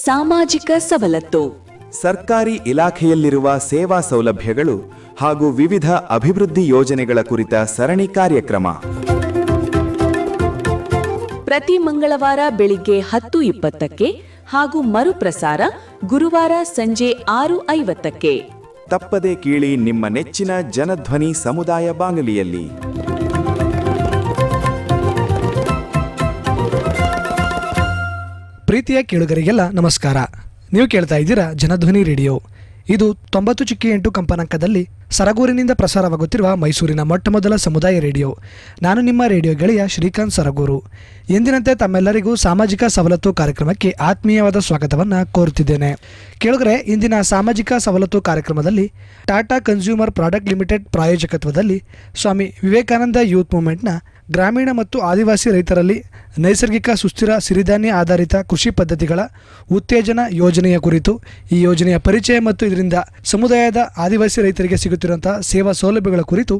ಸಾಮಾಜಿಕ ಸವಲತ್ತು. ಸರ್ಕಾರಿ ಇಲಾಖೆಯಲ್ಲಿರುವ ಸೇವಾ ಸೌಲಭ್ಯಗಳು ಹಾಗೂ ವಿವಿಧ ಅಭಿವೃದ್ಧಿ ಯೋಜನೆಗಳ ಕುರಿತ ಸರಣಿ ಕಾರ್ಯಕ್ರಮ. ಪ್ರತಿ ಮಂಗಳವಾರ ಬೆಳಿಗ್ಗೆ 10:20ಕ್ಕೆ ಹಾಗೂ ಮರುಪ್ರಸಾರ ಗುರುವಾರ ಸಂಜೆ 6:50ಕ್ಕೆ. ತಪ್ಪದೆ ಕೇಳಿ ನಿಮ್ಮ ನೆಚ್ಚಿನ ಜನಧ್ವನಿ ಸಮುದಾಯ ಬಾನುಲಿಯಲ್ಲಿ. ಪ್ರೀತಿಯ ಕೇಳುಗರಿಗೆಲ್ಲ ನಮಸ್ಕಾರ. ನೀವು ಕೇಳ್ತಾ ಇದ್ದೀರಾ ಜನಧ್ವನಿ ರೇಡಿಯೋ. ಇದು 90.8 ಕಂಪನಾಂಕದಲ್ಲಿ ಸರಗೂರಿನಿಂದ ಪ್ರಸಾರವಾಗುತ್ತಿರುವ ಮೈಸೂರಿನ ಮೊಟ್ಟಮೊದಲ ಸಮುದಾಯ ರೇಡಿಯೋ. ನಾನು ನಿಮ್ಮ ರೇಡಿಯೋ ಗೆಳೆಯ ಶ್ರೀಕಾಂತ್ ಸರಗೂರು. ಎಂದಿನಂತೆ ತಮ್ಮೆಲ್ಲರಿಗೂ ಸಾಮಾಜಿಕ ಸವಲತ್ತು ಕಾರ್ಯಕ್ರಮಕ್ಕೆ ಆತ್ಮೀಯವಾದ ಸ್ವಾಗತವನ್ನು ಕೋರುತ್ತಿದ್ದೇನೆ. ಕೇಳುಗರೆ, ಇಂದಿನ ಸಾಮಾಜಿಕ ಸವಲತ್ತು ಕಾರ್ಯಕ್ರಮದಲ್ಲಿ Tata consumer product limited ಪ್ರಾಯೋಜಕತ್ವದಲ್ಲಿ Swami Vivekananda youth ಮೂವ್ಮೆಂಟ್ನ ಗ್ರಾಮೀಣ ಮತ್ತು ಆದಿವಾಸಿ ರೈತರಲ್ಲಿ ನೈಸರ್ಗಿಕ ಸುಸ್ಥಿರ ಸಿರಿಧಾನ್ಯ ಆಧಾರಿತ ಕೃಷಿ ಪದ್ಧತಿಗಳ ಉತ್ತೇಜನ ಯೋಜನೆಯ ಕುರಿತು, ಈ ಯೋಜನೆಯ ಪರಿಚಯ ಮತ್ತು ಇದರಿಂದ ಸಮುದಾಯದ ಆದಿವಾಸಿ ರೈತರಿಗೆ ಸಿಗುತ್ತಿರುವಂತಹ ಸೇವಾ ಸೌಲಭ್ಯಗಳ ಕುರಿತು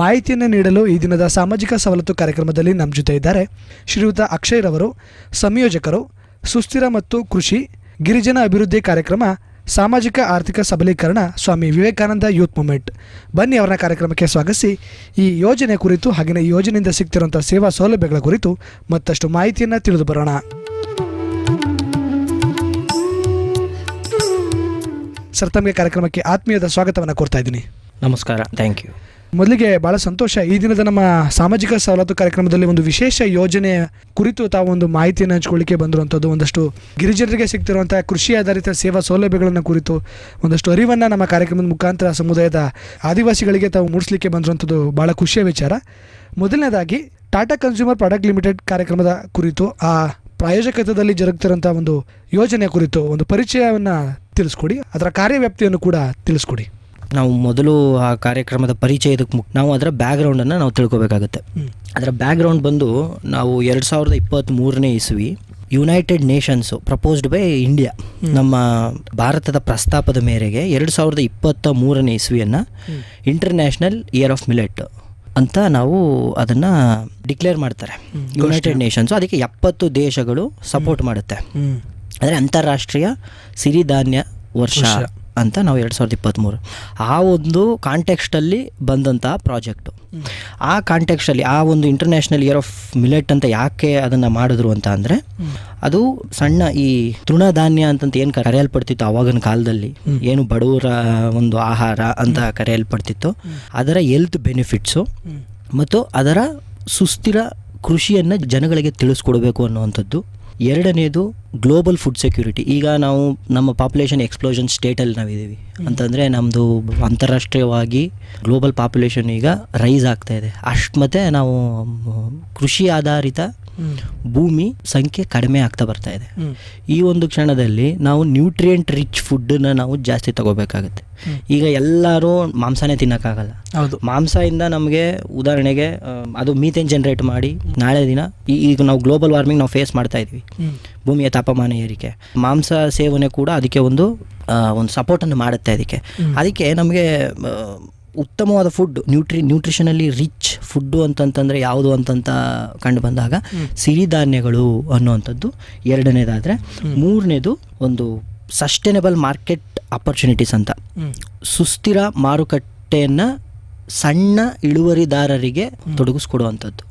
ಮಾಹಿತಿಯನ್ನು ನೀಡಲು ಈ ದಿನದ ಸಾಮಾಜಿಕ ಸವಲತ್ತು ಕಾರ್ಯಕ್ರಮದಲ್ಲಿ ನಮ್ಮ ಜೊತೆ ಇದ್ದಾರೆ ಶ್ರೀಯುತ ಅಕ್ಷಯ್ರವರು, ಸಂಯೋಜಕರು, ಸುಸ್ಥಿರ ಮತ್ತು ಕೃಷಿ ಗಿರಿಜನ ಅಭಿವೃದ್ಧಿ ಕಾರ್ಯಕ್ರಮ ಸಾಮಾಜಿಕ ಆರ್ಥಿಕ ಸಬಲೀಕರಣ ಸ್ವಾಮಿ ವಿವೇಕಾನಂದ ಯೂತ್ ಮೂವ್ಮೆಂಟ್. ಬನ್ನಿ ಅವರ ಕಾರ್ಯಕ್ರಮಕ್ಕೆ ಸ್ವಾಗತಿಸಿ ಈ ಯೋಜನೆ ಕುರಿತು ಹಾಗೆಯೇ ಈ ಯೋಜನೆಯಿಂದ ಸಿಗ್ತಿರುವಂಥ ಸೇವಾ ಸೌಲಭ್ಯಗಳ ಕುರಿತು ಮತ್ತಷ್ಟು ಮಾಹಿತಿಯನ್ನು ತಿಳಿದು ಬರೋಣ. ಸರ್, ತಮಗೆ ಕಾರ್ಯಕ್ರಮಕ್ಕೆ ಆತ್ಮೀಯದ ಸ್ವಾಗತವನ್ನು ಕೋರ್ತಾ ಇದ್ದೀನಿ. ನಮಸ್ಕಾರ, ಥ್ಯಾಂಕ್ ಯು. ಮೊದಲಿಗೆ ಭಾಳ ಸಂತೋಷ, ಈ ದಿನದ ನಮ್ಮ ಸಾಮಾಜಿಕ ಸವಲತ್ತು ಕಾರ್ಯಕ್ರಮದಲ್ಲಿ ಒಂದು ವಿಶೇಷ ಯೋಜನೆ ಕುರಿತು ತಾವು ಒಂದು ಮಾಹಿತಿಯನ್ನು ಹಂಚಿಕೊಳ್ಳಿಕ್ಕೆ ಬಂದಿರುವಂಥದ್ದು, ಒಂದಷ್ಟು ಗಿರಿಜನರಿಗೆ ಸಿಗ್ತಿರುವಂಥ ಕೃಷಿ ಆಧಾರಿತ ಸೇವಾ ಸೌಲಭ್ಯಗಳನ್ನು ಕುರಿತು ಒಂದಷ್ಟು ಅರಿವನ್ನು ನಮ್ಮ ಕಾರ್ಯಕ್ರಮದ ಮುಖಾಂತರ ಸಮುದಾಯದ ಆದಿವಾಸಿಗಳಿಗೆ ತಾವು ಮೂಡಿಸಲಿಕ್ಕೆ ಬಂದಿರುವಂಥದ್ದು ಭಾಳ ಖುಷಿಯ ವಿಚಾರ. ಮೊದಲನೇದಾಗಿ ಟಾಟಾ ಕನ್ಸ್ಯೂಮರ್ ಪ್ರಾಡಕ್ಟ್ ಲಿಮಿಟೆಡ್ ಕಾರ್ಯಕ್ರಮದ ಕುರಿತು, ಆ ಪ್ರಾಯೋಜಕತ್ವದಲ್ಲಿ ಜರುಗುತ್ತಿರುವಂಥ ಒಂದು ಯೋಜನೆಯ ಕುರಿತು ಒಂದು ಪರಿಚಯವನ್ನು ತಿಳಿಸ್ಕೊಡಿ, ಅದರ ಕಾರ್ಯವ್ಯಾಪ್ತಿಯನ್ನು ಕೂಡ ತಿಳಿಸ್ಕೊಡಿ. ನಾವು ಮೊದಲು ಆ ಕಾರ್ಯಕ್ರಮದ ಪರಿಚಯದಕ್ಕೆ ನಾವು ಅದರ ಬ್ಯಾಕ್ಗ್ರೌಂಡನ್ನು ನಾವು ತಿಳ್ಕೊಬೇಕಾಗುತ್ತೆ. ಅದರ ಬ್ಯಾಕ್ಗ್ರೌಂಡ್ ಬಂದು, ನಾವು 2023ನೇ ಇಸ್ವಿ United nations proposed by India, ನಮ್ಮ ಭಾರತದ ಪ್ರಸ್ತಾಪದ ಮೇರೆಗೆ 2023ನೇ ಇಸ್ವಿಯನ್ನು ಇಂಟರ್ನ್ಯಾಷನಲ್ ಇಯರ್ ಆಫ್ ಮಿಲೆಟ್ ಅಂತ ನಾವು ಅದನ್ನು ಡಿಕ್ಲೇರ್ ಮಾಡ್ತಾರೆ ಯುನೈಟೆಡ್ ನೇಷನ್ಸು. ಅದಕ್ಕೆ 70 ದೇಶಗಳು ಸಪೋರ್ಟ್ ಮಾಡುತ್ತೆ. ಅಂದರೆ ಅಂತಾರಾಷ್ಟ್ರೀಯ ಸಿರಿಧಾನ್ಯ ವರ್ಷ ಅಂತ ನಾವು 2023 ಆ ಒಂದು ಕಾಂಟೆಕ್ಸ್ಟಲ್ಲಿ ಬಂದಂಥ ಪ್ರಾಜೆಕ್ಟು. ಆ ಕಾಂಟೆಕ್ಸ್ಟಲ್ಲಿ ಆ ಒಂದು ಇಂಟರ್ನ್ಯಾಷನಲ್ ಇಯರ್ ಆಫ್ ಮಿಲೆಟ್ ಅಂತ ಯಾಕೆ ಅದನ್ನು ಮಾಡಿದ್ರು ಅಂತ ಅಂದರೆ, ಅದು ಸಣ್ಣ ಈ ತೃಣಧಾನ್ಯ ಅಂತಂತ ಏನು ಕರೆಯಲ್ಪಡ್ತಿತ್ತು ಆವಾಗಿನ ಕಾಲದಲ್ಲಿ, ಏನು ಬಡವರ ಒಂದು ಆಹಾರ ಅಂತ ಕರೆಯಲ್ಪಡ್ತಿತ್ತು, ಅದರ ಹೆಲ್ತ್ ಬೆನಿಫಿಟ್ಸು ಮತ್ತು ಅದರ ಸುಸ್ಥಿರ ಕೃಷಿಯನ್ನು ಜನಗಳಿಗೆ ತಿಳಿಸ್ಕೊಡ್ಬೇಕು ಅನ್ನುವಂಥದ್ದು. ಎರಡನೇದು ಗ್ಲೋಬಲ್ ಫುಡ್ ಸೆಕ್ಯೂರಿಟಿ. ಈಗ ನಾವು ನಮ್ಮ ಪಾಪ್ಯುಲೇಷನ್ ಎಕ್ಸ್ಪ್ಲೋಷನ್ ಸ್ಟೇಟಲ್ಲಿ ನಾವಿದ್ದೀವಿ ಅಂತಂದರೆ, ನಮ್ಮದು ಅಂತಾರಾಷ್ಟ್ರೀಯವಾಗಿ ಗ್ಲೋಬಲ್ ಪಾಪ್ಯುಲೇಷನ್ ಈಗ ರೈಸ್ ಆಗ್ತಾ ಇದೆ. ಅಷ್ಟು ಮತ್ತು ನಾವು ಕೃಷಿ ಆಧಾರಿತ ಭೂಮಿ ಸಂಖ್ಯೆ ಕಡಿಮೆ ಆಗ್ತಾ ಬರ್ತಾ ಇದೆ. ಈ ಒಂದು ಕ್ಷಣದಲ್ಲಿ ನಾವು ನ್ಯೂಟ್ರಿಯೆಂಟ್ ರಿಚ್ ಫುಡ್ಡನ್ನು ನಾವು ಜಾಸ್ತಿ ತಗೋಬೇಕಾಗುತ್ತೆ. ಈಗ ಎಲ್ಲರೂ ಮಾಂಸನೇ ತಿನ್ನೋಕ್ಕಾಗಲ್ಲ. ಹೌದು, ಮಾಂಸದಿಂದ ನಮಗೆ ಉದಾಹರಣೆಗೆ ಅದು ಮೀಥೇನ್ ಜನ್ರೇಟ್ ಮಾಡಿ ನಾಳೆ ದಿನ ಈಗ ನಾವು ಗ್ಲೋಬಲ್ ವಾರ್ಮಿಂಗ್ ನಾವು ಫೇಸ್ ಮಾಡ್ತಾ ಇದ್ವಿ, ಭೂಮಿಯ ತಾಪಮಾನ ಏರಿಕೆ, ಮಾಂಸ ಸೇವನೆ ಕೂಡ ಅದಕ್ಕೆ ಒಂದು ಸಪೋರ್ಟನ್ನು ಮಾಡುತ್ತೆ. ಅದಕ್ಕೆ ನಮಗೆ ಉತ್ತಮವಾದ ಫುಡ್, ನ್ಯೂಟ್ರಿಷನಲ್ಲಿ ರಿಚ್ ಫುಡ್ಡು ಅಂತಂತಂದರೆ ಯಾವುದು ಅಂತಂತ ಕಂಡು ಬಂದಾಗ ಸಿರಿಧಾನ್ಯಗಳು ಅನ್ನುವಂಥದ್ದು ಎರಡನೇದಾದರೆ, ಮೂರನೇದು ಒಂದು ಸಸ್ಟೈನಬಲ್ ಮಾರ್ಕೆಟ್ ಅಪರ್ಚುನಿಟೀಸ್ ಅಂತ, ಸುಸ್ಥಿರ ಮಾರುಕಟ್ಟೆಯನ್ನು ಸಣ್ಣ ಇಳುವರಿದಾರರಿಗೆ ತೊಡಗಿಸ್ಕೊಡುವಂಥದ್ದು.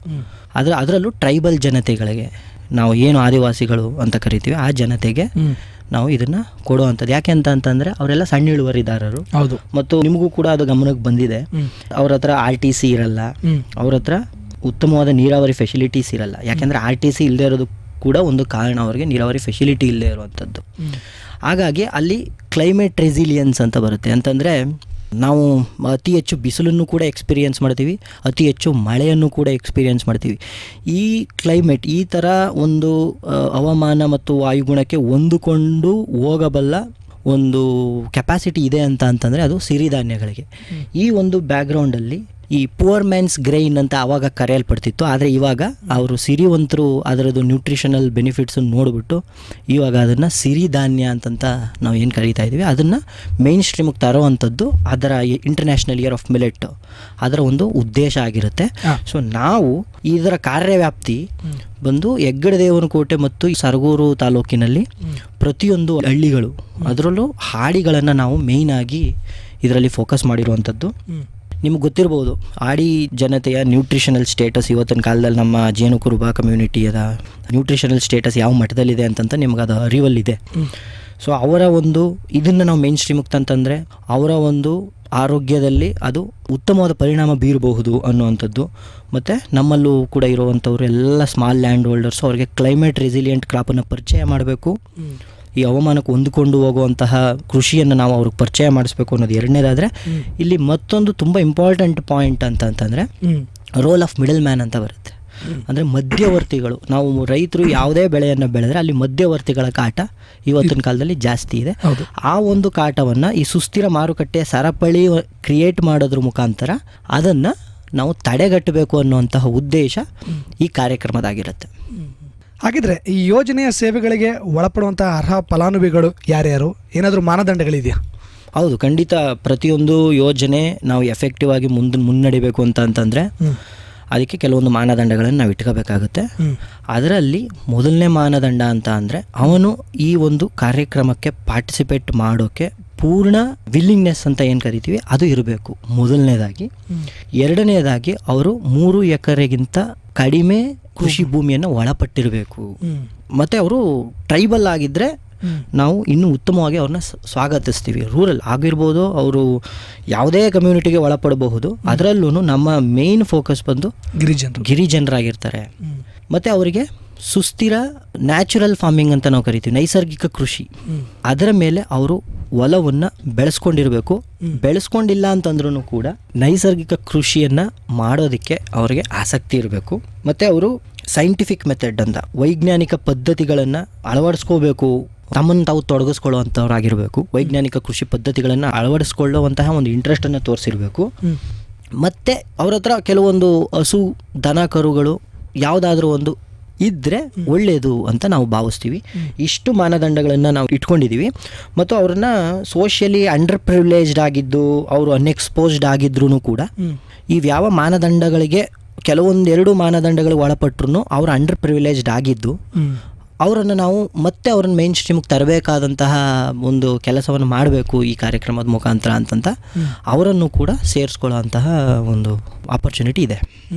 ಅದರಲ್ಲೂ ಟ್ರೈಬಲ್ ಜನತೆಗಳಿಗೆ, ನಾವು ಏನು ಆದಿವಾಸಿಗಳು ಅಂತ ಕರಿತೀವಿ ಆ ಜನತೆಗೆ ನಾವು ಇದನ್ನು ಕೊಡುವಂಥದ್ದು. ಯಾಕೆ ಅಂತಂದರೆ ಅವರೆಲ್ಲ ಸಣ್ಣ ಇಳುವರಿದಾರರು. ಹೌದು, ಮತ್ತು ನಿಮಗೂ ಕೂಡ ಅದು ಗಮನಕ್ಕೆ ಬಂದಿದೆ, ಅವ್ರ ಹತ್ರ RTC ಇರಲ್ಲ, ಅವ್ರ ಹತ್ರ ಉತ್ತಮವಾದ ನೀರಾವರಿ ಫೆಸಿಲಿಟೀಸ್ ಇರಲ್ಲ. ಯಾಕೆಂದರೆ RTC ಇಲ್ಲದೆ ಇರೋದು ಕೂಡ ಒಂದು ಕಾರಣ, ಅವರಿಗೆ ನೀರಾವರಿ ಫೆಸಿಲಿಟಿ ಇಲ್ಲದೆ ಇರುವಂಥದ್ದು. ಹಾಗಾಗಿ ಅಲ್ಲಿ ಕ್ಲೈಮೇಟ್ ರೆಸಿಲಿಯನ್ಸ್ ಅಂತ ಬರುತ್ತೆ. ಅಂತಂದರೆ ನಾವು ಅತಿ ಹೆಚ್ಚು ಬಿಸಿಲನ್ನು ಕೂಡ ಎಕ್ಸ್ಪೀರಿಯೆನ್ಸ್ ಮಾಡ್ತೀವಿ, ಅತಿ ಹೆಚ್ಚು ಮಳೆಯನ್ನು ಕೂಡ ಎಕ್ಸ್ಪೀರಿಯೆನ್ಸ್ ಮಾಡ್ತೀವಿ. ಈ ಕ್ಲೈಮೇಟ್, ಈ ಥರ ಒಂದು ಹವಾಮಾನ ಮತ್ತು ವಾಯುಗುಣಕ್ಕೆ ಹೊಂದಿಕೊಂಡು ಹೋಗಬಲ್ಲ ಒಂದು ಕೆಪಾಸಿಟಿ ಇದೆ ಅಂತಂದರೆ ಅದು ಸಿರಿಧಾನ್ಯಗಳಿಗೆ. ಈ ಒಂದು ಬ್ಯಾಕ್ಗ್ರೌಂಡಲ್ಲಿ ಈ ಪುವರ್ ಮ್ಯಾನ್ಸ್ ಗ್ರೈನ್ ಅಂತ ಆವಾಗ ಕರೆಯಲ್ಪಡ್ತಿತ್ತು. ಆದರೆ ಇವಾಗ ಅವರು ಸಿರಿವಂತರು ಅದರದ್ದು ನ್ಯೂಟ್ರಿಷನಲ್ ಬೆನಿಫಿಟ್ಸನ್ನು ನೋಡಿಬಿಟ್ಟು ಇವಾಗ ಅದನ್ನು ಸಿರಿಧಾನ್ಯ ಅಂತಂತ ನಾವು ಏನು ಕರೀತಾ ಇದ್ದೀವಿ ಅದನ್ನು ಮೇನ್ ಸ್ಟ್ರೀಮಿಗೆ ತರೋವಂಥದ್ದು ಅದರ ಇಂಟರ್ನ್ಯಾಷನಲ್ ಇಯರ್ ಆಫ್ ಮಿಲೆಟ್ ಅದರ ಒಂದು ಉದ್ದೇಶ ಆಗಿರುತ್ತೆ. ಸೊ ನಾವು ಇದರ ಕಾರ್ಯವ್ಯಾಪ್ತಿ ಬಂದು ಹೆಗ್ಗಡದೇವನಕೋಟೆ ಮತ್ತು ಈ ಸರಗೂರು ತಾಲೂಕಿನಲ್ಲಿ ಪ್ರತಿಯೊಂದು ಹಳ್ಳಿಗಳು ಅದರಲ್ಲೂ ಹಾಡಿಗಳನ್ನು ನಾವು ಮೇಯ್ನಾಗಿ ಇದರಲ್ಲಿ ಫೋಕಸ್ ಮಾಡಿರುವಂಥದ್ದು. ನಿಮ್ಗೆ ಗೊತ್ತಿರ್ಬೋದು ಆಡಿ ಜನತೆಯ ನ್ಯೂಟ್ರಿಷನಲ್ ಸ್ಟೇಟಸ್ ಇವತ್ತಿನ ಕಾಲದಲ್ಲಿ ನಮ್ಮ ಜೇನು ಕುರುಬ ಕಮ್ಯುನಿಟಿಯದ ನ್ಯೂಟ್ರಿಷನಲ್ ಸ್ಟೇಟಸ್ ಯಾವ ಮಟ್ಟದಲ್ಲಿದೆ ಅಂತಂತ ನಿಮ್ಗೆ ಅದು ಅರಿವಲ್ಲಿದೆ. ಸೊ ಅವರ ಒಂದು ಇದನ್ನು ನಾವು ಮೇನ್ ಸ್ಟ್ರೀಮಿಗೆ ತಂತಂದರೆ ಅವರ ಒಂದು ಆರೋಗ್ಯದಲ್ಲಿ ಅದು ಉತ್ತಮವಾದ ಪರಿಣಾಮ ಬೀರಬಹುದು ಅನ್ನುವಂಥದ್ದು. ಮತ್ತು ನಮ್ಮಲ್ಲೂ ಕೂಡ ಇರುವಂಥವ್ರು ಎಲ್ಲ ಸ್ಮಾಲ್ ಲ್ಯಾಂಡ್ ಹೋಲ್ಡರ್ಸು ಅವ್ರಿಗೆ ಕ್ಲೈಮೇಟ್ ರೆಸಿಲಿಯೆಂಟ್ ಕ್ರಾಪನ್ನು ಪರಿಚಯ ಮಾಡಬೇಕು. ಈ ಹವಾಮಾನಕ್ಕೆ ಹೊಂದಿಕೊಂಡು ಹೋಗುವಂತಹ ಕೃಷಿಯನ್ನು ನಾವು ಅವ್ರಿಗೆ ಪರಿಚಯ ಮಾಡಿಸ್ಬೇಕು ಅನ್ನೋದು ಎರಡನೇದಾದರೆ, ಇಲ್ಲಿ ಮತ್ತೊಂದು ತುಂಬ ಇಂಪಾರ್ಟೆಂಟ್ ಪಾಯಿಂಟ್ ಅಂತಂದರೆ ರೋಲ್ ಆಫ್ ಮಿಡಲ್ ಮ್ಯಾನ್ ಅಂತ ಬರುತ್ತೆ. ಅಂದರೆ ಮಧ್ಯವರ್ತಿಗಳು, ನಾವು ರೈತರು ಯಾವುದೇ ಬೆಳೆಯನ್ನು ಬೆಳೆದ್ರೆ ಅಲ್ಲಿ ಮಧ್ಯವರ್ತಿಗಳ ಕಾಟ ಇವತ್ತಿನ ಕಾಲದಲ್ಲಿ ಜಾಸ್ತಿ ಇದೆ. ಆ ಒಂದು ಕಾಟವನ್ನು ಈ ಸುಸ್ಥಿರ ಮಾರುಕಟ್ಟೆಯ ಸರಪಳಿ ಕ್ರಿಯೇಟ್ ಮಾಡೋದ್ರ ಮುಖಾಂತರ ಅದನ್ನು ನಾವು ತಡೆಗಟ್ಟಬೇಕು ಅನ್ನುವಂತಹ ಉದ್ದೇಶ ಈ ಕಾರ್ಯಕ್ರಮದಾಗಿರುತ್ತೆ. ಹಾಗಿದ್ರೆ ಈ ಯೋಜನೆಯ ಸೇವೆಗಳಿಗೆ ಒಳಪಡುವಂತಹ ಅರ್ಹ ಫಲಾನುಭವಿಗಳು ಯಾರ್ಯಾರು, ಏನಾದರೂ ಮಾನದಂಡಗಳಿದೆಯಾ? ಹೌದು, ಖಂಡಿತ. ಪ್ರತಿಯೊಂದು ಯೋಜನೆ ನಾವು ಎಫೆಕ್ಟಿವ್ ಆಗಿ ಮುನ್ನಡಿಬೇಕು ಅಂತಂದರೆ ಅದಕ್ಕೆ ಕೆಲವೊಂದು ಮಾನದಂಡಗಳನ್ನು ನಾವು ಇಟ್ಕೋಬೇಕಾಗುತ್ತೆ. ಅದರಲ್ಲಿ ಮೊದಲನೇ ಮಾನದಂಡ ಅಂತ ಅಂದರೆ ಅವನು ಈ ಒಂದು ಕಾರ್ಯಕ್ರಮಕ್ಕೆ ಪಾರ್ಟಿಸಿಪೇಟ್ ಮಾಡೋಕ್ಕೆ ಪೂರ್ಣ ವಿಲ್ಲಿಂಗ್ನೆಸ್ ಅಂತ ಏನು ಕರಿತೀವಿ ಅದು ಇರಬೇಕು ಮೊದಲನೇದಾಗಿ. ಎರಡನೇದಾಗಿ ಅವರು 3 ಎಕರೆಗಿಂತ ಕಡಿಮೆ ಕೃಷಿ ಭೂಮಿಯನ್ನು ಒಳಪಟ್ಟಿರಬೇಕು. ಮತ್ತು ಅವರು ಟ್ರೈಬಲ್ ಆಗಿದ್ದರೆ ನಾವು ಇನ್ನೂ ಉತ್ತಮವಾಗಿ ಅವ್ರನ್ನ ಸ್ವಾಗತಿಸ್ತೀವಿ. ರೂರಲ್ ಆಗಿರ್ಬೋದು, ಅವರು ಯಾವುದೇ ಕಮ್ಯುನಿಟಿಗೆ ಒಳಪಡಬಹುದು. ಅದರಲ್ಲೂ ನಮ್ಮ ಮೇನ್ ಫೋಕಸ್ ಬಂದು ಗಿರಿಜನರಾಗಿರ್ತಾರೆ. ಮತ್ತು ಅವರಿಗೆ ಸುಸ್ಥಿರ ನ್ಯಾಚುರಲ್ ಫಾರ್ಮಿಂಗ್ ಅಂತ ನಾವು ಕರಿತೀವಿ, ನೈಸರ್ಗಿಕ ಕೃಷಿ, ಅದರ ಮೇಲೆ ಅವರು ಒಲವನ್ನು ಬೆಳೆಸ್ಕೊಂಡಿರಬೇಕು. ಬೆಳೆಸ್ಕೊಂಡಿಲ್ಲ ಅಂತಂದ್ರೂ ಕೂಡ ನೈಸರ್ಗಿಕ ಕೃಷಿಯನ್ನು ಮಾಡೋದಕ್ಕೆ ಅವರಿಗೆ ಆಸಕ್ತಿ ಇರಬೇಕು. ಮತ್ತು ಅವರು ಸೈಂಟಿಫಿಕ್ ಮೆಥಡ್ ಅಂತ ವೈಜ್ಞಾನಿಕ ಪದ್ಧತಿಗಳನ್ನು ಅಳವಡಿಸ್ಕೋಬೇಕು, ತಮ್ಮನ್ನು ತಾವು ತೊಡಗಿಸ್ಕೊಳ್ಳುವಂಥವ್ರಾಗಿರಬೇಕು. ವೈಜ್ಞಾನಿಕ ಕೃಷಿ ಪದ್ಧತಿಗಳನ್ನು ಅಳವಡಿಸ್ಕೊಳ್ಳುವಂತಹ ಒಂದು ಇಂಟ್ರೆಸ್ಟನ್ನು ತೋರಿಸಿರಬೇಕು. ಮತ್ತು ಅವ್ರ ಹತ್ರ ಕೆಲವೊಂದು ಹಸು ದನ ಕರುಗಳು ಯಾವುದಾದ್ರೂ ಒಂದು ಇದ್ದರೆ ಒಳ್ಳೆಯದು ಅಂತ ನಾವು ಭಾವಿಸ್ತೀವಿ. ಇಷ್ಟು ಮಾನದಂಡಗಳನ್ನು ನಾವು ಇಟ್ಕೊಂಡಿದ್ದೀವಿ. ಮತ್ತು ಅವ್ರನ್ನ ಸೋಷಿಯಲಿ ಅಂಡರ್ ಪ್ರಿವಿಲೇಜ್ಡ್ ಆಗಿದ್ದು, ಅವರು ಅನ್ಎಕ್ಸ್ಪೋಸ್ಡ್ ಆಗಿದ್ರೂ ಕೂಡ ಇವ್ಯಾವ ಮಾನದಂಡಗಳಿಗೆ ಕೆಲವೊಂದೆರಡು ಮಾನದಂಡಗಳಿಗೆ ಒಳಪಟ್ಟರು ಅವ್ರು ಅಂಡರ್ ಪ್ರಿವಿಲೇಜ್ಡ್ ಆಗಿದ್ದು ಅವರನ್ನು ನಾವು ಮತ್ತೆ ಅವ್ರನ್ನ ಮೇನ್ ಸ್ಟ್ರೀಮಿಗೆ ತರಬೇಕಾದಂತಹ ಒಂದು ಕೆಲಸವನ್ನು ಮಾಡಬೇಕು ಈ ಕಾರ್ಯಕ್ರಮದ ಮುಖಾಂತರ ಅಂತಂತ ಅವರನ್ನು ಕೂಡ ಸೇರಿಸ್ಕೊಳ್ಳೋ ಅಂತಹ ಒಂದು ಆಪರ್ಚುನಿಟಿ ಇದೆ.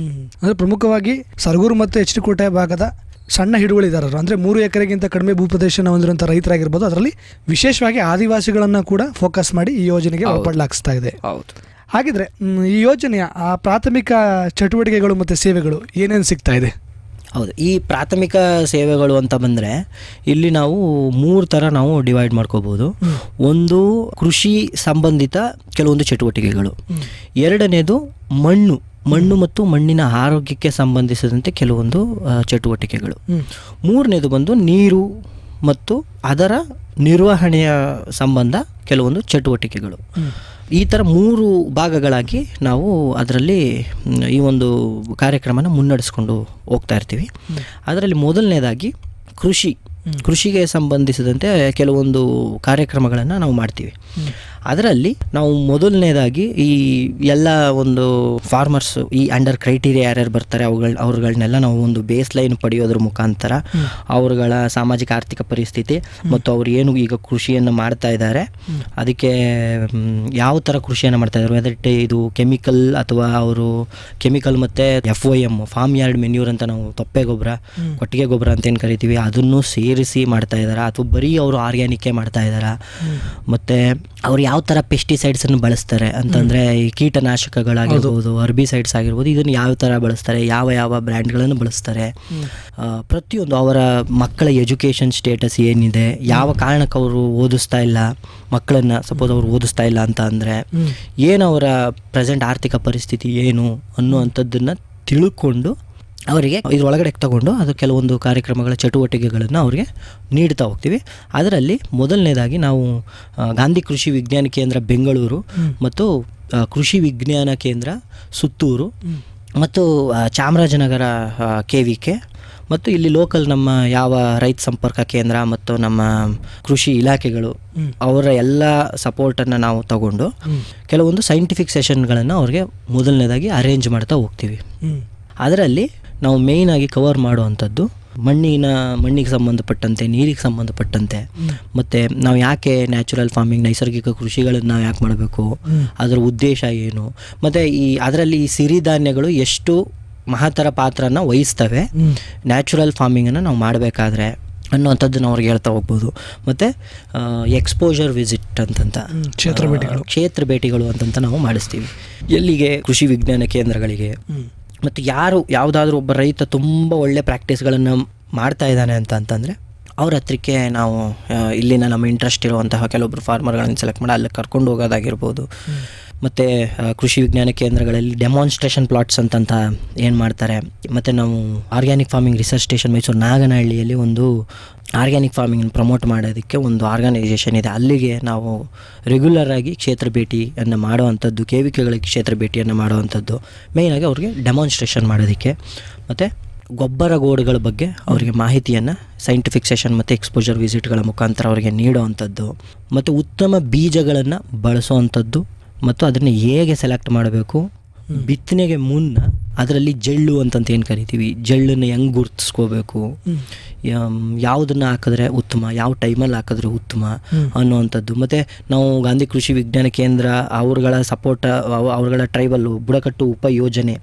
ಅಂದರೆ ಪ್ರಮುಖವಾಗಿ ಸರಗೂರು ಮತ್ತು ಎಚ್ ಡಿ ಕೋಟೆ ಭಾಗದ ಸಣ್ಣ ಹಿಡುವಳಿದಾರರು, ಅಂದರೆ 3 ಎಕರೆಗಿಂತ ಕಡಿಮೆ ಭೂಪ್ರದೇಶನ ಹೊಂದಿರುವಂಥ ರೈತರಾಗಿರ್ಬೋದು, ಅದರಲ್ಲಿ ವಿಶೇಷವಾಗಿ ಆದಿವಾಸಿಗಳನ್ನು ಕೂಡ ಫೋಕಸ್ ಮಾಡಿ ಈ ಯೋಜನೆಗೆ ಒಳಪಡಲಾಗಿಸ್ತಾ ಇದೆ. ಹೌದು. ಹಾಗಿದ್ರೆ ಈ ಯೋಜನೆಯ ಆ ಪ್ರಾಥಮಿಕ ಚಟುವಟಿಕೆಗಳು ಮತ್ತು ಸೇವೆಗಳು ಏನೇನು ಸಿಗ್ತಾ ಇದೆ? ಹೌದು, ಈ ಪ್ರಾಥಮಿಕ ಸೇವೆಗಳು ಅಂತ ಬಂದರೆ ಇಲ್ಲಿ ನಾವು 3 ಥರ ನಾವು ಡಿವೈಡ್ ಮಾಡ್ಕೋಬೋದು. ಒಂದು ಕೃಷಿ ಸಂಬಂಧಿತ ಕೆಲವೊಂದು ಚಟುವಟಿಕೆಗಳು, ಎರಡನೇದು ಮಣ್ಣು ಮತ್ತು ಮಣ್ಣಿನ ಆರೋಗ್ಯಕ್ಕೆ ಸಂಬಂಧಿಸಿದಂತೆ ಕೆಲವೊಂದು ಚಟುವಟಿಕೆಗಳು, ಮೂರನೇದು ಬಂದು ನೀರು ಮತ್ತು ಅದರ ನಿರ್ವಹಣೆಯ ಸಂಬಂಧ ಕೆಲವೊಂದು ಚಟುವಟಿಕೆಗಳು. ಈ ಥರ 3 ಭಾಗಗಳಾಗಿ ನಾವು ಅದರಲ್ಲಿ ಈ ಒಂದು ಕಾರ್ಯಕ್ರಮನ ಮುನ್ನಡೆಸ್ಕೊಂಡು ಹೋಗ್ತಾ ಇರ್ತೀವಿ. ಅದರಲ್ಲಿ ಮೊದಲನೇದಾಗಿ ಕೃಷಿಗೆ ಸಂಬಂಧಿಸಿದಂತೆ ಕೆಲವೊಂದು ಕಾರ್ಯಕ್ರಮಗಳನ್ನು ನಾವು ಮಾಡ್ತೀವಿ. ಅದರಲ್ಲಿ ನಾವು ಮೊದಲನೇದಾಗಿ ಈ ಎಲ್ಲ ಒಂದು ಫಾರ್ಮರ್ಸ್ ಈ ಅಂಡರ್ ಕ್ರೈಟೀರಿಯಾ ಯಾರ್ಯಾರು ಬರ್ತಾರೆ ಅವ್ರುಗಳನ್ನೆಲ್ಲ ನಾವು ಒಂದು ಬೇಸ್ ಲೈನ್ ಪಡೆಯೋದ್ರ ಮುಖಾಂತರ ಅವ್ರುಗಳ ಸಾಮಾಜಿಕ ಆರ್ಥಿಕ ಪರಿಸ್ಥಿತಿ ಮತ್ತು ಅವ್ರು ಏನು ಈಗ ಕೃಷಿಯನ್ನು ಮಾಡ್ತಾ ಇದ್ದಾರೆ ಅದಕ್ಕೆ ಯಾವ ಥರ ಕೃಷಿಯನ್ನು ಮಾಡ್ತಾ ಇದ್ದಾರೆ, ವೆದರ್ ಇದು ಕೆಮಿಕಲ್ ಅಥವಾ ಅವರು ಕೆಮಿಕಲ್ ಮತ್ತು FOM ಫಾರ್ಮ್ ಯಾರ್ಡ್ ಮೆನ್ಯೂರ್ ಅಂತ ನಾವು ತೊಪ್ಪೆ ಗೊಬ್ಬರ, ಕೊಟ್ಟಿಗೆ ಗೊಬ್ಬರ ಅಂತ ಏನು ಕರಿತೀವಿ ಅದನ್ನು ಸೇರಿಸಿ ಮಾಡ್ತಾ ಇದ್ದಾರಾ ಅಥವಾ ಬರೀ ಅವರು ಆರ್ಗ್ಯಾನಿಕ್ಕೇ ಮಾಡ್ತಾ ಇದ್ದಾರಾ, ಮತ್ತು ಅವ್ರು ಯಾವ ಥರ ಪೆಸ್ಟಿಸೈಡ್ಸನ್ನು ಬಳಸ್ತಾರೆ ಅಂತಂದರೆ ಈ ಕೀಟನಾಶಕಗಳಾಗಿರ್ಬೋದು, ಹರ್ಬಿಸೈಡ್ಸ್ ಆಗಿರ್ಬೋದು, ಇದನ್ನು ಯಾವ ಥರ ಬಳಸ್ತಾರೆ, ಯಾವ ಬ್ರ್ಯಾಂಡ್ಗಳನ್ನು ಬಳಸ್ತಾರೆ, ಪ್ರತಿಯೊಂದು ಅವರ ಮಕ್ಕಳ ಎಜುಕೇಷನ್ ಸ್ಟೇಟಸ್ ಏನಿದೆ, ಯಾವ ಕಾರಣಕ್ಕೆ ಅವರು ಓದಿಸ್ತಾ ಇಲ್ಲ ಮಕ್ಕಳನ್ನು, ಸಪೋಸ್ ಅವ್ರು ಓದಿಸ್ತಾ ಇಲ್ಲ ಅಂತ ಅಂದರೆ ಏನು ಅವರ ಪ್ರೆಸೆಂಟ್ ಆರ್ಥಿಕ ಪರಿಸ್ಥಿತಿ ಏನು ಅನ್ನುವಂಥದ್ದನ್ನು ತಿಳ್ಕೊಂಡು ಅವರಿಗೆ ಇದರೊಳಗಡೆ ತಗೊಂಡು ಅದು ಕೆಲವೊಂದು ಕಾರ್ಯಕ್ರಮಗಳ ಚಟುವಟಿಕೆಗಳನ್ನು ಅವರಿಗೆ ನೀಡ್ತಾ ಹೋಗ್ತೀವಿ. ಅದರಲ್ಲಿ ಮೊದಲನೇದಾಗಿ ನಾವು ಗಾಂಧಿ ಕೃಷಿ ವಿಜ್ಞಾನ ಕೇಂದ್ರ ಬೆಂಗಳೂರು ಮತ್ತು ಕೃಷಿ ವಿಜ್ಞಾನ ಕೇಂದ್ರ ಸುತ್ತೂರು ಮತ್ತು ಚಾಮರಾಜನಗರ KVK ಮತ್ತು ಇಲ್ಲಿ ಲೋಕಲ್ ನಮ್ಮ ಯಾವ ರೈತ ಸಂಪರ್ಕ ಕೇಂದ್ರ ಮತ್ತು ನಮ್ಮ ಕೃಷಿ ಇಲಾಖೆಗಳು ಅವರ ಎಲ್ಲ ಸಪೋರ್ಟನ್ನು ನಾವು ತಗೊಂಡು ಕೆಲವೊಂದು ಸೈಂಟಿಫಿಕ್ ಸೆಷನ್ಗಳನ್ನು ಅವ್ರಿಗೆ ಮೊದಲನೇದಾಗಿ ಅರೇಂಜ್ ಮಾಡ್ತಾ ಹೋಗ್ತೀವಿ. ಅದರಲ್ಲಿ ನಾವು ಮೇಯ್ನಾಗಿ ಕವರ್ ಮಾಡುವಂಥದ್ದು ಮಣ್ಣಿಗೆ ಸಂಬಂಧಪಟ್ಟಂತೆ, ನೀರಿಗೆ ಸಂಬಂಧಪಟ್ಟಂತೆ, ಮತ್ತು ನಾವು ಯಾಕೆ ನ್ಯಾಚುರಲ್ ಫಾರ್ಮಿಂಗ್ ನೈಸರ್ಗಿಕ ಕೃಷಿಗಳನ್ನು ನಾವು ಯಾಕೆ ಮಾಡಬೇಕು, ಅದರ ಉದ್ದೇಶ ಏನು, ಮತ್ತು ಅದರಲ್ಲಿ ಈ ಸಿರಿಧಾನ್ಯಗಳು ಎಷ್ಟು ಮಹತ್ತರ ಪಾತ್ರನ ವಹಿಸ್ತವೆ ನ್ಯಾಚುರಲ್ ಫಾರ್ಮಿಂಗನ್ನು ನಾವು ಮಾಡಬೇಕಾದ್ರೆ ಅನ್ನೋವಂಥದ್ದನ್ನು ಅವ್ರಿಗೆ ಹೇಳ್ತಾ ಹೋಗ್ಬೋದು. ಮತ್ತು ಎಕ್ಸ್ಪೋಜರ್ ವಿಸಿಟ್ ಅಂತಂತ ಕ್ಷೇತ್ರ ಭೇಟಿಗಳು ಅಂತಂತ ನಾವು ಮಾಡಿಸ್ತೀವಿ. ಎಲ್ಲಿಗೆ? ಕೃಷಿ ವಿಜ್ಞಾನ ಕೇಂದ್ರಗಳಿಗೆ. ಮತ್ತು ಯಾವುದಾದ್ರೂ ಒಬ್ಬ ರೈತ ತುಂಬ ಒಳ್ಳೆ ಪ್ರಾಕ್ಟೀಸ್ಗಳನ್ನು ಮಾಡ್ತಾ ಇದ್ದಾನೆ ಅಂತಂದರೆ ಅವ್ರ ಹತ್ರಕ್ಕೆ ನಾವು ಇಲ್ಲಿನ ನಮ್ಮ ಇಂಟ್ರೆಸ್ಟ್ ಇರುವಂತಹ ಕೆಲವೊಬ್ಬರು ಫಾರ್ಮರ್ಗಳನ್ನು ಸೆಲೆಕ್ಟ್ ಮಾಡಿ ಅಲ್ಲಿ ಕರ್ಕೊಂಡು ಹೋಗೋದಾಗಿರ್ಬೋದು. ಮತ್ತು ಕೃಷಿ ವಿಜ್ಞಾನ ಕೇಂದ್ರಗಳಲ್ಲಿ ಡೆಮಾನ್ಸ್ಟ್ರೇಷನ್ ಪ್ಲಾಟ್ಸ್ ಅಂತಂತ ಏನು ಮಾಡ್ತಾರೆ. ಮತ್ತು ನಾವು organic farming research station Mysuru ನಾಗನಹಳ್ಳಿಯಲ್ಲಿ ಒಂದು ಆರ್ಗ್ಯಾನಿಕ್ ಫಾರ್ಮಿಂಗ್ ಪ್ರಮೋಟ್ ಮಾಡೋದಕ್ಕೆ ಒಂದು ಆರ್ಗನೈಸೇಷನ್ ಇದೆ. ಅಲ್ಲಿಗೆ ನಾವು ರೆಗ್ಯುಲರ್ ಆಗಿ ಕ್ಷೇತ್ರ ಭೇಟಿಯನ್ನು ಮಾಡುವಂಥದ್ದು, KVKಗಳಿಗೆ ಕ್ಷೇತ್ರ ಭೇಟಿಯನ್ನು ಮಾಡುವಂಥದ್ದು, ಮೇಯ್ನಾಗಿ ಅವ್ರಿಗೆ ಡೆಮಾನ್ಸ್ಟ್ರೇಷನ್ ಮಾಡೋದಕ್ಕೆ. ಮತ್ತು ಗೊಬ್ಬರ ಗೋಡುಗಳ ಬಗ್ಗೆ ಅವರಿಗೆ ಮಾಹಿತಿಯನ್ನು ಸೈಂಟಿಫಿಕ್ ಸೆಷನ್ ಮತ್ತು ಎಕ್ಸ್ಪೋಜರ್ ವಿಸಿಟ್ಗಳ ಮುಖಾಂತರ ಅವರಿಗೆ ನೀಡುವಂಥದ್ದು, ಮತ್ತು ಉತ್ತಮ ಬೀಜಗಳನ್ನು ಬಳಸುವಂಥದ್ದು, ಮತ್ತು ಅದನ್ನು ಹೇಗೆ ಸೆಲೆಕ್ಟ್ ಮಾಡಬೇಕು, ಬಿತ್ತನೆಗೆ ಮುನ್ನ ಅದರಲ್ಲಿ ಜಳ್ಳು ಅಂತಂತ ಏನು ಕರಿತೀವಿ, ಜಳ್ಳನ್ನು ಹೆಂಗೆ ಗುರುತಿಸ್ಕೋಬೇಕು, ಯಾವುದನ್ನು ಹಾಕಿದ್ರೆ ಉತ್ತಮ, ಯಾವ ಟೈಮಲ್ಲಿ ಹಾಕಿದ್ರೆ ಉತ್ತಮ ಅನ್ನುವಂಥದ್ದು. ಮತ್ತು ನಾವು ಗಾಂಧಿ ಕೃಷಿ ವಿಜ್ಞಾನ ಕೇಂದ್ರ ಅವ್ರಗಳ ಸಪೋರ್ಟ್, ಅವ್ರಗಳ ಟ್ರೈಬಲ್ಲು ಬುಡಕಟ್ಟು ಉಪಯೋಜನೆ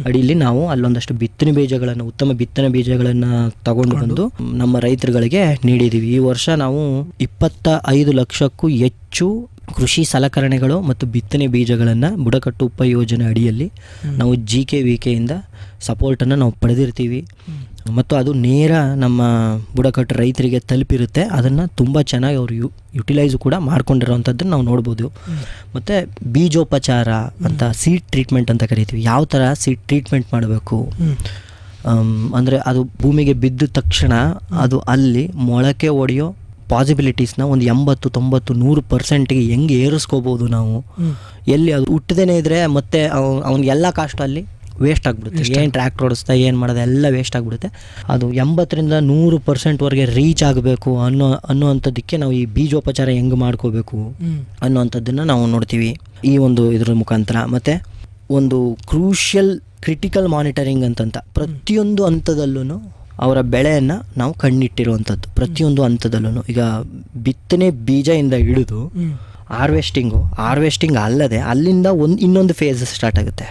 ಅಡಿಯಲ್ಲಿ ನಾವು ಅಲ್ಲೊಂದಷ್ಟು ಬಿತ್ತನೆ ಬೀಜಗಳನ್ನು, ಉತ್ತಮ ಬಿತ್ತನೆ ಬೀಜಗಳನ್ನು ತಗೊಂಡು ಬಂದು ನಮ್ಮ ರೈತರುಗಳಿಗೆ ನೀಡಿದ್ದೀವಿ. ಈ ವರ್ಷ ನಾವು 25 ಲಕ್ಷಕ್ಕೂ ಹೆಚ್ಚು ಕೃಷಿ ಸಲಕರಣೆಗಳು ಮತ್ತು ಬಿತ್ತನೆ ಬೀಜಗಳನ್ನು ಬುಡಕಟ್ಟು ಉಪಯೋಜನೆ ಅಡಿಯಲ್ಲಿ ನಾವು GKVKಯಿಂದ ಸಪೋರ್ಟನ್ನು ನಾವು ಪಡೆದಿರ್ತೀವಿ. ಮತ್ತು ಅದು ನೇರ ನಮ್ಮ ಬುಡಕಟ್ಟು ರೈತರಿಗೆ ತಲುಪಿರುತ್ತೆ. ಅದನ್ನು ತುಂಬ ಚೆನ್ನಾಗಿ ಅವರು ಯುಟಿಲೈಸು ಕೂಡ ಮಾಡ್ಕೊಂಡಿರೋವಂಥದ್ದನ್ನು ನಾವು ನೋಡ್ಬೋದು. ಮತ್ತು ಬೀಜೋಪಚಾರ ಅಂತ, ಸೀಡ್ ಟ್ರೀಟ್ಮೆಂಟ್ ಅಂತ ಕರಿತೀವಿ. ಯಾವ ಥರ ಸೀಡ್ ಟ್ರೀಟ್ಮೆಂಟ್ ಮಾಡಬೇಕು ಅಂದರೆ ಅದು ಭೂಮಿಗೆ ಬಿದ್ದ ತಕ್ಷಣ ಅದು ಅಲ್ಲಿ ಮೊಳಕೆ ಒಡೆಯೋ ಪಾಸಿಬಿಲಿಟೀಸ್ನ ಒಂದು 80-90-100% ಹೆಂಗೆ ಏರಿಸ್ಕೋಬೋದು ನಾವು. ಎಲ್ಲಿ ಅದು ಹುಟ್ಟದೇನೆ ಇದ್ದರೆ ಮತ್ತೆ ಅವ್ನಿಗೆಲ್ಲ ಕಾಸ್ಟ್ ಅಲ್ಲಿ ವೇಸ್ಟ್ ಆಗಿಬಿಡುತ್ತೆ. ಏನು ಟ್ರ್ಯಾಕ್ಟರ್ ಓಡಿಸ್ತಾ ಏನು ಮಾಡೋದು ಎಲ್ಲ ವೇಸ್ಟ್ ಆಗಿಬಿಡುತ್ತೆ. ಅದು 80-100%ವರೆಗೆ ರೀಚ್ ಆಗಬೇಕು ಅನ್ನೋವಂಥದ್ದಕ್ಕೆ ನಾವು ಈ ಬೀಜೋಪಚಾರ ಹೆಂಗೆ ಮಾಡ್ಕೋಬೇಕು ಅನ್ನೋವಂಥದ್ದನ್ನು ನಾವು ನೋಡ್ತೀವಿ ಈ ಒಂದು ಇದ್ರ ಮುಖಾಂತರ. ಮತ್ತು ಒಂದು ಕ್ರಿಟಿಕಲ್ ಮಾನಿಟರಿಂಗ್ ಅಂತಂತ ಪ್ರತಿಯೊಂದು ಹಂತದಲ್ಲೂ ಅವರ ಬೆಳೆಯನ್ನು ನಾವು ಕಣ್ಣಿಟ್ಟಿರುವಂಥದ್ದು. ಪ್ರತಿಯೊಂದು ಹಂತದಲ್ಲೂ ಈಗ ಬಿತ್ತನೆ ಬೀಜದಿಂದ ಹಿಡಿದು ಹಾರ್ವೆಸ್ಟಿಂಗ್ ಅಲ್ಲದೆ ಅಲ್ಲಿಂದ ಇನ್ನೊಂದು ಫೇಸ್ ಸ್ಟಾರ್ಟ್ ಆಗುತ್ತೆ.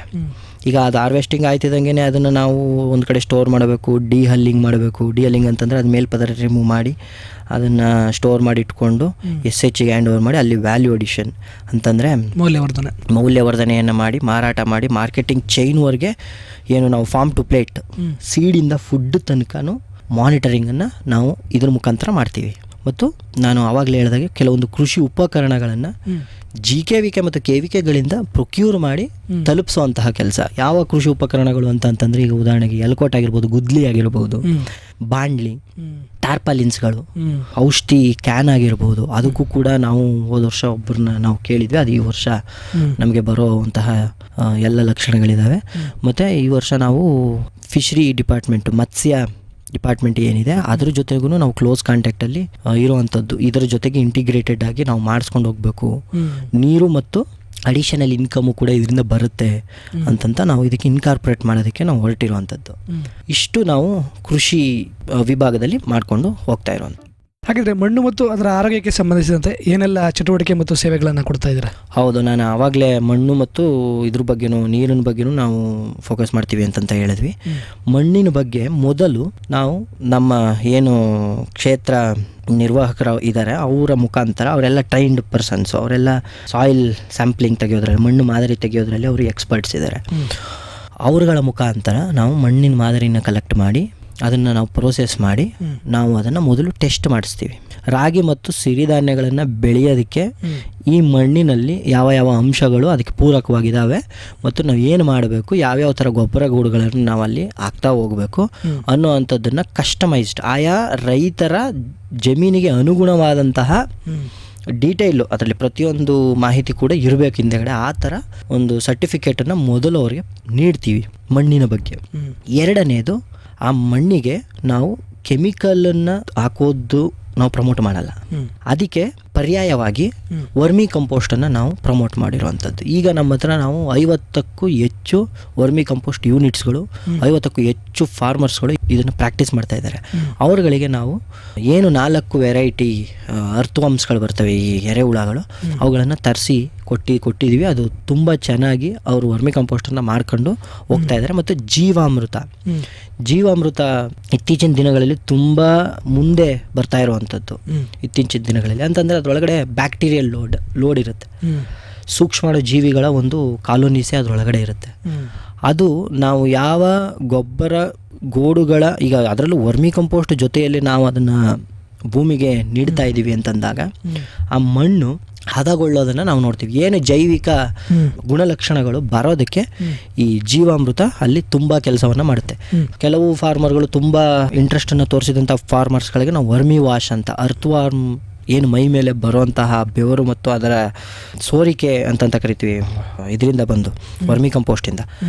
ಈಗ ಅದು ಹಾರ್ವೆಸ್ಟಿಂಗ್ ಆಯ್ತಿದ್ದಂಗೆ ಅದನ್ನು ನಾವು ಒಂದು ಕಡೆ ಸ್ಟೋರ್ ಮಾಡಬೇಕು, ಡಿಹಲ್ಲಿಂಗ್ ಮಾಡಬೇಕು. ಡಿಹಲ್ಲಿಂಗ್ ಅಂತಂದರೆ ಅದು ಮೇಲ್ಪದರ ರಿಮೂವ್ ಮಾಡಿ ಅದನ್ನು ಸ್ಟೋರ್ ಮಾಡಿ ಇಟ್ಕೊಂಡು SHಗೆ ಹ್ಯಾಂಡ್ ಓವರ್ ಮಾಡಿ ಅಲ್ಲಿ ವ್ಯಾಲ್ಯೂ ಅಡಿಷನ್ ಅಂತಂದರೆ ಮೌಲ್ಯವರ್ಧನೆಯನ್ನು ಮಾಡಿ ಮಾರಾಟ ಮಾಡಿ ಮಾರ್ಕೆಟಿಂಗ್ ಚೈನ್ವರೆಗೆ ಏನು ನಾವು ಫಾರ್ಮ್ ಟು ಪ್ಲೇಟ್ ಸೀಡಿಂದ ಫುಡ್ ತನಕನೂ ಮಾನಿಟರಿಂಗನ್ನು ನಾವು ಇದ್ರ ಮುಖಾಂತರ ಮಾಡ್ತೀವಿ. ಮತ್ತು ನಾನು ಆವಾಗಲೇ ಹೇಳಿದಾಗೆ ಕೆಲವೊಂದು ಕೃಷಿ ಉಪಕರಣಗಳನ್ನು GKVK ಮತ್ತು KVKಗಳಿಂದ ಪ್ರೊಕ್ಯೂರ್ ಮಾಡಿ ತಲುಪಿಸುವಂತಹ ಕೆಲಸ. ಯಾವ ಕೃಷಿ ಉಪಕರಣಗಳು ಅಂತಂದರೆ ಈಗ ಉದಾಹರಣೆಗೆ ಎಲ್ಕೋಟ್ ಆಗಿರ್ಬೋದು, ಗುದ್ಲಿ ಆಗಿರ್ಬೋದು, ಬಾಂಡ್ಲಿ, ಟಾರ್ಪಾಲಿನ್ಸ್ಗಳು, ಔಷಧಿ ಕ್ಯಾನ್ ಆಗಿರ್ಬೋದು. ಅದಕ್ಕೂ ಕೂಡ ನಾವು ಹೋದ ವರ್ಷ ಒಬ್ಬರನ್ನ ನಾವು ಕೇಳಿದ್ವಿ. ಅದು ಈ ವರ್ಷ ನಮಗೆ ಬರುವಂತಹ ಎಲ್ಲ ಲಕ್ಷಣಗಳಿದ್ದಾವೆ. ಮತ್ತು ಈ ವರ್ಷ ನಾವು ಫಿಶರಿ ಡಿಪಾರ್ಟ್ಮೆಂಟು, ಮತ್ಸ್ಯ ಡಿಪಾರ್ಟ್ಮೆಂಟ್ ಏನಿದೆ ಅದ್ರ ಜೊತೆಗೂ ನಾವು ಕ್ಲೋಸ್ ಕಾಂಟ್ಯಾಕ್ಟಲ್ಲಿ ಇರುವಂಥದ್ದು. ಇದರ ಜೊತೆಗೆ ಇಂಟಿಗ್ರೇಟೆಡ್ ಆಗಿ ನಾವು ಮಾಡಿಸ್ಕೊಂಡು ಹೋಗಬೇಕು. ನೀರು ಮತ್ತು ಅಡಿಷನಲ್ ಇನ್ಕಮು ಕೂಡ ಇದರಿಂದ ಬರುತ್ತೆ ಅಂತಂತ ನಾವು ಇದಕ್ಕೆ ಇನ್ಕಾರ್ಪೊರೇಟ್ ಮಾಡೋದಕ್ಕೆ ನಾವು ಹೊರಟಿರುವಂಥದ್ದು. ಇಷ್ಟು ನಾವು ಕೃಷಿ ವಿಭಾಗದಲ್ಲಿ ಮಾಡಿಕೊಂಡು ಹೋಗ್ತಾ ಇರುವಂಥದ್ದು. ಹಾಗಿದ್ರೆ ಮಣ್ಣು ಮತ್ತು ಅದರ ಆರೋಗ್ಯಕ್ಕೆ ಸಂಬಂಧಿಸಿದಂತೆ ಏನೆಲ್ಲ ಚಟುವಟಿಕೆ ಮತ್ತು ಸೇವೆಗಳನ್ನು ಕೊಡ್ತಾ ಇದ್ದೀರಾ? ಹೌದು, ನಾನು ಆವಾಗಲೇ ಮಣ್ಣು ಮತ್ತು ಇದ್ರ ಬಗ್ಗೆನೂ ನೀರಿನ ಬಗ್ಗೆನೂ ನಾವು ಫೋಕಸ್ ಮಾಡ್ತೀವಿ ಅಂತಂತ ಹೇಳಿದ್ವಿ. ಮಣ್ಣಿನ ಬಗ್ಗೆ ಮೊದಲು ನಾವು ನಮ್ಮ ಏನು ಕ್ಷೇತ್ರ ನಿರ್ವಾಹಕರು ಇದ್ದಾರೆ ಅವರ ಮುಖಾಂತರ, ಅವರೆಲ್ಲ ಟ್ರೈನ್ಡ್ ಪರ್ಸನ್ಸು, ಅವರೆಲ್ಲ ಸಾಯಿಲ್ ಸ್ಯಾಂಪ್ಲಿಂಗ್ ತೆಗೆಯೋದ್ರಲ್ಲಿ, ಮಣ್ಣು ಮಾದರಿ ತೆಗೆಯೋದ್ರಲ್ಲಿ ಅವರು ಎಕ್ಸ್ಪರ್ಟ್ಸ್ ಇದ್ದಾರೆ. ಅವರುಗಳ ಮುಖಾಂತರ ನಾವು ಮಣ್ಣಿನ ಮಾದರಿನ ಕಲೆಕ್ಟ್ ಮಾಡಿ ಅದನ್ನು ನಾವು ಪ್ರೋಸೆಸ್ ಮಾಡಿ ನಾವು ಅದನ್ನು ಮೊದಲು ಟೆಸ್ಟ್ ಮಾಡಿಸ್ತೀವಿ. ರಾಗಿ ಮತ್ತು ಸಿರಿಧಾನ್ಯಗಳನ್ನು ಬೆಳೆಯೋದಕ್ಕೆ ಈ ಮಣ್ಣಿನಲ್ಲಿ ಯಾವ ಯಾವ ಅಂಶಗಳು ಅದಕ್ಕೆ ಪೂರಕವಾಗಿದ್ದಾವೆ ಮತ್ತು ನಾವು ಏನು ಮಾಡಬೇಕು, ಯಾವ್ಯಾವ ಥರ ಗೊಬ್ಬರ ಗೂಡುಗಳನ್ನು ನಾವು ಅಲ್ಲಿ ಹಾಕ್ತಾ ಹೋಗಬೇಕು ಅನ್ನೋ ಅಂಥದ್ದನ್ನು ಕಸ್ಟಮೈಸ್ಡ್ ಆಯಾ ರೈತರ ಜಮೀನಿಗೆ ಅನುಗುಣವಾದಂತಹ ಡೀಟೇಲು ಅದರಲ್ಲಿ ಪ್ರತಿಯೊಂದು ಮಾಹಿತಿ ಕೂಡ ಇರಬೇಕು ಹಿಂದೆಗಡೆ. ಆ ಥರ ಒಂದು ಸರ್ಟಿಫಿಕೇಟನ್ನು ಮೊದಲು ಅವರಿಗೆ ನೀಡ್ತೀವಿ ಮಣ್ಣಿನ ಬಗ್ಗೆ. ಎರಡನೇದು, ಆ ಮಣ್ಣಿಗೆ ನಾವು ಕೆಮಿಕಲನ್ನು ಹಾಕೋದು ನಾವು ಪ್ರಮೋಟ್ ಮಾಡಲ್ಲ. ಅದಕ್ಕೆ ಪರ್ಯಾಯವಾಗಿ ವರ್ಮಿ ಕಂಪೋಸ್ಟನ್ನು ನಾವು ಪ್ರಮೋಟ್ ಮಾಡಿರುವಂಥದ್ದು. ಈಗ ನಮ್ಮ ಹತ್ರ ನಾವು 50ಕ್ಕೂ ಹೆಚ್ಚು ವರ್ಮಿ ಕಂಪೋಸ್ಟ್ ಯೂನಿಟ್ಸ್ಗಳು, 50ಕ್ಕೂ ಹೆಚ್ಚು ಫಾರ್ಮರ್ಸ್ಗಳು ಇದನ್ನು ಪ್ರಾಕ್ಟೀಸ್ ಮಾಡ್ತಾ ಇದ್ದಾರೆ. ಅವ್ರುಗಳಿಗೆ ನಾವು ಏನು 4 ವೆರೈಟಿ ಅರ್ಥವಾಂಶಗಳು ಬರ್ತವೆ, ಈ ಎರೆಹುಳಗಳು, ಅವುಗಳನ್ನು ತರಿಸಿ ಕೊಟ್ಟಿದ್ದೀವಿ. ಅದು ತುಂಬ ಚೆನ್ನಾಗಿ ಅವರು ವರ್ಮಿ ಕಂಪೋಸ್ಟನ್ನು ಮಾಡ್ಕೊಂಡು ಹೋಗ್ತಾ ಇದ್ದಾರೆ. ಮತ್ತು ಜೀವಾಮೃತ ಇತ್ತೀಚಿನ ದಿನಗಳಲ್ಲಿ ತುಂಬ ಮುಂದೆ ಬರ್ತಾ ಇರುವಂಥದ್ದು. ಇತ್ತೀಚಿನ ದಿನಗಳಲ್ಲಿ ಅಂತಂದರೆ ಅದರೊಳಗಡೆ ಬ್ಯಾಕ್ಟೀರಿಯಲ್ ಲೋಡ್ ಇರುತ್ತೆ, ಸೂಕ್ಷ್ಮಾಣು ಜೀವಿಗಳ ಒಂದು ಕಾಲೋನಿಸೆ ಅದರೊಳಗಡೆ ಇರುತ್ತೆ. ಅದು ನಾವು ಯಾವ ಗೊಬ್ಬರ ಗೋಡುಗಳ, ಈಗ ಅದರಲ್ಲೂ ವರ್ಮಿ ಕಂಪೋಸ್ಟ್ ಜೊತೆಯಲ್ಲಿ ನಾವು ಅದನ್ನು ಭೂಮಿಗೆ ನೀಡ್ತಾ ಇದ್ದೀವಿ ಅಂತಂದಾಗ ಆ ಮಣ್ಣು ಹದಗೊಳ್ಳೋದನ್ನು ನಾವು ನೋಡ್ತೀವಿ. ಏನು ಜೈವಿಕ ಗುಣಲಕ್ಷಣಗಳು ಬರೋದಕ್ಕೆ ಈ ಜೀವಾಮೃತ ಅಲ್ಲಿ ತುಂಬ ಕೆಲಸವನ್ನು ಮಾಡುತ್ತೆ. ಕೆಲವು ಫಾರ್ಮರ್ಗಳು ತುಂಬ ಇಂಟ್ರೆಸ್ಟನ್ನು ತೋರಿಸಿದಂಥ ಫಾರ್ಮರ್ಸ್ಗಳಿಗೆ ನಾವು ವರ್ಮಿ ವಾಶ್ ಅಂತ, ಅರ್ಥವಾರ್ಮ್ ಏನು ಮೈ ಮೇಲೆ ಬರುವಂತಹ ಬೆವರು ಮತ್ತು ಅದರ ಸೋರಿಕೆ ಅಂತಂತ ಕರಿತೀವಿ, ಇದರಿಂದ ಬಂದು ವರ್ಮಿ ಕಂಪೋಸ್ಟಿಂದ,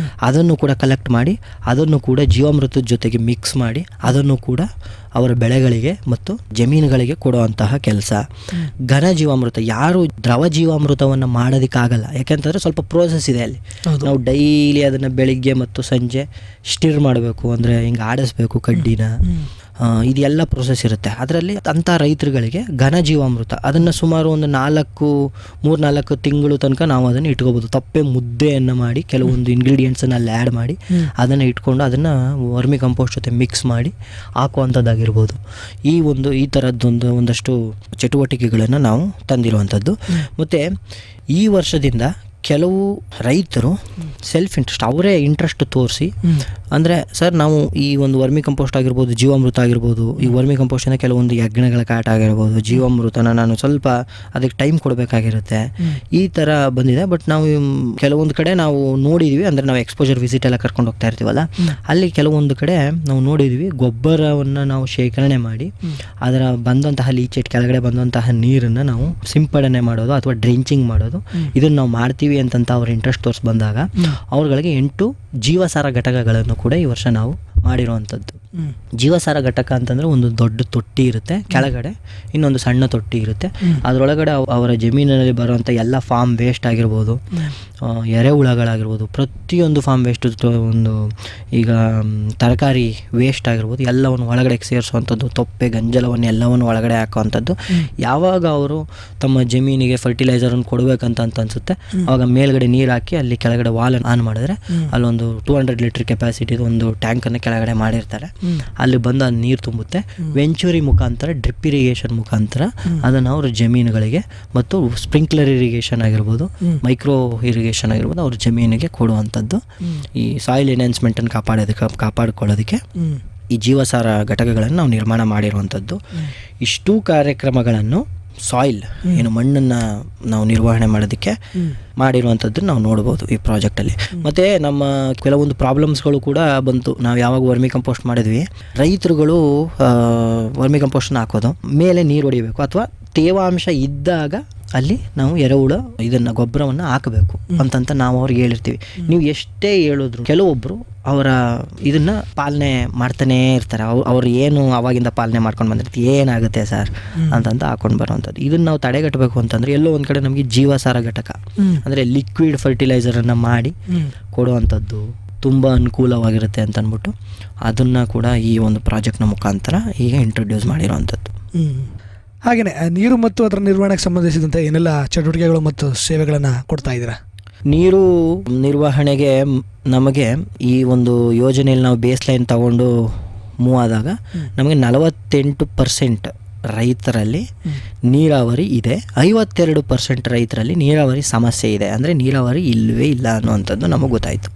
ಅದನ್ನು ಕೂಡ ಕಲೆಕ್ಟ್ ಮಾಡಿ ಅದನ್ನು ಕೂಡ ಜೀವಾಮೃತದ ಜೊತೆಗೆ ಮಿಕ್ಸ್ ಮಾಡಿ ಅದನ್ನು ಕೂಡ ಅವರ ಬೆಳೆಗಳಿಗೆ ಮತ್ತು ಜಮೀನುಗಳಿಗೆ ಕೊಡುವಂತಹ ಕೆಲಸ. ಘನ ಜೀವಾಮೃತ, ಯಾರು ದ್ರವ ಜೀವಾಮೃತವನ್ನು ಮಾಡೋದಕ್ಕಾಗಲ್ಲ, ಯಾಕೆಂತಂದರೆ ಸ್ವಲ್ಪ ಪ್ರೋಸೆಸ್ ಇದೆ ಅಲ್ಲಿ. ನಾವು ಡೈಲಿ ಅದನ್ನು ಬೆಳಿಗ್ಗೆ ಮತ್ತು ಸಂಜೆ ಸ್ಟಿರ್ ಮಾಡಬೇಕು, ಅಂದರೆ ಹಿಂಗೆ ಆಡಿಸ್ಬೇಕು ಕಡ್ಡಿನ, ಇದೆಲ್ಲ ಪ್ರೋಸೆಸ್ ಇರುತ್ತೆ. ಅದರಲ್ಲಿ ಅಂಥ ರೈತರುಗಳಿಗೆ ಘನ ಜೀವಾಮೃತ ಅದನ್ನು ಸುಮಾರು ಒಂದು 3-4 ತಿಂಗಳು ತನಕ ನಾವು ಅದನ್ನು ಇಟ್ಕೋಬೋದು. ತಪ್ಪೆ ಮುದ್ದೆಯನ್ನು ಮಾಡಿ ಕೆಲವೊಂದು ಇಂಗ್ರೀಡಿಯೆಂಟ್ಸನ್ನು ಅಲ್ಲಿ ಆ್ಯಡ್ ಮಾಡಿ ಅದನ್ನು ಇಟ್ಕೊಂಡು ಅದನ್ನು ವರ್ಮಿ ಕಂಪೋಸ್ಟ್ ಜೊತೆ ಮಿಕ್ಸ್ ಮಾಡಿ ಹಾಕುವಂಥದ್ದಾಗಿರ್ಬೋದು. ಈ ಥರದ್ದೊಂದು ಒಂದಷ್ಟು ಚಟುವಟಿಕೆಗಳನ್ನು ನಾವು ತಂದಿರುವಂಥದ್ದು. ಮತ್ತು ಈ ವರ್ಷದಿಂದ ಕೆಲವು ರೈತರು ಸೆಲ್ಫ್ ಇಂಟ್ರೆಸ್ಟ್, ಅವರೇ ಇಂಟ್ರೆಸ್ಟ್ ತೋರಿಸಿ, ಅಂದರೆ ಸರ್ ನಾವು ಈ ಒಂದು ವರ್ಮಿ ಕಂಪೋಸ್ಟ್ ಆಗಿರ್ಬೋದು, ಜೀವಾಮೃತ ಆಗಿರ್ಬೋದು, ಈ ವರ್ಮಿ ಕಂಪೋಸ್ಟಿಂದ ಕೆಲವೊಂದು ಯಜ್ಞಗಳ ಕಾಟ ಆಗಿರ್ಬೋದು, ಜೀವಾಮೃತನ ನಾನು ಸ್ವಲ್ಪ ಅದಕ್ಕೆ ಟೈಮ್ ಕೊಡಬೇಕಾಗಿರುತ್ತೆ, ಈ ಥರ ಬಂದಿದೆ. ಬಟ್ ನಾವು ಕೆಲವೊಂದು ಕಡೆ ನಾವು ನೋಡಿದ್ವಿ, ಅಂದರೆ ನಾವು ಎಕ್ಸ್ಪೋಜರ್ ವಿಸಿಟ್ ಎಲ್ಲ ಕರ್ಕೊಂಡು ಹೋಗ್ತಾ ಇರ್ತೀವಲ್ಲ, ಅಲ್ಲಿ ಕೆಲವೊಂದು ಕಡೆ ನಾವು ನೋಡಿದ್ವಿ ಗೊಬ್ಬರವನ್ನು ನಾವು ಶೇಖರಣೆ ಮಾಡಿ ಅದರ ಬಂದಂತಹ ಲೀಚೆಟ್ ಕೆಳಗಡೆ ಬಂದಂತಹ ನೀರನ್ನು ನಾವು ಸಿಂಪಡಣೆ ಮಾಡೋದು ಅಥವಾ ಡ್ರೆಂಚಿಂಗ್ ಮಾಡೋದು, ಇದನ್ನು ನಾವು ಮಾಡ್ತೀವಿ ಅಂತಂತ ಅವ್ರ ಇಂಟ್ರೆಸ್ಟ್ ತೋರಿಸಿ ಬಂದಾಗ ಅವ್ರಗಳಿಗೆ 8 ಜೀವಸಾರ ಘಟಕಗಳನ್ನು ಕೂಡ ಈ ವರ್ಷ ನಾವು ಮಾಡಿರುವಂಥದ್ದು. ಜೀವಸಾರ ಘಟಕ ಅಂತಂದರೆ ಒಂದು ದೊಡ್ಡ ತೊಟ್ಟಿ ಇರುತ್ತೆ, ಕೆಳಗಡೆ ಇನ್ನೊಂದು ಸಣ್ಣ ತೊಟ್ಟಿ ಇರುತ್ತೆ. ಅದರೊಳಗಡೆ ಅವರ ಜಮೀನಿನಲ್ಲಿ ಬರುವಂಥ ಎಲ್ಲ ಫಾರ್ಮ್ ವೇಸ್ಟ್ ಆಗಿರ್ಬೋದು, ಎರೆಹುಳಗಳಾಗಿರ್ಬೋದು, ಪ್ರತಿಯೊಂದು ಫಾರ್ಮ್ ವೇಸ್ಟ್, ಒಂದು ಈಗ ತರಕಾರಿ ವೇಸ್ಟ್ ಆಗಿರ್ಬೋದು, ಎಲ್ಲವನ್ನು ಒಳಗಡೆ ಸೇರಿಸುವಂಥದ್ದು, ತೊಪ್ಪೆ ಗಂಜಲವನ್ನು ಎಲ್ಲವನ್ನು ಒಳಗಡೆ ಹಾಕುವಂಥದ್ದು. ಯಾವಾಗ ಅವರು ತಮ್ಮ ಜಮೀನಿಗೆ ಫರ್ಟಿಲೈಸರನ್ನು ಕೊಡಬೇಕಂತ ಅನಿಸುತ್ತೆ, ಆವಾಗ ಮೇಲ್ಗಡೆ ನೀರು ಹಾಕಿ ಅಲ್ಲಿ ಕೆಳಗಡೆ ವಾಲನ್ನು ಆನ್ ಮಾಡಿದ್ರೆ ಅಲ್ಲೊಂದು 200 ಲೀಟರ್ ಕೆಪಾಸಿಟಿದು ಒಂದು ಟ್ಯಾಂಕನ್ನು ಕೆಳಗಡೆ ಮಾಡಿರ್ತಾರೆ. ಅಲ್ಲಿ ಬಂದು ಅದು ನೀರು ತುಂಬುತ್ತೆ. ವೆಂಚುರಿ ಮುಖಾಂತರ, ಡ್ರಿಪ್ ಇರಿಗೇಷನ್ ಮುಖಾಂತರ ಅದನ್ನು ಅವರು ಜಮೀನುಗಳಿಗೆ ಮತ್ತು ಸ್ಪ್ರಿಂಕ್ಲರ್ ಇರಿಗೇಷನ್ ಆಗಿರ್ಬೋದು, ಮೈಕ್ರೋ ಇರಿಗೇಷನ್ ಆಗಿರ್ಬೋದು, ಅವ್ರ ಜಮೀನಿಗೆ ಕೊಡುವಂಥದ್ದು. ಈ ಸಾಯಿಲ್ ಎನ್ಹಾನ್ಸ್ಮೆಂಟನ್ನು ಕಾಪಾಡಿಕೊಳ್ಳೋದಕ್ಕೆ ಈ ಜೀವಸಾರ ಘಟಕಗಳನ್ನು ನಾವು ನಿರ್ಮಾಣ ಮಾಡಿರುವಂಥದ್ದು. ಇಷ್ಟೂ ಕಾರ್ಯಕ್ರಮಗಳನ್ನು ಸಾಯಿಲ್ ಏನು ಮಣ್ಣನ್ನು ನಾವು ನಿರ್ವಹಣೆ ಮಾಡೋದಕ್ಕೆ ಮಾಡಿರುವಂಥದ್ದು ನಾವು ನೋಡ್ಬೋದು ಈ ಪ್ರಾಜೆಕ್ಟಲ್ಲಿ. ಮತ್ತು ನಮ್ಮ ಕೆಲವೊಂದು ಪ್ರಾಬ್ಲಮ್ಸ್ಗಳು ಕೂಡ ಬಂತು. ನಾವು ಯಾವಾಗ ವರ್ಮಿ ಕಂಪೋಸ್ಟ್ ಮಾಡಿದ್ವಿ, ರೈತರುಗಳು ವರ್ಮಿ ಕಂಪೋಸ್ಟನ್ನ ಹಾಕೋದು ಮೇಲೆ ನೀರು ಹೊಡಿಬೇಕು, ಅಥವಾ ತೇವಾಂಶ ಇದ್ದಾಗ ಅಲ್ಲಿ ನಾವು ಎರೆಹುಳ ಇದನ್ನು ಗೊಬ್ಬರವನ್ನು ಹಾಕಬೇಕು ಅಂತಂತ ನಾವು ಅವ್ರಿಗೆ ಹೇಳಿರ್ತೀವಿ. ನೀವು ಎಷ್ಟೇ ಹೇಳಿದ್ರು ಕೆಲವೊಬ್ಬರು ಅವರ ಇದನ್ನು ಪಾಲನೆ ಮಾಡ್ತಾನೇ ಇರ್ತಾರೆ. ಅವ್ರು ಏನು ಅವಾಗಿಂದ ಪಾಲನೆ ಮಾಡ್ಕೊಂಡು ಬಂದಿರ್ತೀವಿ, ಏನಾಗುತ್ತೆ ಸರ್ ಅಂತಂತ ಹಾಕೊಂಡು ಬರೋವಂಥದ್ದು. ಇದನ್ನು ನಾವು ತಡೆಗಟ್ಟಬೇಕು ಅಂತಂದರೆ ಎಲ್ಲೋ ಒಂದು ಕಡೆ ನಮಗೆ ಜೀವಸಾರ ಘಟಕ ಅಂದರೆ ಲಿಕ್ವಿಡ್ ಫರ್ಟಿಲೈಸರನ್ನು ಮಾಡಿ ಕೊಡುವಂಥದ್ದು ತುಂಬ ಅನುಕೂಲವಾಗಿರುತ್ತೆ ಅಂತ ಅಂದ್ಬಿಟ್ಟು ಅದನ್ನು ಕೂಡ ಈ ಒಂದು ಪ್ರಾಜೆಕ್ಟ್ನ ಮುಖಾಂತರ ಈಗ ಇಂಟ್ರೊಡ್ಯೂಸ್ ಮಾಡಿರೋವಂಥದ್ದು. ಹಾಗೆಯೇ ನೀರು ಮತ್ತು ಅದರ ನಿರ್ವಹಣೆಗೆ ಸಂಬಂಧಿಸಿದಂತೆ ಏನೆಲ್ಲ ಚಟುವಟಿಕೆಗಳು ಮತ್ತು ಸೇವೆಗಳನ್ನು ಕೊಡ್ತಾ ಇದ್ದೀರಾ? ನೀರು ನಿರ್ವಹಣೆಗೆ ನಮಗೆ ಈ ಒಂದು ಯೋಜನೆಯಲ್ಲಿ ನಾವು ಬೇಸ್ ಲೈನ್ ತಗೊಂಡು ಮೂವ್ ಆದಾಗ ನಮಗೆ 48% ರೈತರಲ್ಲಿ ನೀರಾವರಿ ಇದೆ, 52% ರೈತರಲ್ಲಿ ನೀರಾವರಿ ಸಮಸ್ಯೆ ಇದೆ, ಅಂದರೆ ನೀರಾವರಿ ಇಲ್ಲವೇ ಇಲ್ಲ ಅನ್ನುವಂಥದ್ದು ನಮಗೆ ಗೊತ್ತಾಯಿತು.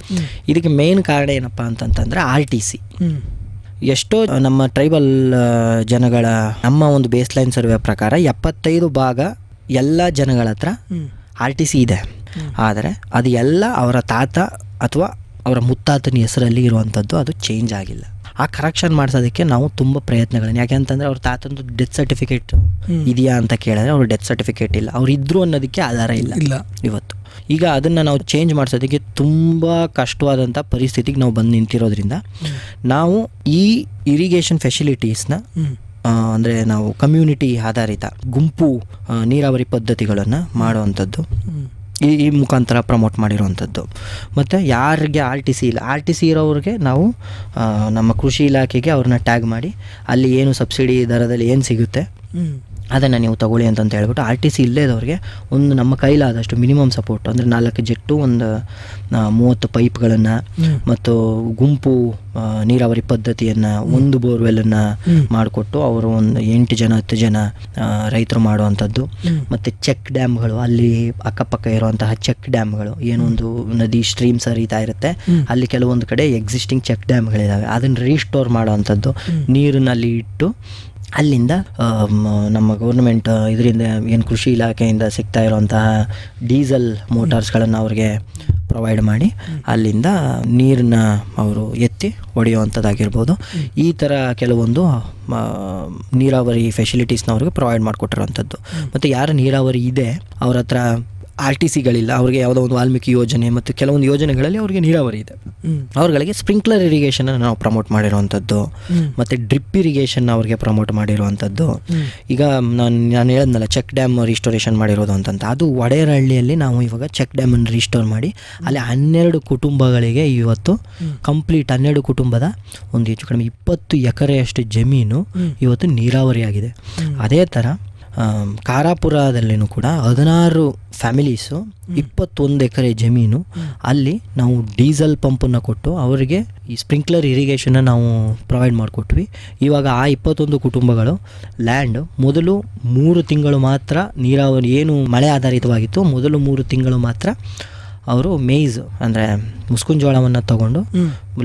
ಇದಕ್ಕೆ ಮೇನ್ ಕಾರಣ ಏನಪ್ಪ ಅಂತಂತಂದರೆ RTC ಎಷ್ಟೋ ನಮ್ಮ ಟ್ರೈಬಲ್ ಜನಗಳ ನಮ್ಮ ಒಂದು ಬೇಸ್ಲೈನ್ ಸರ್ವೆ ಪ್ರಕಾರ 75 ಭಾಗ ಎಲ್ಲ ಜನಗಳ ಹತ್ರ RTC ಇದೆ. ಆದರೆ ಅದು ಎಲ್ಲ ಅವರ ತಾತ ಅಥವಾ ಅವರ ಮುತ್ತಾತನ ಹೆಸರಲ್ಲಿ ಇರುವಂಥದ್ದು, ಅದು ಚೇಂಜ್ ಆಗಿಲ್ಲ. ಆ ಕರೆಕ್ಷನ್ ಮಾಡಿಸೋದಕ್ಕೆ ನಾವು ತುಂಬ ಪ್ರಯತ್ನಗಳನ್ನು, ಯಾಕೆಂತಂದರೆ ಅವ್ರ ತಾತಂದು ಡೆತ್ ಸರ್ಟಿಫಿಕೇಟ್ ಇದೆಯಾ ಅಂತ ಕೇಳಿದ್ರೆ ಅವ್ರ ಡೆತ್ ಸರ್ಟಿಫಿಕೇಟ್ ಇಲ್ಲ, ಅವ್ರು ಇದ್ರು ಅನ್ನೋದಕ್ಕೆ ಆಧಾರ ಇಲ್ಲ ಇವತ್ತು. ಈಗ ಅದನ್ನು ನಾವು ಚೇಂಜ್ ಮಾಡಿಸೋದಕ್ಕೆ ತುಂಬ ಕಷ್ಟವಾದಂಥ ಪರಿಸ್ಥಿತಿಗೆ ನಾವು ಬಂದು ನಿಂತಿರೋದ್ರಿಂದ ನಾವು ಈ ಇರಿಗೇಷನ್ ಫೆಸಿಲಿಟೀಸ್ನ ಅಂದರೆ ನಾವು ಕಮ್ಯುನಿಟಿ ಆಧಾರಿತ ಗುಂಪು ನೀರಾವರಿ ಪದ್ಧತಿಗಳನ್ನು ಮಾಡುವಂಥದ್ದು ಈ ಮುಖಾಂತರ ಪ್ರಮೋಟ್ ಮಾಡಿರುವಂಥದ್ದು. ಮತ್ತು ಯಾರಿಗೆ RTC ಇಲ್ಲ, RTC ಇರೋರಿಗೆ ನಾವು ನಮ್ಮ ಕೃಷಿ ಇಲಾಖೆಗೆ ಅವ್ರನ್ನ ಟ್ಯಾಗ್ ಮಾಡಿ ಅಲ್ಲಿ ಏನು ಸಬ್ಸಿಡಿ ದರದಲ್ಲಿ ಏನು ಸಿಗುತ್ತೆ ಅದನ್ನು ನೀವು ತಗೊಳ್ಳಿ ಅಂತಂತ ಹೇಳ್ಬಿಟ್ಟು RTC ಇಲ್ಲೇದವ್ರಿಗೆ ಒಂದು ನಮ್ಮ ಕೈಲಾದಷ್ಟು ಮಿನಿಮಮ್ ಸಪೋರ್ಟ್ ಅಂದರೆ 4 ಜೆಟ್ಟು, ಒಂದು 30 ಪೈಪ್ಗಳನ್ನು ಮತ್ತು ಗುಂಪು ನೀರಾವರಿ ಪದ್ಧತಿಯನ್ನು, ಒಂದು ಬೋರ್ವೆಲ್ಲನ್ನು ಮಾಡಿಕೊಟ್ಟು ಅವರು ಒಂದು 8 ಜನ 10 ಜನ ರೈತರು ಮಾಡುವಂಥದ್ದು. ಮತ್ತು ಚೆಕ್ ಡ್ಯಾಮ್ಗಳು, ಅಲ್ಲಿ ಅಕ್ಕಪಕ್ಕ ಇರುವಂತಹ ಚೆಕ್ ಡ್ಯಾಮ್ಗಳು, ಏನೊಂದು ನದಿ ಸ್ಟ್ರೀಮ್ಸ್ ಹರಿತಾ ಇರುತ್ತೆ ಅಲ್ಲಿ ಕೆಲವೊಂದು ಕಡೆ ಎಕ್ಸಿಸ್ಟಿಂಗ್ ಚೆಕ್ ಡ್ಯಾಮ್ಗಳಿದ್ದಾವೆ, ಅದನ್ನು ರೀಸ್ಟೋರ್ ಮಾಡುವಂಥದ್ದು, ನೀರಿನಲ್ಲಿ ಇಟ್ಟು ಅಲ್ಲಿಂದ ನಮ್ಮ ಗೌರ್ಮೆಂಟ್ ಇದರಿಂದ ಏನು ಕೃಷಿ ಇಲಾಖೆಯಿಂದ ಸಿಗ್ತಾ ಇರುವಂತಹ ಡೀಸೆಲ್ ಮೋಟಾರ್ಸ್ಗಳನ್ನು ಅವ್ರಿಗೆ ಪ್ರೊವೈಡ್ ಮಾಡಿ ಅಲ್ಲಿಂದ ನೀರನ್ನ ಅವರು ಎತ್ತಿ ಹೊಡೆಯುವಂಥದ್ದಾಗಿರ್ಬೋದು. ಈ ಥರ ಕೆಲವೊಂದು ನೀರಾವರಿ ಫೆಸಿಲಿಟೀಸ್ನ ಅವ್ರಿಗೆ ಪ್ರೊವೈಡ್ ಮಾಡಿಕೊಟ್ಟಿರುವಂಥದ್ದು. ಮತ್ತು ಯಾರು ನೀರಾವರಿ ಇದೆ ಅವ್ರ ಹತ್ರ RTCಗಳಿಲ್ಲ, ಅವ್ರಿಗೆ ಯಾವುದೋ ಒಂದು ವಾಲ್ಮೀಕಿ ಯೋಜನೆ ಮತ್ತು ಕೆಲವೊಂದು ಯೋಜನೆಗಳಲ್ಲಿ ಅವ್ರಿಗೆ ನೀರಾವರಿ ಇದೆ, ಅವ್ರಗಳಿಗೆ ಸ್ಪ್ರಿಂಕ್ಲರ್ ಇರಿಗೇಷನ್ ನಾವು ಪ್ರಮೋಟ್ ಮಾಡಿರುವಂಥದ್ದು ಮತ್ತು ಡ್ರಿಪ್ ಇರಿಗೇಷನ್ ಅವ್ರಿಗೆ ಪ್ರಮೋಟ್ ಮಾಡಿರುವಂಥದ್ದು. ಈಗ ನಾನು ಹೇಳಿದ್ನಲ್ಲ ಚೆಕ್ ಡ್ಯಾಮ್ ರಿಸ್ಟೋರೇಷನ್ ಮಾಡಿರೋದು ಅಂತಂತ, ಅದು ವಡೇರಹಳ್ಳಿಯಲ್ಲಿ ನಾವು ಇವಾಗ ಚೆಕ್ ಡ್ಯಾಮನ್ನು ರಿಸ್ಟೋರ್ ಮಾಡಿ ಅಲ್ಲಿ 12 ಕುಟುಂಬಗಳಿಗೆ ಇವತ್ತು ಕಂಪ್ಲೀಟ್ 12 ಕುಟುಂಬದ ಒಂದು ಹೆಚ್ಚು ಕಡಿಮೆ 20 ಎಕರೆಯಷ್ಟು ಜಮೀನು ಇವತ್ತು ನೀರಾವರಿ ಆಗಿದೆ. ಅದೇ ಥರ ಕಾರಾಪುರದಲ್ಲಿನೂ ಕೂಡ 16 ಫ್ಯಾಮಿಲೀಸು 21 ಎಕರೆ ಜಮೀನು ಅಲ್ಲಿ ನಾವು ಡೀಸೆಲ್ ಪಂಪನ್ನು ಕೊಟ್ಟು ಅವರಿಗೆ ಈ ಸ್ಪ್ರಿಂಕ್ಲರ್ ಇರಿಗೇಷನ್ನ ನಾವು ಪ್ರೊವೈಡ್ ಮಾಡಿಕೊಟ್ವಿ. ಇವಾಗ ಆ 21 ಕುಟುಂಬಗಳು ಲ್ಯಾಂಡ್ ಮೊದಲು 3 ತಿಂಗಳು ಮಾತ್ರ ನೀರಾವರಿ ಏನು ಮಳೆ ಆಧಾರಿತವಾಗಿತ್ತು, ಮೊದಲು 3 ತಿಂಗಳು ಮಾತ್ರ ಅವರು ಮೇಯ್ಸ್ ಅಂದರೆ ಮುಸ್ಕಿನ ಜೋಳವನ್ನು ತಗೊಂಡು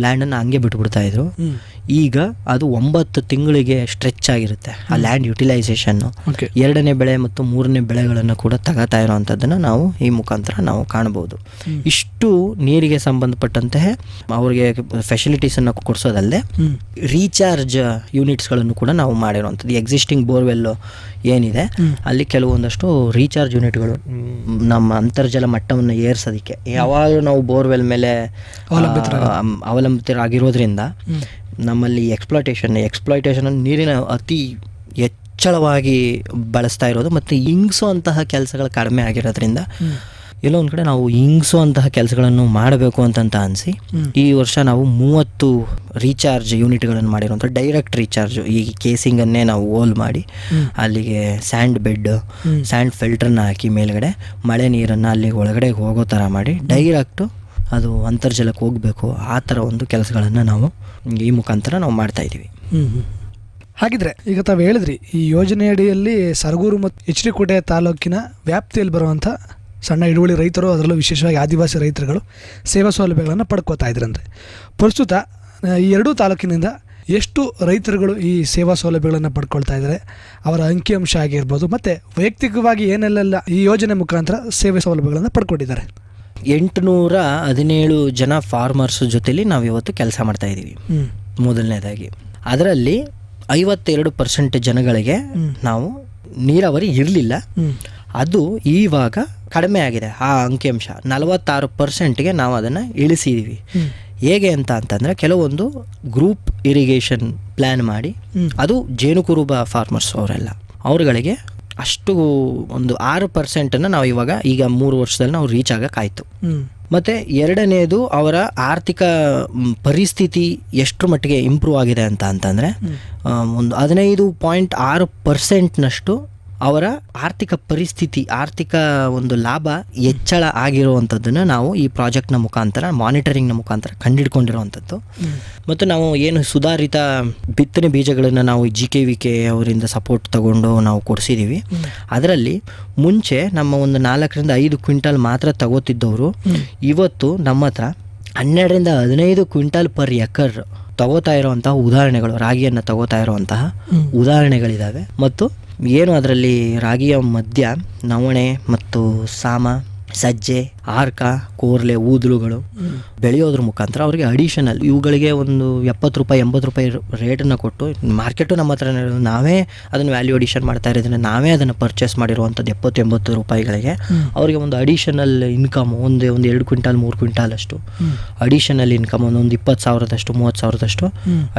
ಲ್ಯಾಂಡನ್ನು ಹಂಗೆ ಬಿಟ್ಬಿಡ್ತಾಯಿದ್ರು. ಈಗ ಅದು 9 ತಿಂಗಳಿಗೆ ಸ್ಟ್ರೆಚ್ ಆಗಿರುತ್ತೆ ಆ ಲ್ಯಾಂಡ್ ಯುಟಿಲೈಸೇಷನ್ನು. 2ನೇ ಬೆಳೆ ಮತ್ತು 3ನೇ ಬೆಳೆಗಳನ್ನು ಕೂಡ ತಗೋತಾ ಇರೋವಂಥದ್ದನ್ನು ನಾವು ಈ ಮುಖಾಂತರ ನಾವು ಕಾಣ್ಬೋದು. ಇಷ್ಟು ನೀರಿಗೆ ಸಂಬಂಧಪಟ್ಟಂತೆ ಅವ್ರಿಗೆ ಫೆಸಿಲಿಟೀಸನ್ನು ಕೊಡಿಸೋದಲ್ಲದೆ ರೀಚಾರ್ಜ್ ಯೂನಿಟ್ಸ್ಗಳನ್ನು ಕೂಡ ನಾವು ಮಾಡಿರೋವಂಥದ್ದು. ಎಕ್ಸಿಸ್ಟಿಂಗ್ ಬೋರ್ವೆಲ್ಲು ಏನಿದೆ ಅಲ್ಲಿ ಕೆಲವೊಂದಷ್ಟು ರೀಚಾರ್ಜ್ ಯೂನಿಟ್ಗಳು ನಮ್ಮ ಅಂತರ್ಜಲ ಮಟ್ಟವನ್ನು ಏರಿಸೋದಕ್ಕೆ, ಯಾವಾಗಲೂ ನಾವು ಬೋರ್ವೆಲ್ ಮೇಲೆ ಅವಲಂಬಿತರಾಗಿರೋದ್ರಿಂದ ನಮ್ಮಲ್ಲಿ ಎಕ್ಸ್ಪ್ಲಾಯ್ಟೇಷನ್ ನೀರಿನ ಅತಿ ಹೆಚ್ಚಳವಾಗಿ ಬಳಸ್ತಾ ಇರೋದು ಮತ್ತು ಇಂಗಿಸೋ ಅಂತಹ ಕೆಲಸಗಳು ಕಡಿಮೆ ಆಗಿರೋದ್ರಿಂದ ಎಲ್ಲೋ ಒಂದು ಕಡೆ ನಾವು ಇಂಗಿಸೋ ಅಂತಹ ಕೆಲಸಗಳನ್ನು ಮಾಡಬೇಕು ಅಂತ ಅನಿಸಿ ಈ ವರ್ಷ ನಾವು 30 ರೀಚಾರ್ಜ್ ಯೂನಿಟ್ಗಳನ್ನು ಮಾಡಿರುವಂಥ ಡೈರೆಕ್ಟ್ ರೀಚಾರ್ಜು. ಈ ಕೇಸಿಂಗನ್ನೇ ನಾವು ಹೋಲ್ ಮಾಡಿ ಅಲ್ಲಿಗೆ ಸ್ಯಾಂಡ್ ಬೆಡ್, ಸ್ಯಾಂಡ್ ಫಿಲ್ಟರ್ನ ಹಾಕಿ ಮೇಲ್ಗಡೆ ಮಳೆ ನೀರನ್ನು ಅಲ್ಲಿ ಒಳಗಡೆ ಹೋಗೋ ಥರ ಮಾಡಿ ಡೈರೆಕ್ಟು ಅದು ಅಂತರ್ಜಲಕ್ಕೆ ಹೋಗಬೇಕು, ಆ ಥರ ಒಂದು ಕೆಲಸಗಳನ್ನು ನಾವು ಈ ಮುಖಾಂತರ ನಾವು ಮಾಡ್ತಾಯಿದ್ದೀವಿ. ಹಾಗಿದ್ರೆ ಈಗ ತಾವು ಹೇಳಿದ್ರಿ ಈ ಯೋಜನೆಯಡಿಯಲ್ಲಿ ಸರಗೂರು ಮತ್ತು HD ಕೋಟೆ ತಾಲೂಕಿನ ವ್ಯಾಪ್ತಿಯಲ್ಲಿ ಬರುವಂಥ ಸಣ್ಣ ಹಿಡುವಳಿ ರೈತರು, ಅದರಲ್ಲೂ ವಿಶೇಷವಾಗಿ ಆದಿವಾಸಿ ರೈತರುಗಳು ಸೇವಾ ಸೌಲಭ್ಯಗಳನ್ನು ಪಡ್ಕೋತಾ ಇದ್ರಂತೆ. ಪ್ರಸ್ತುತ ಈ 2 ತಾಲೂಕಿನಿಂದ ಎಷ್ಟು ರೈತರುಗಳು ಈ ಸೇವಾ ಸೌಲಭ್ಯಗಳನ್ನು ಪಡ್ಕೊಳ್ತಾ ಇದ್ದಾರೆ, ಅವರ ಅಂಕಿಅಂಶ ಆಗಿರ್ಬೋದು, ಮತ್ತು ವೈಯಕ್ತಿಕವಾಗಿ ಏನೆಲ್ಲ ಈ ಯೋಜನೆ ಮುಖಾಂತರ ಸೇವೆ ಸೌಲಭ್ಯಗಳನ್ನು ಪಡ್ಕೊಂಡಿದ್ದಾರೆ? 817 ಜನ ಫಾರ್ಮರ್ಸ್ ಜೊತೆಲಿ ನಾವು ಇವತ್ತು ಕೆಲಸ ಮಾಡ್ತಾಯಿದ್ದೀವಿ. ಮೊದಲನೇದಾಗಿ ಅದರಲ್ಲಿ 52% ಜನಗಳಿಗೆ ನಾವು ನೀರಾವರಿ ಇರಲಿಲ್ಲ, ಅದು ಇವಾಗ ಕಡಿಮೆ ಆಗಿದೆ. ಆ ಅಂಕಿಅಂಶ 46%ಗೆ ನಾವು ಅದನ್ನು ಇಳಿಸಿದ್ದೀವಿ. ಹೇಗೆ ಅಂತಂದರೆ ಕೆಲವೊಂದು ಗ್ರೂಪ್ ಇರಿಗೇಷನ್ ಪ್ಲ್ಯಾನ್ ಮಾಡಿ, ಅದು ಜೇನುಕುರುಬ ಫಾರ್ಮರ್ಸ್ ಅವರೆಲ್ಲ ಅವ್ರುಗಳಿಗೆ ಅಷ್ಟು ಒಂದು 6%ಅನ್ನು ನಾವು ಇವಾಗ ಈಗ 3 ವರ್ಷದಲ್ಲಿ ನಾವು ರೀಚ್ ಆಗೋಕ್ಕಾಯ್ತು. ಮತ್ತು ಎರಡನೇದು ಅವರ ಆರ್ಥಿಕ ಪರಿಸ್ಥಿತಿ ಎಷ್ಟರ ಮಟ್ಟಿಗೆ ಇಂಪ್ರೂವ್ ಆಗಿದೆ ಅಂತಂದರೆ ಒಂದು 15.6%ನಷ್ಟು ಅವರ ಆರ್ಥಿಕ ಪರಿಸ್ಥಿತಿ, ಆರ್ಥಿಕ ಒಂದು ಲಾಭ ಹೆಚ್ಚಳ ಆಗಿರುವಂಥದ್ದನ್ನು ನಾವು ಈ ಪ್ರಾಜೆಕ್ಟ್ನ ಮುಖಾಂತರ, ಮಾನಿಟರಿಂಗ್ನ ಮುಖಾಂತರ ಕಂಡುಹಿಡ್ಕೊಂಡಿರುವಂಥದ್ದು. ಮತ್ತು ನಾವು ಏನು ಸುಧಾರಿತ ಬಿತ್ತನೆ ಬೀಜಗಳನ್ನು ನಾವು GKVK ಅವರಿಂದ ಸಪೋರ್ಟ್ ತಗೊಂಡು ನಾವು ಕೊಡಿಸಿದ್ದೀವಿ. ಅದರಲ್ಲಿ ಮುಂಚೆ ನಮ್ಮ ಒಂದು 4 ರಿಂದ 5 ಕ್ವಿಂಟಲ್ ಮಾತ್ರ ತಗೋತಿದ್ದವರು ಇವತ್ತು ನಮ್ಮ ಹತ್ರ 12 ರಿಂದ 15 ಕ್ವಿಂಟಲ್ ಪರ್ ಎಕರ್ ತಗೋತಾ ಇರುವಂತಹ ಉದಾಹರಣೆಗಳು, ರಾಗಿಯನ್ನು ತಗೋತಾ ಇರುವಂತಹ ಉದಾಹರಣೆಗಳಿದ್ದಾವೆ. ಮತ್ತು ಏನು ಅದರಲ್ಲಿ ರಾಗಿಯ ಮಧ್ಯ ನವಣೆ ಮತ್ತು ಸಾಮ, ಸಜ್ಜೆ, ಆರ್ಕ, ಕೋರ್ಲೆ, ಊದಲುಗಳು ಬೆಳೆಯೋದ್ರ ಮುಖಾಂತರ ಅವರಿಗೆ ಅಡಿಷನಲ್ ಇವುಗಳಿಗೆ ಒಂದು 70 ರೂಪಾಯಿ 80 ರೂಪಾಯಿ ರೇಟನ್ನು ಕೊಟ್ಟು, ಮಾರ್ಕೆಟು ನಮ್ಮ ಹತ್ರ ನಾವೇ ಅದನ್ನು ವ್ಯಾಲ್ಯೂ ಅಡಿಷನ್ ಮಾಡ್ತಾ ಇರೋದ್ರಿಂದ ನಾವೇ ಅದನ್ನು ಪರ್ಚೇಸ್ ಮಾಡಿರುವಂಥದ್ದು 70-80 ರೂಪಾಯಿಗಳಿಗೆ ಅವರಿಗೆ ಒಂದು ಅಡಿಷನಲ್ ಇನ್ಕಮ್ ಒಂದು 2 ಕ್ವಿಂಟಾಲ್ 3 ಕ್ವಿಂಟಾಲ್ ಅಷ್ಟು ಅಡಿಷನಲ್ ಇನ್ಕಮ್, ಒಂದು 20,000ದಷ್ಟು 30,000ದಷ್ಟು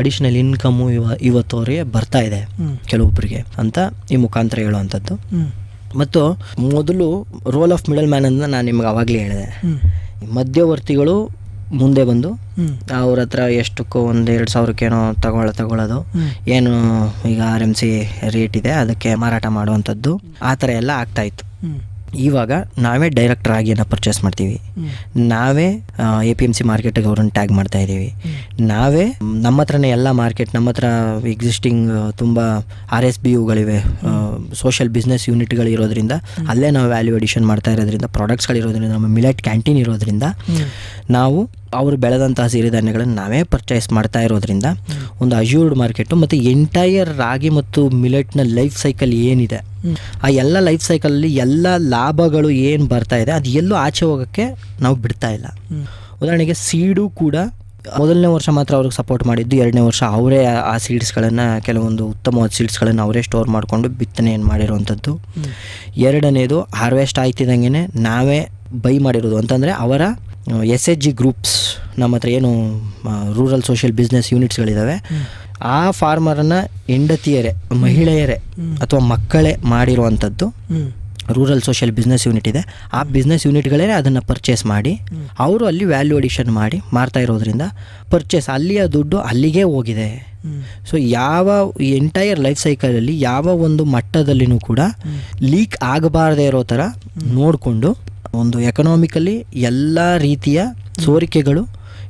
ಅಡಿಷನಲ್ ಇನ್ಕಮ್ಮು ಇವತ್ತು ಅವರಿಗೆ ಬರ್ತಾ ಇದೆ ಕೆಲವೊಬ್ಬರಿಗೆ ಅಂತ ಈ ಮುಖಾಂತರ ಹೇಳುವಂಥದ್ದು. ಮತ್ತು ಮೊದಲು ರೋಲ್ ಆಫ್ ಮಿಡಲ್ ಮ್ಯಾನ್ ಅಂತ ನಾನು ನಿಮ್ಗೆ ಆವಾಗಲೇ ಹೇಳಿದೆ. ಮಧ್ಯವರ್ತಿಗಳು ಮುಂದೆ ಬಂದು ಅವ್ರ ಹತ್ರ ಎಷ್ಟಕ್ಕೋ 1,000-2,000 ತಗೊಳ್ಳೋದು, ಏನು ಈಗ RMC ರೇಟ್ ಇದೆ ಅದಕ್ಕೆ ಮಾರಾಟ ಮಾಡುವಂಥದ್ದು, ಆ ಥರ ಎಲ್ಲ ಆಗ್ತಾಯಿತ್ತು. ಇವಾಗ ನಾವೇ ಡೈರೆಕ್ಟ್ ರಾಗಿಯನ್ನು ಪರ್ಚೇಸ್ ಮಾಡ್ತೀವಿ, ನಾವೇ APMC ಮಾರ್ಕೆಟಿಗೆ ಅವ್ರನ್ನ ಟ್ಯಾಗ್ ಮಾಡ್ತಾ ಇದ್ದೀವಿ, ನಾವೇ ನಮ್ಮ ಹತ್ರನೇ ಎಲ್ಲ ಮಾರ್ಕೆಟ್, ನಮ್ಮ ಹತ್ರ ಎಕ್ಸಿಸ್ಟಿಂಗ್ ತುಂಬ RSBUಗಳಿವೆ, ಸೋಷಿಯಲ್ ಬಿಸ್ನೆಸ್ ಯೂನಿಟ್ಗಳಿರೋದ್ರಿಂದ ಅಲ್ಲೇ ನಾವು ವ್ಯಾಲ್ಯೂ ಅಡಿಷನ್ ಮಾಡ್ತಾ ಇರೋದ್ರಿಂದ, ಪ್ರಾಡಕ್ಟ್ಸ್ಗಳಿರೋದ್ರಿಂದ, ನಮ್ಮ ಮಿಲೆಟ್ ಕ್ಯಾಂಟೀನ್ ಇರೋದ್ರಿಂದ ನಾವು ಅವರು ಬೆಳೆದಂತಹ ಸಿರಿಧಾನ್ಯಗಳನ್ನು ನಾವೇ ಪರ್ಚೇಸ್ ಮಾಡ್ತಾ ಇರೋದ್ರಿಂದ ಒಂದು ಅಜ್ಯೂರ್ಡ್ ಮಾರ್ಕೆಟು ಮತ್ತು ಎಂಟೈರ್ ರಾಗಿ ಮತ್ತು ಮಿಲೆಟ್ನ ಲೈಫ್ ಸೈಕಲ್ ಏನಿದೆ ಆ ಎಲ್ಲ ಲೈಫ್ ಸೈಕಲಲ್ಲಿ ಎಲ್ಲ ಲಾಭಗಳು ಏನು ಬರ್ತಾ ಇದೆ ಅದು ಎಲ್ಲೂ ಆಚೆ ಹೋಗೋಕ್ಕೆ ನಾವು ಬಿಡ್ತಾ ಇಲ್ಲ. ಉದಾಹರಣೆಗೆ ಸೀಡು ಕೂಡ ಮೊದಲನೇ ವರ್ಷ ಮಾತ್ರ ಅವ್ರಿಗೆ ಸಪೋರ್ಟ್ ಮಾಡಿದ್ದು, 2ನೇ ವರ್ಷ ಅವರೇ ಆ ಸೀಡ್ಸ್ಗಳನ್ನು, ಕೆಲವೊಂದು ಉತ್ತಮವಾದ ಸೀಡ್ಸ್ಗಳನ್ನು ಅವರೇ ಸ್ಟೋರ್ ಮಾಡಿಕೊಂಡು ಬಿತ್ತನೆಯನ್ನು ಮಾಡಿರುವಂಥದ್ದು. 2ನೇದು ಹಾರ್ವೆಸ್ಟ್ ಆಯ್ತಿದ್ದಂಗೆ ನಾವೇ ಬೈ ಮಾಡಿರೋದು ಅಂತಂದರೆ ಅವರ SHG ಗ್ರೂಪ್ಸ್, ನಮ್ಮ ಹತ್ರ ಏನು ರೂರಲ್ ಸೋಷಿಯಲ್ ಬಿಸ್ನೆಸ್ ಯೂನಿಟ್ಸ್ಗಳಿದ್ದಾವೆ, ಆ ಫಾರ್ಮರನ್ನು ಹೆಂಡತಿಯರೇ, ಮಹಿಳೆಯರೇ ಅಥವಾ ಮಕ್ಕಳೇ ಮಾಡಿರುವಂಥದ್ದು ರೂರಲ್ ಸೋಷಿಯಲ್ ಬಿಸ್ನೆಸ್ ಯೂನಿಟ್ ಇದೆ. ಆ ಬಿಸ್ನೆಸ್ ಯೂನಿಟ್ಗಳೇ ಅದನ್ನು ಪರ್ಚೇಸ್ ಮಾಡಿ ಅವರು ಅಲ್ಲಿ ವ್ಯಾಲ್ಯೂ ಅಡಿಷನ್ ಮಾಡಿ ಮಾರ್ತಾ ಇರೋದ್ರಿಂದ ಪರ್ಚೇಸ್ ಅಲ್ಲಿಯ ದುಡ್ಡು ಅಲ್ಲಿಗೆ ಹೋಗಿದೆ. ಸೊ ಯಾವ ಎಂಟೈರ್ ಲೈಫ್ ಸೈಕಲಲ್ಲಿ ಯಾವ ಒಂದು ಮಟ್ಟದಲ್ಲಿನೂ ಕೂಡ ಲೀಕ್ ಆಗಬಾರ್ದೇ ಇರೋ ಥರ ನೋಡಿಕೊಂಡು ಒಂದು ಎಕನಾಮಿಕಲಿ ಎಲ್ಲ ರೀತಿಯ ಸೋರಿಕೆಗಳು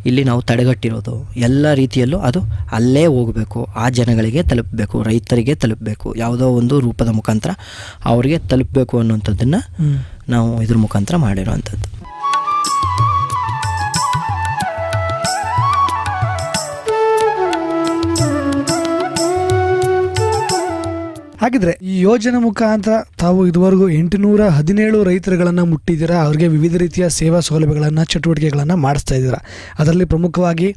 ಇಲ್ಲಿ ನಾವು ತಡೆಗಟ್ಟಿರೋದು, ಎಲ್ಲ ರೀತಿಯಲ್ಲೂ ಅದು ಅಲ್ಲೇ ಹೋಗಬೇಕು, ಆ ಜನಗಳಿಗೆ ತಲುಪಬೇಕು, ರೈತರಿಗೆ ತಲುಪಬೇಕು, ಯಾವುದೋ ಒಂದು ರೂಪದ ಮುಖಾಂತರ ಅವರಿಗೆ ತಲುಪಬೇಕು ಅನ್ನೋಂಥದ್ದನ್ನು ನಾವು ಇದ್ರ ಮುಖಾಂತರ ಮಾಡಿರೋವಂಥದ್ದು. ಹಾಗಿದ್ರೆ ಈ ಯೋಜನೆ ಮುಖಾಂತರ ತಾವು ಇದುವರೆಗೂ 817 ರೈತರುಗಳನ್ನು ಮುಟ್ಟಿದ್ದೀರಾ, ಅವ್ರಿಗೆ ವಿವಿಧ ರೀತಿಯ ಸೇವಾ ಸೌಲಭ್ಯಗಳನ್ನು, ಚಟುವಟಿಕೆಗಳನ್ನು ಮಾಡಿಸ್ತಾ ಇದ್ದೀರಾ. ಅದರಲ್ಲಿ ಪ್ರಮುಖವಾಗಿ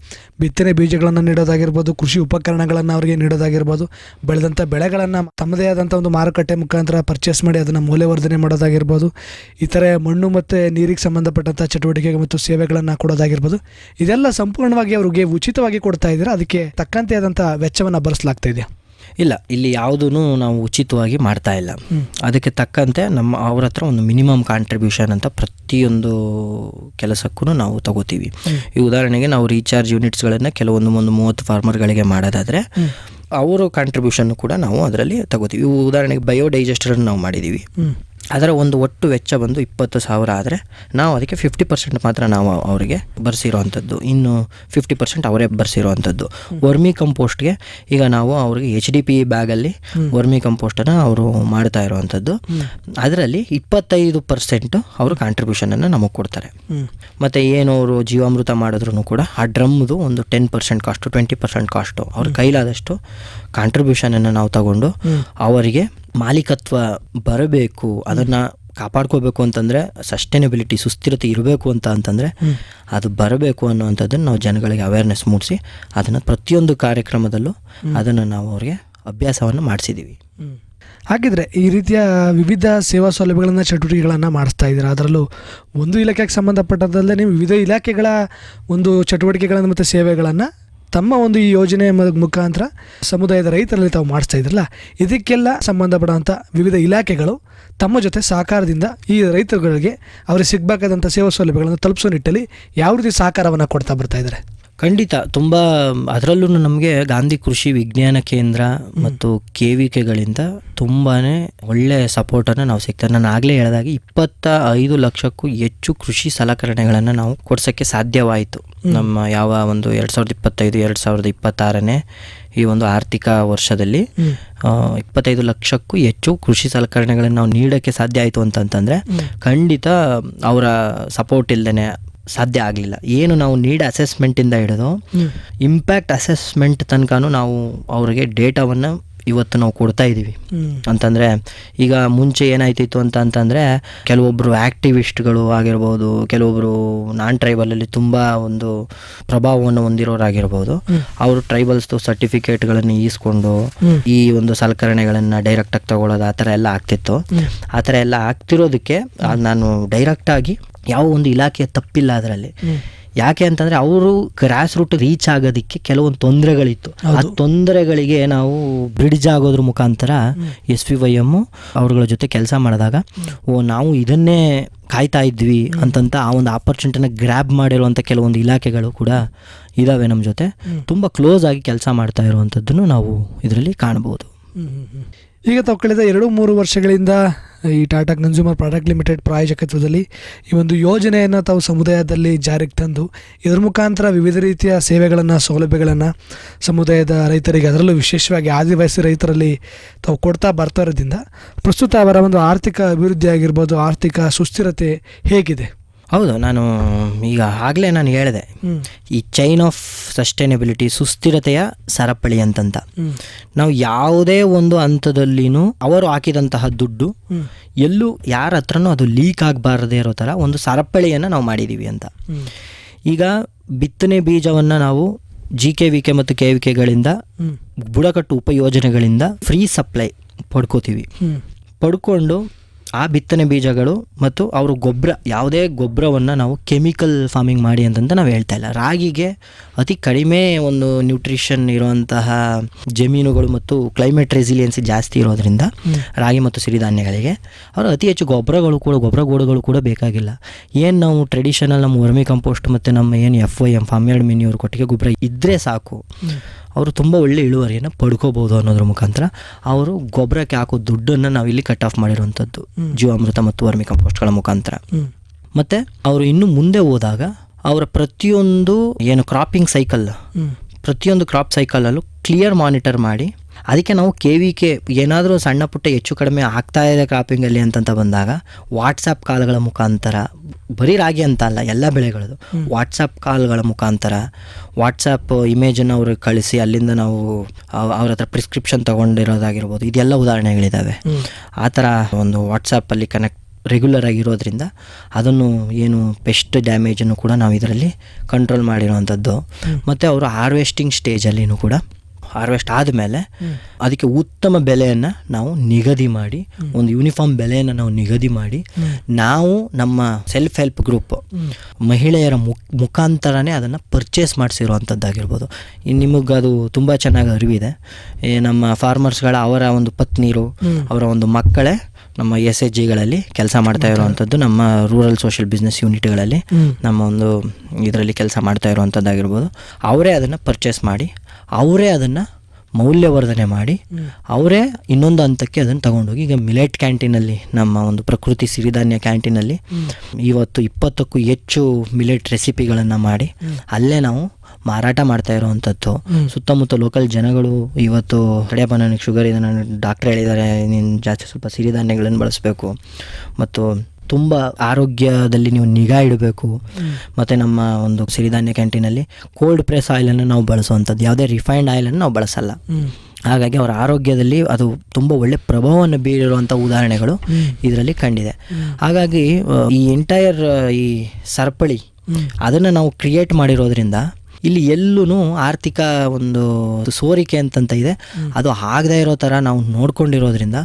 ಬಿತ್ತನೆ ಬೀಜಗಳನ್ನು ನೀಡೋದಾಗಿರ್ಬೋದು, ಕೃಷಿ ಉಪಕರಣಗಳನ್ನು ಅವರಿಗೆ ನೀಡೋದಾಗಿರ್ಬೋದು, ಬೆಳೆದಂಥ ಬೆಳೆಗಳನ್ನು ತಮ್ಮದೇ ಆದಂಥ ಒಂದು ಮಾರುಕಟ್ಟೆ ಮುಖಾಂತರ ಪರ್ಚೇಸ್ ಮಾಡಿ ಅದನ್ನು ಮೌಲ್ಯವರ್ಧನೆ ಮಾಡೋದಾಗಿರ್ಬೋದು, ಇತರೆ ಮಣ್ಣು ಮತ್ತು ನೀರಿಗೆ ಸಂಬಂಧಪಟ್ಟಂಥ ಚಟುವಟಿಕೆ ಮತ್ತು ಸೇವೆಗಳನ್ನು ಕೊಡೋದಾಗಿರ್ಬೋದು, ಇದೆಲ್ಲ ಸಂಪೂರ್ಣವಾಗಿ ಅವ್ರಿಗೆ ಉಚಿತವಾಗಿ ಕೊಡ್ತಾ ಇದ್ದೀರಾ, ಅದಕ್ಕೆ ತಕ್ಕಂತೆ ಆದಂಥ ವೆಚ್ಚವನ್ನು ಭರಿಸಲಾಗ್ತಾ ಇದೆ? ಇಲ್ಲ, ಇಲ್ಲಿ ಯಾವುದೂ ನಾವು ಉಚಿತವಾಗಿ ಮಾಡ್ತಾ ಇಲ್ಲ. ಅದಕ್ಕೆ ತಕ್ಕಂತೆ ಅವ್ರ ಹತ್ರ ಒಂದು ಮಿನಿಮಮ್ ಕಾಂಟ್ರಿಬ್ಯೂಷನ್ ಅಂತ ಪ್ರತಿಯೊಂದು ಕೆಲಸಕ್ಕೂ ನಾವು ತಗೋತೀವಿ. ಈ ಉದಾಹರಣೆಗೆ ನಾವು ರೀಚಾರ್ಜ್ ಯೂನಿಟ್ಸ್ಗಳನ್ನು ಕೆಲವೊಂದು 30 ಫಾರ್ಮರ್ಗಳಿಗೆ ಮಾಡೋದಾದರೆ ಅವರು ಕಾಂಟ್ರಿಬ್ಯೂಷನ್ ಕೂಡ ನಾವು ಅದರಲ್ಲಿ ತಗೋತೀವಿ. ಉದಾಹರಣೆಗೆ ಬಯೋಡೈಜೆಸ್ಟರನ್ನು ನಾವು ಮಾಡಿದ್ದೀವಿ, ಅದರ ಒಂದು ಒಟ್ಟು ವೆಚ್ಚ ಬಂದು 20,000 ಆದರೆ ನಾವು ಅದಕ್ಕೆ 50% ಮಾತ್ರ ನಾವು ಅವರಿಗೆ ಬರ್ಸಿರೋವಂಥದ್ದು, ಇನ್ನು 50% ಅವರೇ ಬರ್ಸಿರೋವಂಥದ್ದು. ವರ್ಮಿ ಕಂಪೋಸ್ಟ್ಗೆ ಈಗ ನಾವು ಅವ್ರಿಗೆ HDP ಬ್ಯಾಗಲ್ಲಿ ವರ್ಮಿ ಕಂಪೋಸ್ಟನ್ನು ಅವರು ಮಾಡ್ತಾ ಇರೋವಂಥದ್ದು, ಅದರಲ್ಲಿ 25% ಅವರು ಕಾಂಟ್ರಿಬ್ಯೂಷನನ್ನು ನಮಗೆ ಕೊಡ್ತಾರೆ. ಮತ್ತು ಏನು ಅವರು ಜೀವಾಮೃತ ಮಾಡಿದ್ರು ಕೂಡ ಆ ಡ್ರಮ್ದು ಒಂದು 10% ಕಾಸ್ಟು, 20% ಕಾಸ್ಟು ಅವ್ರ ಕೈಲಾದಷ್ಟು ಕಾಂಟ್ರಿಬ್ಯೂಷನನ್ನು ನಾವು ತಗೊಂಡು ಅವರಿಗೆ ಮಾಲೀಕತ್ವ ಬರಬೇಕು, ಅದನ್ನು ಕಾಪಾಡ್ಕೋಬೇಕು ಅಂತಂದರೆ ಸಸ್ಟೈನಬಿಲಿಟಿ, ಸುಸ್ಥಿರತೆ ಇರಬೇಕು ಅಂತಂದರೆ ಅದು ಬರಬೇಕು ಅನ್ನುವಂಥದ್ದನ್ನು ನಾವು ಜನಗಳಿಗೆ ಅವೇರ್ನೆಸ್ ಮೂಡಿಸಿ ಅದನ್ನು ಪ್ರತಿಯೊಂದು ಕಾರ್ಯಕ್ರಮದಲ್ಲೂ ಅದನ್ನು ನಾವು ಅವ್ರಿಗೆ ಅಭ್ಯಾಸವನ್ನು ಮಾಡಿಸಿದ್ದೀವಿ. ಹಾಗಿದ್ರೆ ಈ ರೀತಿಯ ವಿವಿಧ ಸೇವಾ ಸೌಲಭ್ಯಗಳನ್ನು, ಚಟುವಟಿಕೆಗಳನ್ನು ಮಾಡಿಸ್ತಾ ಇದ್ದೀರಾ. ಅದರಲ್ಲೂ ಒಂದು ಇಲಾಖೆಗೆ ಸಂಬಂಧಪಟ್ಟದಲ್ಲದೆ ನೀವು ವಿವಿಧ ಇಲಾಖೆಗಳ ಒಂದು ಚಟುವಟಿಕೆಗಳನ್ನು ಮತ್ತು ಸೇವೆಗಳನ್ನು ತಮ್ಮ ಒಂದು ಈ ಯೋಜನೆ ಮುಖಾಂತರ ಸಮುದಾಯದ ರೈತರಲ್ಲಿ ತಾವು ಮಾಡಿಸ್ತಾ ಇದ್ರಲ್ಲ, ಇದಕ್ಕೆಲ್ಲ ಸಂಬಂಧಪಡುವಂಥ ವಿವಿಧ ಇಲಾಖೆಗಳು ತಮ್ಮ ಜೊತೆ ಸಹಕಾರದಿಂದ ಈ ರೈತರುಗಳಿಗೆ ಅವರಿಗೆ ಸಿಗಬೇಕಾದಂಥ ಸೇವಾ ಸೌಲಭ್ಯಗಳನ್ನು ತಲುಪಿಸೋ ನಿಟ್ಟಲ್ಲಿ ಯಾವ ರೀತಿ ಸಹಕಾರವನ್ನು ಕೊಡ್ತಾ ಬರ್ತಾ ಇದ್ದಾರೆ? ಖಂಡಿತ ತುಂಬ, ಅದರಲ್ಲೂ ನಮಗೆ ಗಾಂಧಿ ಕೃಷಿ ವಿಜ್ಞಾನ ಕೇಂದ್ರ ಮತ್ತು KVKಗಳಿಂದ ತುಂಬಾ ಒಳ್ಳೆಯ ಸಪೋರ್ಟನ್ನು ನಾವು ಸಿಗ್ತಾರೆ. ನಾನು ಆಗಲೇ ಹೇಳಿದಾಗೆ 25 ಲಕ್ಷಕ್ಕೂ ಹೆಚ್ಚು ಕೃಷಿ ಸಲಕರಣೆಗಳನ್ನು ನಾವು ಕೊಡ್ಸೋಕ್ಕೆ ಸಾಧ್ಯವಾಯಿತು. ನಮ್ಮ ಯಾವ ಒಂದು 2025-2026 ಈ ಒಂದು ಆರ್ಥಿಕ ವರ್ಷದಲ್ಲಿ 25 ಲಕ್ಷಕ್ಕೂ ಹೆಚ್ಚು ಕೃಷಿ ಸಲಕರಣೆಗಳನ್ನು ನಾವು ನೀಡೋಕ್ಕೆ ಸಾಧ್ಯ ಆಯಿತು ಅಂತಂತಂದರೆ ಖಂಡಿತ ಅವರ ಸಪೋರ್ಟ್ ಇಲ್ಲದೇ ಸಾಧ್ಯ ಆಗಲಿಲ್ಲ. ಏನು ನಾವು ನೀಡ್ ಅಸೆಸ್ಮೆಂಟಿಂದ ಹಿಡಿದು ಇಂಪ್ಯಾಕ್ಟ್ ಅಸೆಸ್ಮೆಂಟ್ ತನಕನೂ ನಾವು ಅವರಿಗೆ ಡೇಟಾವನ್ನು ಇವತ್ತು ನಾವು ಕೊಡ್ತಾ ಇದ್ದೀವಿ. ಅಂತಂದರೆ ಈಗ ಮುಂಚೆ ಏನಾಯ್ತಿತ್ತು ಅಂತಂದರೆ ಕೆಲವೊಬ್ಬರು ಆ್ಯಕ್ಟಿವಿಸ್ಟ್ಗಳು ಆಗಿರ್ಬೋದು, ಕೆಲವೊಬ್ಬರು ನಾನ್ ಟ್ರೈಬಲಲ್ಲಿ ತುಂಬ ಒಂದು ಪ್ರಭಾವವನ್ನು ಹೊಂದಿರೋರಾಗಿರ್ಬೋದು, ಅವರು ಟ್ರೈಬಲ್ಸ್ದು ಸರ್ಟಿಫಿಕೇಟ್ಗಳನ್ನು ಈಸ್ಕೊಂಡು ಈ ಒಂದು ಸಲಕರಣೆಗಳನ್ನು ಡೈರೆಕ್ಟಾಗಿ ತಗೊಳ್ಳೋದು ಆ ಥರ ಎಲ್ಲ ಆಗ್ತಿತ್ತು. ಆ ಥರ ಎಲ್ಲ ಆಗ್ತಿರೋದಕ್ಕೆ ನಾನು ಡೈರೆಕ್ಟಾಗಿ ಯಾವ ಒಂದು ಇಲಾಖೆಯ ತಪ್ಪಿಲ್ಲ ಅದರಲ್ಲಿ. ಯಾಕೆ ಅಂತಂದರೆ ಅವರು ಗ್ರಾಸ್ ರೂಟ್ ರೀಚ್ ಆಗೋದಕ್ಕೆ ಕೆಲವೊಂದು ತೊಂದರೆಗಳಿತ್ತು. ಆ ತೊಂದರೆಗಳಿಗೆ ನಾವು ಬ್ರಿಡ್ಜ್ ಆಗೋದ್ರ ಮುಖಾಂತರ SVYM ಅವ್ರಗಳ ಜೊತೆ ಕೆಲಸ ಮಾಡಿದಾಗ ನಾವು ಇದನ್ನೇ ಕಾಯ್ತಾ ಇದ್ವಿ ಅಂತಂತ ಆ ಒಂದು ಆಪರ್ಚುನಿಟಿನ ಗ್ರ್ಯಾಬ್ ಮಾಡಿರುವಂಥ ಕೆಲವೊಂದು ಇಲಾಖೆಗಳು ಕೂಡ ಇದ್ದಾವೆ ನಮ್ಮ ಜೊತೆ. ತುಂಬ ಕ್ಲೋಸ್ ಆಗಿ ಕೆಲಸ ಮಾಡ್ತಾ ಇರುವಂಥದ್ದನ್ನು ನಾವು ಇದರಲ್ಲಿ ಕಾಣ್ಬೋದು. ಈಗ ತಾವು ಕಳೆದ 2-3 ವರ್ಷಗಳಿಂದ ಈ ಟಾಟಾ ಕನ್ಸ್ಯೂಮರ್ ಪ್ರಾಡಕ್ಟ್ ಲಿಮಿಟೆಡ್ ಪ್ರಾಯೋಜಕತ್ವದಲ್ಲಿ ಈ ಒಂದು ಯೋಜನೆಯನ್ನು ತಾವು ಸಮುದಾಯದಲ್ಲಿ ಜಾರಿಗೆ ತಂದು ಇದರ ಮುಖಾಂತರ ವಿವಿಧ ರೀತಿಯ ಸೇವೆಗಳನ್ನು, ಸೌಲಭ್ಯಗಳನ್ನು ಸಮುದಾಯದ ರೈತರಿಗೆ, ಅದರಲ್ಲೂ ವಿಶೇಷವಾಗಿ ಆದಿವಾಸಿ ರೈತರಲ್ಲಿ ತಾವು ಕೊಡ್ತಾ ಬರ್ತಾ ಇರೋದ್ರಿಂದ ಪ್ರಸ್ತುತ ಅವರ ಒಂದು ಆರ್ಥಿಕ ಅಭಿವೃದ್ಧಿ ಆಗಿರ್ಬೋದು, ಆರ್ಥಿಕ ಸುಸ್ಥಿರತೆ ಹೇಗಿದೆ? ಹೌದು, ನಾನು ಈಗ ಆಗಲೇ ನಾನು ಹೇಳಿದೆ, ಈ ಚೈನ್ ಆಫ್ ಸಸ್ಟೈನಬಿಲಿಟಿ, ಸುಸ್ಥಿರತೆಯ ಸರಪಳಿ ಅಂತಂತ. ನಾವು ಯಾವುದೇ ಒಂದು ಹಂತದಲ್ಲಿನೂ ಅವರು ಹಾಕಿದಂತಹ ದುಡ್ಡು ಎಲ್ಲೂ ಯಾರ ಹತ್ರನೂ ಅದು ಲೀಕ್ ಆಗಬಾರದೇ ಇರೋ ಥರ ಒಂದು ಸರಪಳಿಯನ್ನು ನಾವು ಮಾಡಿದ್ದೀವಿ ಅಂತ. ಈಗ ಬಿತ್ತನೆ ಬೀಜವನ್ನು ನಾವು GKVK ಮತ್ತು KVKಗಳಿಂದ, ಬುಡಕಟ್ಟು ಉಪಯೋಜನೆಗಳಿಂದ ಫ್ರೀ ಸಪ್ಲೈ ಪಡ್ಕೋತೀವಿ. ಪಡ್ಕೊಂಡು ಆ ಬಿತ್ತನೆ ಬೀಜಗಳು ಮತ್ತು ಅವರು ಗೊಬ್ಬರ, ಯಾವುದೇ ಗೊಬ್ಬರವನ್ನು ನಾವು ಕೆಮಿಕಲ್ ಫಾರ್ಮಿಂಗ್ ಮಾಡಿ ಅಂತಂತ ನಾವು ಹೇಳ್ತಾ ಇಲ್ಲ. ರಾಗಿಗೆ ಅತಿ ಕಡಿಮೆ ಒಂದು ನ್ಯೂಟ್ರಿಷನ್ ಇರುವಂತಹ ಜಮೀನುಗಳು ಮತ್ತು ಕ್ಲೈಮೇಟ್ ರೆಸಿಲಿಯನ್ಸಿ ಜಾಸ್ತಿ ಇರೋದ್ರಿಂದ ರಾಗಿ ಮತ್ತು ಸಿರಿಧಾನ್ಯಗಳಿಗೆ ಅವರು ಅತಿ ಹೆಚ್ಚು ಗೊಬ್ಬರ ಗೋಡುಗಳು ಕೂಡ ಬೇಕಾಗಿಲ್ಲ. ಏನು ನಾವು ಟ್ರೆಡಿಷನಲ್ ನಮ್ಮ ವರ್ಮಿ ಕಂಪೋಸ್ಟ್ ಮತ್ತು ನಮ್ಮ ಏನು FYM ಫಾರ್ಮ್ ಯಾರ್ಡ್ ಮೆನ್ಯೂರ್ ಕೊಟ್ಟಿಗೆ ಗೊಬ್ಬರ ಇದ್ದರೆ ಸಾಕು, ಅವರು ತುಂಬ ಒಳ್ಳೆ ಇಳುವರಿಯನ್ನು ಪಡ್ಕೋಬೋದು ಅನ್ನೋದ್ರ ಮುಖಾಂತರ ಅವರು ಗೊಬ್ಬರಕ್ಕೆ ಹಾಕೋ ದುಡ್ಡನ್ನು ನಾವಿಲ್ಲಿ ಕಟ್ ಆಫ್ ಮಾಡಿರುವಂಥದ್ದು ಜೀವಾಮೃತ ಮತ್ತು ವರ್ಮಿ ಕಂಪೋಸ್ಟ್ಗಳ ಮುಖಾಂತರ. ಮತ್ತು ಅವರು ಇನ್ನು ಮುಂದೆ ಹೋದಾಗ ಅವರ ಪ್ರತಿಯೊಂದು ಏನು ಕ್ರಾಪಿಂಗ್ ಸೈಕಲ್, ಪ್ರತಿಯೊಂದು ಕ್ರಾಪ್ ಸೈಕಲಲ್ಲೂ ಕ್ಲಿಯರ್ ಮಾನಿಟರ್ ಮಾಡಿ, ಅದಕ್ಕೆ ನಾವು KVK ಏನಾದರೂ ಸಣ್ಣ ಪುಟ್ಟ ಹೆಚ್ಚು ಕಡಿಮೆ ಆಗ್ತಾ ಇದೆ ಕ್ರಾಪಿಂಗಲ್ಲಿ ಅಂತಂತ ಬಂದಾಗ ವಾಟ್ಸಪ್ ಕಾಲ್ಗಳ ಮುಖಾಂತರ, ಬರೀ ರಾಗಿ ಅಂತ ಅಲ್ಲ ಎಲ್ಲ ಬೆಳೆಗಳದು, ವಾಟ್ಸಪ್ ಕಾಲ್ಗಳ ಮುಖಾಂತರ ವಾಟ್ಸಪ್ ಇಮೇಜನ್ನು ಅವ್ರಿಗೆ ಕಳಿಸಿ ಅಲ್ಲಿಂದ ನಾವು ಅವ್ರ ಹತ್ರ ಪ್ರಿಸ್ಕ್ರಿಪ್ಷನ್ ತೊಗೊಂಡಿರೋದಾಗಿರ್ಬೋದು, ಇದೆಲ್ಲ ಉದಾಹರಣೆಗಳಿದ್ದಾವೆ. ಆ ಥರ ಒಂದು ವಾಟ್ಸಪ್ಪಲ್ಲಿ ಕನೆಕ್ಟ್ ರೆಗ್ಯುಲರ್ ಆಗಿರೋದ್ರಿಂದ ಅದನ್ನು ಏನು ಪೆಸ್ಟ್ ಡ್ಯಾಮೇಜನ್ನು ಕೂಡ ನಾವು ಇದರಲ್ಲಿ ಕಂಟ್ರೋಲ್ ಮಾಡಿರೋವಂಥದ್ದು. ಮತ್ತು ಅವರು ಹಾರ್ವೆಸ್ಟಿಂಗ್ ಸ್ಟೇಜಲ್ಲಿನೂ ಕೂಡ ಹಾರ್ವೆಸ್ಟ್ ಆದಮೇಲೆ ಅದಕ್ಕೆ ಉತ್ತಮ ಬೆಲೆಯನ್ನು ನಾವು ನಿಗದಿ ಮಾಡಿ, ಒಂದು ಯೂನಿಫಾರ್ಮ್ ಬೆಲೆಯನ್ನು ನಾವು ನಿಗದಿ ಮಾಡಿ, ನಾವು ನಮ್ಮ ಸೆಲ್ಫ್ ಹೆಲ್ಪ್ ಗ್ರೂಪ್ ಮಹಿಳೆಯರ ಮುಖಾಂತರನೇ ಅದನ್ನು ಪರ್ಚೇಸ್ ಮಾಡಿಸಿರುವಂಥದ್ದಾಗಿರ್ಬೋದು. ನಿಮಗೆ ಅದು ತುಂಬ ಚೆನ್ನಾಗಿ ಅರಿವಿದೆ. ನಮ್ಮ ಫಾರ್ಮರ್ಸ್ಗಳ ಅವರ ಒಂದು ಪತ್ನಿರು, ಅವರ ಒಂದು ಮಕ್ಕಳೇ ನಮ್ಮ SHGಗಳಲ್ಲಿ ಕೆಲಸ ಮಾಡ್ತಾ ಇರುವಂಥದ್ದು, ನಮ್ಮ ರೂರಲ್ ಸೋಷಿಯಲ್ ಬಿಸ್ನೆಸ್ ಯೂನಿಟ್ಗಳಲ್ಲಿ ನಮ್ಮ ಒಂದು ಇದರಲ್ಲಿ ಕೆಲಸ ಮಾಡ್ತಾ ಇರುವಂಥದ್ದಾಗಿರ್ಬೋದು. ಅವರೇ ಅದನ್ನು ಪರ್ಚೇಸ್ ಮಾಡಿ, ಅವರೇ ಅದನ್ನು ಮೌಲ್ಯವರ್ಧನೆ ಮಾಡಿ, ಅವರೇ ಇನ್ನೊಂದು ಹಂತಕ್ಕೆ ಅದನ್ನು ತಗೊಂಡೋಗಿ ಈಗ ಮಿಲೆಟ್ ಕ್ಯಾಂಟೀನಲ್ಲಿ, ನಮ್ಮ ಒಂದು ಪ್ರಕೃತಿ ಸಿರಿಧಾನ್ಯ ಕ್ಯಾಂಟೀನಲ್ಲಿ ಇವತ್ತು 20ಕ್ಕೂ ಹೆಚ್ಚು ಮಿಲೆಟ್ ರೆಸಿಪಿಗಳನ್ನು ಮಾಡಿ ಅಲ್ಲೇ ನಾವು ಮಾರಾಟ ಮಾಡ್ತಾ ಇರುವಂಥದ್ದು. ಸುತ್ತಮುತ್ತ ಲೋಕಲ್ ಜನಗಳು ಇವತ್ತು ಕಡೆಯಪ್ಪ ನನಗೆ ಶುಗರ್ ಇದೆ, ನಾನು ಡಾಕ್ಟ್ರ್ ಹೇಳಿದ್ದಾರೆ ನೀನು ಜಾಸ್ತಿ ಸ್ವಲ್ಪ ಸಿರಿಧಾನ್ಯಗಳನ್ನು ಬಳಸಬೇಕು ಮತ್ತು ತುಂಬ ಆರೋಗ್ಯದಲ್ಲಿ ನೀವು ನಿಗಾ ಇಡಬೇಕು. ಮತ್ತು ನಮ್ಮ ಒಂದು ಸಿರಿಧಾನ್ಯ ಕ್ಯಾಂಟೀನಲ್ಲಿ ಕೋಲ್ಡ್ ಪ್ರೆಸ್ ಆಯಿಲನ್ನು ನಾವು ಬಳಸುವಂಥದ್ದು, ಯಾವುದೇ ರಿಫೈನ್ಡ್ ಆಯಿಲನ್ನು ನಾವು ಬಳಸಲ್ಲ. ಹಾಗಾಗಿ ಅವರ ಆರೋಗ್ಯದಲ್ಲಿ ಅದು ತುಂಬ ಒಳ್ಳೆ ಪ್ರಭಾವವನ್ನು ಬೀರಿರುವಂಥ ಉದಾಹರಣೆಗಳು ಇದರಲ್ಲಿ ಕಂಡಿದೆ. ಹಾಗಾಗಿ ಈ ಎಂಟೈರ್ ಈ ಸರಪಳಿ ಅದನ್ನು ನಾವು ಕ್ರಿಯೇಟ್ ಮಾಡಿರೋದ್ರಿಂದ ಇಲ್ಲಿ ಎಲ್ಲೂ ಆರ್ಥಿಕ ಒಂದು ಸೋರಿಕೆ ಅಂತಂತ ಇದೆ, ಅದು ಆಗದೇ ಇರೋ ಥರ ನಾವು ನೋಡ್ಕೊಂಡಿರೋದ್ರಿಂದ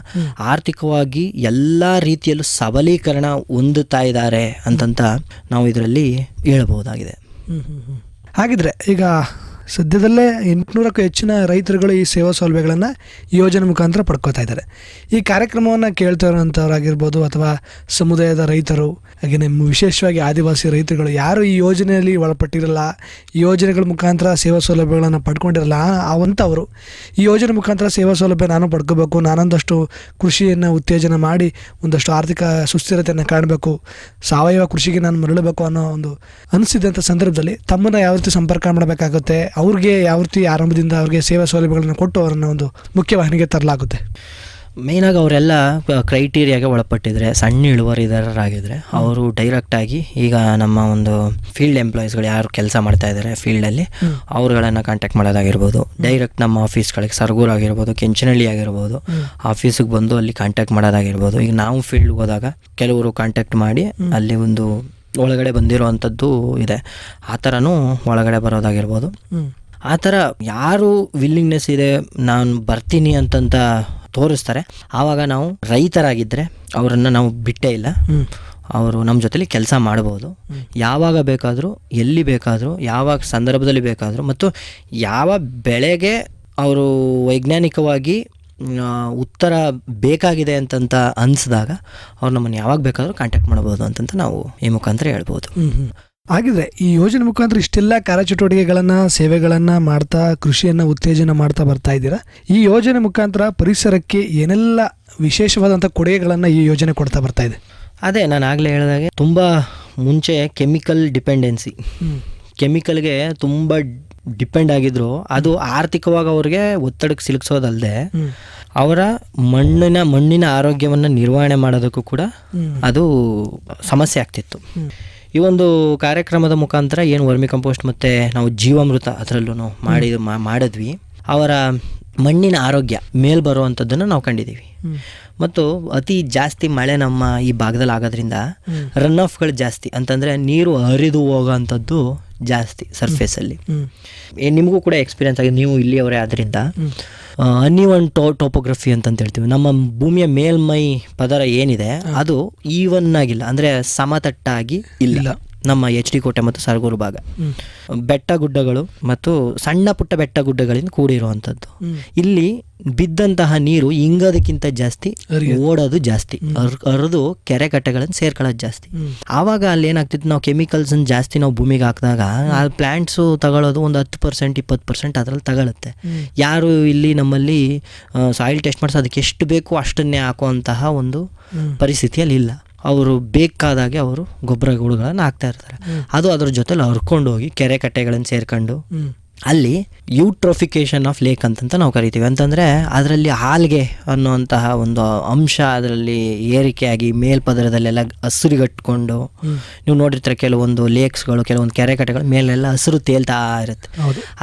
ಆರ್ಥಿಕವಾಗಿ ಎಲ್ಲ ರೀತಿಯಲ್ಲೂ ಸಬಲೀಕರಣ ಹೊಂದುತ್ತಾ ಇದ್ದಾರೆ ಅಂತಂತ ನಾವು ಇದರಲ್ಲಿ ಹೇಳ್ಬೋದಾಗಿದೆ. ಹಾಗಿದ್ರೆ ಈಗ ಸದ್ಯದಲ್ಲೇ 800ಕ್ಕೂ ಹೆಚ್ಚಿನ ರೈತರುಗಳು ಈ ಸೇವಾ ಸೌಲಭ್ಯಗಳನ್ನು ಈ ಯೋಜನೆ ಮುಖಾಂತರ ಪಡ್ಕೋತಾ ಇದ್ದಾರೆ. ಈ ಕಾರ್ಯಕ್ರಮವನ್ನು ಕೇಳ್ತಾ ಇರೋವಂಥವ್ರಾಗಿರ್ಬೋದು ಅಥವಾ ಸಮುದಾಯದ ರೈತರು, ಹಾಗೆ ನಮ್ಮ ವಿಶೇಷವಾಗಿ ಆದಿವಾಸಿ ರೈತರುಗಳು ಯಾರು ಈ ಯೋಜನೆಯಲ್ಲಿ ಒಳಪಟ್ಟಿರಲ್ಲ, ಈ ಯೋಜನೆಗಳ ಮುಖಾಂತರ ಸೇವಾ ಸೌಲಭ್ಯಗಳನ್ನು ಪಡ್ಕೊಂಡಿರಲ್ಲ, ಅವಂಥವರು ಈ ಯೋಜನೆ ಮುಖಾಂತರ ಸೇವಾ ಸೌಲಭ್ಯ ನಾನು ಪಡ್ಕೋಬೇಕು, ನಾನೊಂದಷ್ಟು ಕೃಷಿಯನ್ನು ಉತ್ತೇಜನ ಮಾಡಿ ಒಂದಷ್ಟು ಆರ್ಥಿಕ ಸುಸ್ಥಿರತೆಯನ್ನು ಕಾಣಬೇಕು, ಸಾವಯವ ಕೃಷಿಗೆ ನಾನು ಮರಳಬೇಕು ಅನ್ನೋ ಒಂದು ಅನಿಸಿದಂಥ ಸಂದರ್ಭದಲ್ಲಿ ತಮ್ಮನ್ನು ಯಾವ ರೀತಿ ಸಂಪರ್ಕ ಮಾಡಬೇಕಾಗುತ್ತೆ, ಅವ್ರಿಗೆ ಯಾವ ರೀತಿ ಆರಂಭದಿಂದ ಅವ್ರಿಗೆ ಸೇವಾ ಸೌಲಭ್ಯಗಳನ್ನು ಕೊಟ್ಟು ಅವರನ್ನು ಒಂದು ಮುಖ್ಯವಾಹಿನಿಗೆ ತರಲಾಗುತ್ತೆ? ಮೇಯ್ನಾಗಿ ಅವರೆಲ್ಲ ಕ್ರೈಟೀರಿಯಾಗೆ ಒಳಪಟ್ಟಿದ್ರೆ, ಸಣ್ಣ ಇಳುವರಿದಾರರಾಗಿದ್ದರೆ ಅವರು ಡೈರೆಕ್ಟಾಗಿ ಈಗ ನಮ್ಮ ಒಂದು ಫೀಲ್ಡ್ ಎಂಪ್ಲಾಯೀಸ್ಗಳು ಯಾರು ಕೆಲಸ ಮಾಡ್ತಾ ಇದ್ದಾರೆ ಫೀಲ್ಡಲ್ಲಿ ಅವ್ರುಗಳನ್ನು ಕಾಂಟ್ಯಾಕ್ಟ್ ಮಾಡೋದಾಗಿರ್ಬೋದು, ಡೈರೆಕ್ಟ್ ನಮ್ಮ ಆಫೀಸ್ಗಳಿಗೆ ಸರಗೂರು ಆಗಿರ್ಬೋದು, ಕೆಂಚನಹಳ್ಳಿ ಆಗಿರ್ಬೋದು, ಆಫೀಸಿಗೆ ಬಂದು ಅಲ್ಲಿ ಕಾಂಟ್ಯಾಕ್ಟ್ ಮಾಡೋದಾಗಿರ್ಬೋದು. ಈಗ ನಾವು ಫೀಲ್ಡ್ಗೆ ಹೋದಾಗ ಕೆಲವರು ಕಾಂಟ್ಯಾಕ್ಟ್ ಮಾಡಿ ಅಲ್ಲಿ ಒಂದು ಒಳಗಡೆ ಬಂದಿರೋವಂಥದ್ದು ಇದೆ, ಆ ಥರನೂ ಒಳಗಡೆ ಬರೋದಾಗಿರ್ಬೋದು. ಆ ಥರ ಯಾರು ವಿಲ್ಲಿಂಗ್ನೆಸ್ ಇದೆ ನಾನು ಬರ್ತೀನಿ ಅಂತಂತ ತೋರಿಸ್ತಾರೆ, ಆವಾಗ ನಾವು ರೈತರಾಗಿದ್ದರೆ ಅವರನ್ನು ನಾವು ಬಿಟ್ಟೇ ಇಲ್ಲ, ಅವರು ನಮ್ಮ ಜೊತೆಲಿ ಕೆಲಸ ಮಾಡ್ಬೋದು. ಯಾವಾಗ ಬೇಕಾದರೂ, ಎಲ್ಲಿ ಬೇಕಾದರೂ, ಯಾವ ಸಂದರ್ಭದಲ್ಲಿ ಬೇಕಾದರೂ, ಮತ್ತು ಯಾವ ಬೆಳೆಗೆ ಅವರು ವೈಜ್ಞಾನಿಕವಾಗಿ ಉತ್ತರ ಬೇಕಾಗಿದೆ ಅಂತಂತ ಅನಿಸಿದಾಗ ಅವ್ರು ನಮ್ಮನ್ನು ಯಾವಾಗ ಬೇಕಾದರೂ ಕಾಂಟ್ಯಾಕ್ಟ್ ಮಾಡ್ಬೋದು ಅಂತಂತ ನಾವು ಈ ಮುಖಾಂತರ ಹೇಳ್ಬೋದು. ಹಾಗಿದ್ರೆ ಈ ಯೋಜನೆ ಮುಖಾಂತರ ಇಷ್ಟೆಲ್ಲ ಕಾರ್ಯಚಟುವಟಿಕೆಗಳನ್ನು, ಸೇವೆಗಳನ್ನು ಮಾಡ್ತಾ ಕೃಷಿಯನ್ನು ಉತ್ತೇಜನ ಮಾಡ್ತಾ ಬರ್ತಾ ಇದ್ದೀರಾ. ಈ ಯೋಜನೆ ಮುಖಾಂತರ ಪರಿಸರಕ್ಕೆ ಏನೆಲ್ಲ ವಿಶೇಷವಾದಂಥ ಕೊಡುಗೆಗಳನ್ನು ಈ ಯೋಜನೆ ಕೊಡ್ತಾ ಬರ್ತಾ ಇದೆ? ಅದೇ ನಾನು ಆಗಲೇ ಹೇಳಿದಾಗೆ ತುಂಬ ಮುಂಚೆ ಕೆಮಿಕಲ್ ಡಿಪೆಂಡೆನ್ಸಿ, ಕೆಮಿಕಲ್ಗೆ ತುಂಬ ಡಿಪೆಂಡ್ ಆಗಿದ್ರು. ಅದು ಆರ್ಥಿಕವಾಗಿ ಅವ್ರಿಗೆ ಒತ್ತಡಕ್ಕೆ ಸಿಲುಕಿಸೋದಲ್ಲದೆ ಅವರ ಮಣ್ಣಿನ ಆರೋಗ್ಯವನ್ನು ನಿರ್ವಹಣೆ ಮಾಡೋದಕ್ಕೂ ಕೂಡ ಅದು ಸಮಸ್ಯೆ ಆಗ್ತಿತ್ತು. ಈ ಒಂದು ಕಾರ್ಯಕ್ರಮದ ಮುಖಾಂತರ ಏನು ವರ್ಮಿ ಕಂಪೋಸ್ಟ್ ಮತ್ತು ನಾವು ಜೀವಾಮೃತ ಅದರಲ್ಲೂ ಮಾಡಿದ್ವಿ, ಅವರ ಮಣ್ಣಿನ ಆರೋಗ್ಯ ಮೇಲ್ ಬರುವಂಥದ್ದನ್ನು ನಾವು ಕಂಡಿದ್ದೀವಿ. ಮತ್ತು ಅತಿ ಜಾಸ್ತಿ ಮಳೆ ನಮ್ಮ ಈ ಭಾಗದಲ್ಲಿ ಆಗೋದ್ರಿಂದ ರನ್ ಆಫ್ಗಳು ಜಾಸ್ತಿ, ಅಂತಂದರೆ ನೀರು ಹರಿದು ಹೋಗೋವಂಥದ್ದು ಜಾಸ್ತಿ ಸರ್ಫೇಸಲ್ಲಿ. ನಿಮಗೂ ಕೂಡ ಎಕ್ಸ್ಪೀರಿಯನ್ಸ್ ಆಗಿದೆ, ನೀವು ಇಲ್ಲಿಯವರೇ ಆದ್ದರಿಂದ. ಅನ್ಇವನ್ ಟೋಪೋಗ್ರಫಿ ಅಂತ ಹೇಳ್ತೀವಿ. ನಮ್ಮ ಭೂಮಿಯ ಮೇಲ್ಮೈ ಪದರ ಏನಿದೆ ಅದು ಈವನ್ ಆಗಿಲ್ಲ, ಅಂದರೆ ಸಮತಟ್ಟಾಗಿ ಇಲ್ಲ. ನಮ್ಮ HD ಕೋಟೆ ಮತ್ತು ಸರಗೂರು ಭಾಗ ಬೆಟ್ಟ ಗುಡ್ಡಗಳು ಮತ್ತು ಸಣ್ಣ ಪುಟ್ಟ ಬೆಟ್ಟ ಗುಡ್ಡಗಳಿಂದ ಕೂಡಿರುವಂಥದ್ದು. ಇಲ್ಲಿ ಬಿದ್ದಂತಹ ನೀರು ಇಂಗೋದಕ್ಕಿಂತ ಜಾಸ್ತಿ ಓಡೋದು ಜಾಸ್ತಿ, ಹರಿದು ಕೆರೆ ಕಟ್ಟೆಗಳನ್ನು ಸೇರ್ಕೊಳ್ಳೋದು ಜಾಸ್ತಿ. ಆವಾಗ ಅಲ್ಲಿ ಏನಾಗ್ತಿತ್ತು, ನಾವು ಕೆಮಿಕಲ್ಸನ್ನು ಜಾಸ್ತಿ ನಾವು ಭೂಮಿಗೆ ಹಾಕಿದಾಗ ಆ ಪ್ಲ್ಯಾಂಟ್ಸು ತಗೊಳ್ಳೋದು ಒಂದು 10% 20% ಅದರಲ್ಲಿ ತಗೊಳುತ್ತೆ. ಯಾರು ಇಲ್ಲಿ ನಮ್ಮಲ್ಲಿ ಸಾಯಿಲ್ ಟೆಸ್ಟ್ ಮಾಡಿಸಿ ಅದಕ್ಕೆ ಎಷ್ಟು ಬೇಕು ಅಷ್ಟನ್ನೇ ಹಾಕುವಂತಹ ಒಂದು ಪರಿಸ್ಥಿತಿಯಲ್ಲಿ ಇಲ್ಲ. ಅವರು ಬೇಕಾದಾಗೆ ಅವರು ಗೊಬ್ಬರಗಳನ್ನು ಹಾಕ್ತಾ ಇರ್ತಾರೆ. ಅದು ಅದ್ರ ಜೊತೆಲಿ ಹರ್ಕೊಂಡು ಹೋಗಿ ಕೆರೆ ಕಟ್ಟೆಗಳನ್ನು ಸೇರ್ಕೊಂಡು ಅಲ್ಲಿ ಯೂಟ್ರೋಫಿಕೇಶನ್ ಆಫ್ ಲೇಕ್ ಅಂತಂತ ನಾವು ಕರಿತೀವಿ. ಅಂತಂದರೆ ಅದರಲ್ಲಿ ಹಾಲ್ಗೆ ಅನ್ನುವಂತಹ ಒಂದು ಅಂಶ ಅದರಲ್ಲಿ ಏರಿಕೆಯಾಗಿ ಮೇಲ್ಪದರದಲ್ಲೆಲ್ಲ ಹಸಿರುಗಟ್ಕೊಂಡು, ನೀವು ನೋಡಿರ್ತಾರೆ ಕೆಲವೊಂದು ಲೇಕ್ಸ್ಗಳು, ಕೆಲವೊಂದು ಕೆರೆ ಕಟ್ಟೆಗಳು ಮೇಲೆಲ್ಲ ಹಸಿರು ತೇಲ್ತಾ ಇರುತ್ತೆ.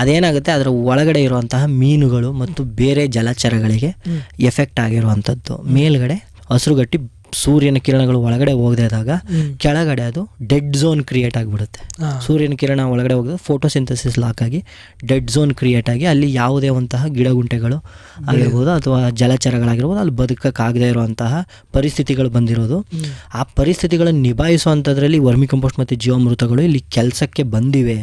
ಅದೇನಾಗುತ್ತೆ, ಅದರ ಒಳಗಡೆ ಇರುವಂತಹ ಮೀನುಗಳು ಮತ್ತು ಬೇರೆ ಜಲಚರಗಳಿಗೆ ಎಫೆಕ್ಟ್ ಆಗಿರುವಂಥದ್ದು. ಮೇಲ್ಗಡೆ ಹಸಿರುಗಟ್ಟಿ ಸೂರ್ಯನ ಕಿರಣಗಳು ಒಳಗಡೆ ಹೋಗದಾಗ ಕೆಳಗಡೆ ಅದು ಡೆಡ್ ಝೋನ್ ಕ್ರಿಯೇಟ್ ಆಗಿಬಿಡುತ್ತೆ. ಸೂರ್ಯನ ಕಿರಣ ಒಳಗಡೆ ಹೋಗಿದ್ರೆ ಫೋಟೋಸಿಂಥಸಿಸ್ ಲಾಕ್ ಆಗಿ ಡೆಡ್ ಝೋನ್ ಕ್ರಿಯೇಟ್ ಆಗಿ ಅಲ್ಲಿ ಯಾವುದೇ ಒಂತಹ ಗಿಡಗುಂಟೆಗಳು ಆಗಿರ್ಬೋದು ಅಥವಾ ಜಲಚರಗಳಾಗಿರ್ಬೋದು ಅಲ್ಲಿ ಬದುಕಕ್ಕಾಗದೇ ಇರುವಂತಹ ಪರಿಸ್ಥಿತಿಗಳು ಬಂದಿರೋದು. ಆ ಪರಿಸ್ಥಿತಿಗಳನ್ನು ನಿಭಾಯಿಸುವಂಥದ್ರಲ್ಲಿ ವರ್ಮಿ ಕಂಪೋಸ್ಟ್ ಮತ್ತು ಜೀವಾಮೃತಗಳು ಇಲ್ಲಿ ಕೆಲಸಕ್ಕೆ ಬಂದಿವೆ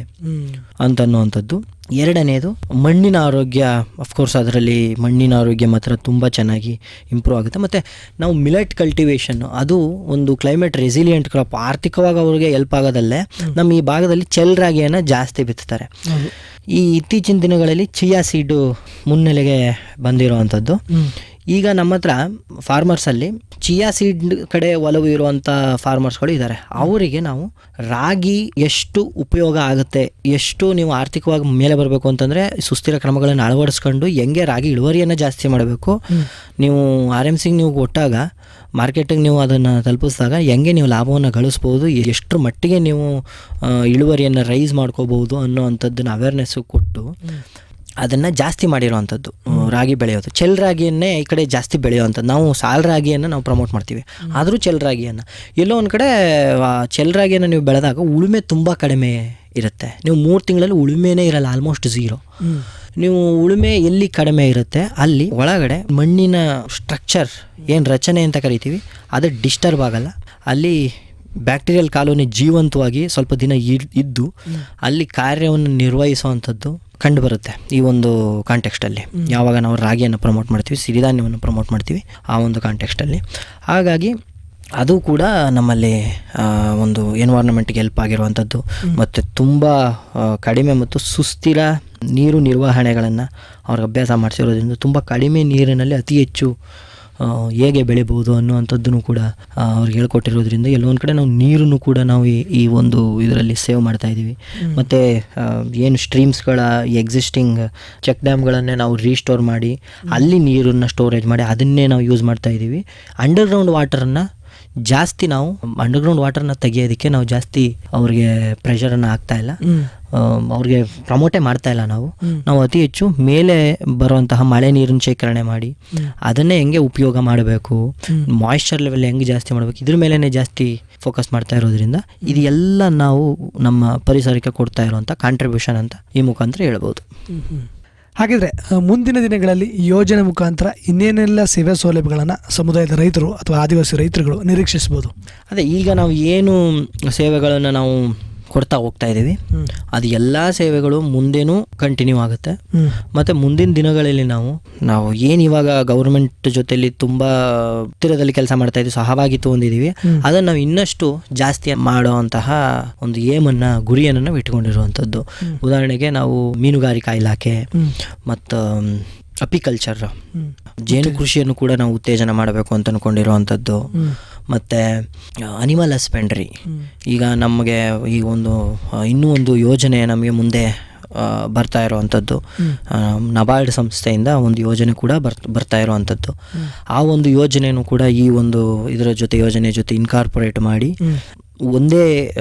ಅಂತನ್ನುವಂಥದ್ದು. ಎರಡನೇದು ಮಣ್ಣಿನ ಆರೋಗ್ಯ. ಅಫ್ಕೋರ್ಸ್ ಅದರಲ್ಲಿ ಮಣ್ಣಿನ ಆರೋಗ್ಯ ಮಾತ್ರ ತುಂಬ ಚೆನ್ನಾಗಿ ಇಂಪ್ರೂವ್ ಆಗುತ್ತೆ. ಮತ್ತು ನಾವು ಮಿಲೆಟ್ ಕಲ್ಟಿವೇಷನ್ನು, ಅದು ಒಂದು ಕ್ಲೈಮೇಟ್ ರೆಸಿಲಿಯೆಂಟ್ ಕ್ರಾಪ್. ಆರ್ಥಿಕವಾಗಿ ಅವ್ರಿಗೆ ಹೆಲ್ಪ್ ಆಗೋದಲ್ಲೇ ನಮ್ಮ ಈ ಭಾಗದಲ್ಲಿ ಚೆಲ್ರಾಗಿಯನ್ನು ಜಾಸ್ತಿ ಬಿತ್ತುತ್ತಾರೆ. ಈ ಇತ್ತೀಚಿನ ದಿನಗಳಲ್ಲಿ ಚಿಯಾ ಸೀಡು ಮುನ್ನೆಲೆಗೆ ಬಂದಿರುವಂಥದ್ದು. ಈಗ ನಮ್ಮ ಹತ್ರ ಫಾರ್ಮರ್ಸಲ್ಲಿ ಚಿಯಾ ಸೀಡ್ ಕಡೆ ಒಲವು ಇರುವಂಥ ಫಾರ್ಮರ್ಸ್ಗಳು ಇದ್ದಾರೆ. ಅವರಿಗೆ ನಾವು ರಾಗಿ ಎಷ್ಟು ಉಪಯೋಗ ಆಗುತ್ತೆ, ಎಷ್ಟು ನೀವು ಆರ್ಥಿಕವಾಗಿ ಮೇಲೆ ಬರಬೇಕು ಅಂತಂದರೆ ಸುಸ್ಥಿರ ಕ್ರಮಗಳನ್ನು ಅಳವಡಿಸ್ಕೊಂಡು ಹೆಂಗೆ ರಾಗಿ ಇಳುವರಿಯನ್ನು ಜಾಸ್ತಿ ಮಾಡಬೇಕು, ನೀವು RMCಗೆ ನೀವು ಕೊಟ್ಟಾಗ ಮಾರ್ಕೆಟಿಗೆ ನೀವು ಅದನ್ನು ತಲುಪಿಸಿದಾಗ ಹೆಂಗೆ ನೀವು ಲಾಭವನ್ನು ಗಳಿಸ್ಬೋದು, ಎಷ್ಟರ ಮಟ್ಟಿಗೆ ನೀವು ಇಳುವರಿಯನ್ನು ರೈಸ್ ಮಾಡ್ಕೋಬೋದು ಅನ್ನೋ ಅಂಥದ್ದನ್ನು ಅವೇರ್ನೆಸ್ಸು ಕೊಟ್ಟು ಅದನ್ನು ಜಾಸ್ತಿ ಮಾಡಿರೋವಂಥದ್ದು ರಾಗಿ ಬೆಳೆಯೋದು. ಚೆಲ್ ರಾಗಿಯನ್ನೇ ಈ ಕಡೆ ಜಾಸ್ತಿ ಬೆಳೆಯೋವಂಥದ್ದು. ನಾವು ಸಾಲ್ ರಾಗಿಯನ್ನು ನಾವು ಪ್ರಮೋಟ್ ಮಾಡ್ತೀವಿ, ಆದರೂ ಚೆಲ್ ರಾಗಿಯನ್ನು ಎಲ್ಲೋ ಒಂದು ಕಡೆ ಚೆಲ್ ರಾಗಿಯನ್ನು ನೀವು ಬೆಳೆದಾಗ ಉಳುಮೆ ತುಂಬ ಕಡಿಮೆ ಇರುತ್ತೆ. ನೀವು 3 ತಿಂಗಳಲ್ಲಿ ಉಳುಮೆನೇ ಇರಲ್ಲ, ಆಲ್ಮೋಸ್ಟ್ ಝೀರೋ. ನೀವು ಉಳುಮೆ ಎಲ್ಲಿ ಕಡಿಮೆ ಇರುತ್ತೆ ಅಲ್ಲಿ ಒಳಗಡೆ ಮಣ್ಣಿನ ಸ್ಟ್ರಕ್ಚರ್ ಏನು ರಚನೆ ಅಂತ ಕರಿತೀವಿ ಅದು ಡಿಸ್ಟರ್ಬ್ ಆಗಲ್ಲ. ಅಲ್ಲಿ ಬ್ಯಾಕ್ಟೀರಿಯಲ್ ಕಾಲೋನಿ ಜೀವಂತವಾಗಿ ಸ್ವಲ್ಪ ದಿನ ಇದ್ದು ಅಲ್ಲಿ ಕಾರ್ಯವನ್ನು ನಿರ್ವಹಿಸುವಂಥದ್ದು ಕಂಡುಬರುತ್ತೆ ಈ ಒಂದು ಕಾಂಟೆಕ್ಸ್ಟಲ್ಲಿ. ಯಾವಾಗ ನಾವು ರಾಗಿಯನ್ನು ಪ್ರಮೋಟ್ ಮಾಡ್ತೀವಿ, ಸಿರಿಧಾನ್ಯವನ್ನು ಪ್ರಮೋಟ್ ಮಾಡ್ತೀವಿ, ಆ ಒಂದು ಕಾಂಟೆಕ್ಸ್ಟಲ್ಲಿ. ಹಾಗಾಗಿ ಅದು ಕೂಡ ನಮ್ಮಲ್ಲಿ ಒಂದು ಎನ್ವೈರ್ನ್ಮೆಂಟ್ಗೆ ಹೆಲ್ಪ್ ಆಗಿರುವಂಥದ್ದು. ಮತ್ತು ತುಂಬ ಕಡಿಮೆ ಮತ್ತು ಸುಸ್ಥಿರ ನೀರು ನಿರ್ವಹಣೆಗಳನ್ನು ಅವ್ರಿಗೆ ಅಭ್ಯಾಸ ಮಾಡಿಸಿರೋದ್ರಿಂದ ತುಂಬ ಕಡಿಮೆ ನೀರಿನಲ್ಲಿ ಅತಿ ಹೆಚ್ಚು ಹೇಗೆ ಬೆಳಿಬೋದು ಅನ್ನುವಂಥದ್ದನ್ನು ಕೂಡ ಅವ್ರಿಗೆ ಹೇಳ್ಕೊಟ್ಟಿರೋದ್ರಿಂದ ಎಲ್ಲೊಂದು ಕಡೆ ನಾವು ನೀರನ್ನು ಕೂಡ ನಾವು ಈ ಒಂದು ಇದರಲ್ಲಿ ಸೇವ್ ಮಾಡ್ತಾ ಇದ್ದೀವಿ. ಮತ್ತು ಏನು ಸ್ಟ್ರೀಮ್ಸ್ಗಳ ಎಕ್ಸಿಸ್ಟಿಂಗ್ ಚೆಕ್ ಡ್ಯಾಮ್ಗಳನ್ನೇ ನಾವು ರೀಸ್ಟೋರ್ ಮಾಡಿ ಅಲ್ಲಿ ನೀರನ್ನು ಸ್ಟೋರೇಜ್ ಮಾಡಿ ಅದನ್ನೇ ನಾವು ಯೂಸ್ ಮಾಡ್ತಾ ಇದ್ದೀವಿ. ಅಂಡರ್ಗ್ರೌಂಡ್ ವಾಟರನ್ನು ಜಾಸ್ತಿ ನಾವು ಅಂಡರ್ಗ್ರೌಂಡ್ ವಾಟರ್ನ ತೆಗಿಯೋದಕ್ಕೆ ನಾವು ಜಾಸ್ತಿ ಅವ್ರಿಗೆ ಪ್ರೆಷರನ್ನು ಹಾಕ್ತಾ ಇಲ್ಲ, ಅವ್ರಿಗೆ ಪ್ರಮೋಟೇ ಮಾಡ್ತಾ ಇಲ್ಲ. ನಾವು ಅತಿ ಹೆಚ್ಚು ಮೇಲೆ ಬರುವಂತಹ ಮಳೆ ನೀರನ್ನು ಶೇಖರಣೆ ಮಾಡಿ ಅದನ್ನೇ ಹೆಂಗೆ ಉಪಯೋಗ ಮಾಡಬೇಕು, ಮಾಯಿಶ್ಚರ್ ಲೆವೆಲ್ ಹೆಂಗೆ ಜಾಸ್ತಿ ಮಾಡಬೇಕು, ಇದ್ರ ಮೇಲೇ ಜಾಸ್ತಿ ಫೋಕಸ್ ಮಾಡ್ತಾ ಇರೋದ್ರಿಂದ ಇದು ಎಲ್ಲ ನಾವು ನಮ್ಮ ಪರಿಸರಕ್ಕೆ ಕೊಡ್ತಾ ಇರುವಂಥ ಕಾಂಟ್ರಿಬ್ಯೂಷನ್ ಅಂತ ಈ ಮುಖಾಂತರ ಹೇಳ್ಬೋದು. ಹಾಗಿದ್ರೆ ಮುಂದಿನ ದಿನಗಳಲ್ಲಿ ಈ ಯೋಜನೆ ಮುಖಾಂತರ ಇನ್ನೇನೆಲ್ಲ ಸೇವೆ ಸೌಲಭ್ಯಗಳನ್ನು ಸಮುದಾಯದ ರೈತರು ಅಥವಾ ಆದಿವಾಸಿ ರೈತರುಗಳು ನಿರೀಕ್ಷಿಸ್ಬೋದು? ಅದೇ ಈಗ ನಾವು ಏನು ಸೇವೆಗಳನ್ನು ನಾವು ಕೊಡ್ತಾ ಹೋಗ್ತಾ ಇದ್ದೀವಿ ಅದು ಎಲ್ಲ ಸೇವೆಗಳು ಮುಂದೇನೂ ಕಂಟಿನ್ಯೂ ಆಗುತ್ತೆ. ಮತ್ತು ಮುಂದಿನ ದಿನಗಳಲ್ಲಿ ನಾವು ಏನು ಇವಾಗ ಗೌರ್ಮೆಂಟ್ ಜೊತೆಲಿ ತುಂಬ ಹತ್ತಿರದಲ್ಲಿ ಕೆಲಸ ಮಾಡ್ತಾ ಇದ್ದೀವಿ, ಸಹಭಾಗಿತ್ವ ಹೊಂದಿದ್ದೀವಿ, ಅದನ್ನು ನಾವು ಇನ್ನಷ್ಟು ಜಾಸ್ತಿ ಮಾಡುವಂತಹ ಒಂದು ಏಮನ್ನು ಗುರಿಯನ್ನು ನಾವು ಇಟ್ಕೊಂಡಿರುವಂಥದ್ದು. ಉದಾಹರಣೆಗೆ ನಾವು ಮೀನುಗಾರಿಕಾ ಇಲಾಖೆ ಮತ್ತು ಅಪಿಕಲ್ಚರ್ ಜೇನು ಕೃಷಿಯನ್ನು ಕೂಡ ನಾವು ಉತ್ತೇಜನ ಮಾಡಬೇಕು ಅಂತ ಅಂದ್ಕೊಂಡಿರುವಂಥದ್ದು. ಮತ್ತು ಅನಿಮಲ್ ಹಸ್ಬೆಂಡ್ರಿ, ಈಗ ನಮಗೆ ಈ ಇನ್ನೂ ಒಂದು ಯೋಜನೆ ನಮಗೆ ಮುಂದೆ ಬರ್ತಾ ಇರುವಂಥದ್ದು, ನಬಾರ್ಡ್ ಸಂಸ್ಥೆಯಿಂದ ಒಂದು ಯೋಜನೆ ಕೂಡ ಬರ್ತಾ ಇರುವಂಥದ್ದು. ಆ ಒಂದು ಯೋಜನೆಯೂ ಕೂಡ ಈ ಒಂದು ಯೋಜನೆ ಜೊತೆ ಇನ್ಕಾರ್ಪೊರೇಟ್ ಮಾಡಿ ಒಂದೇ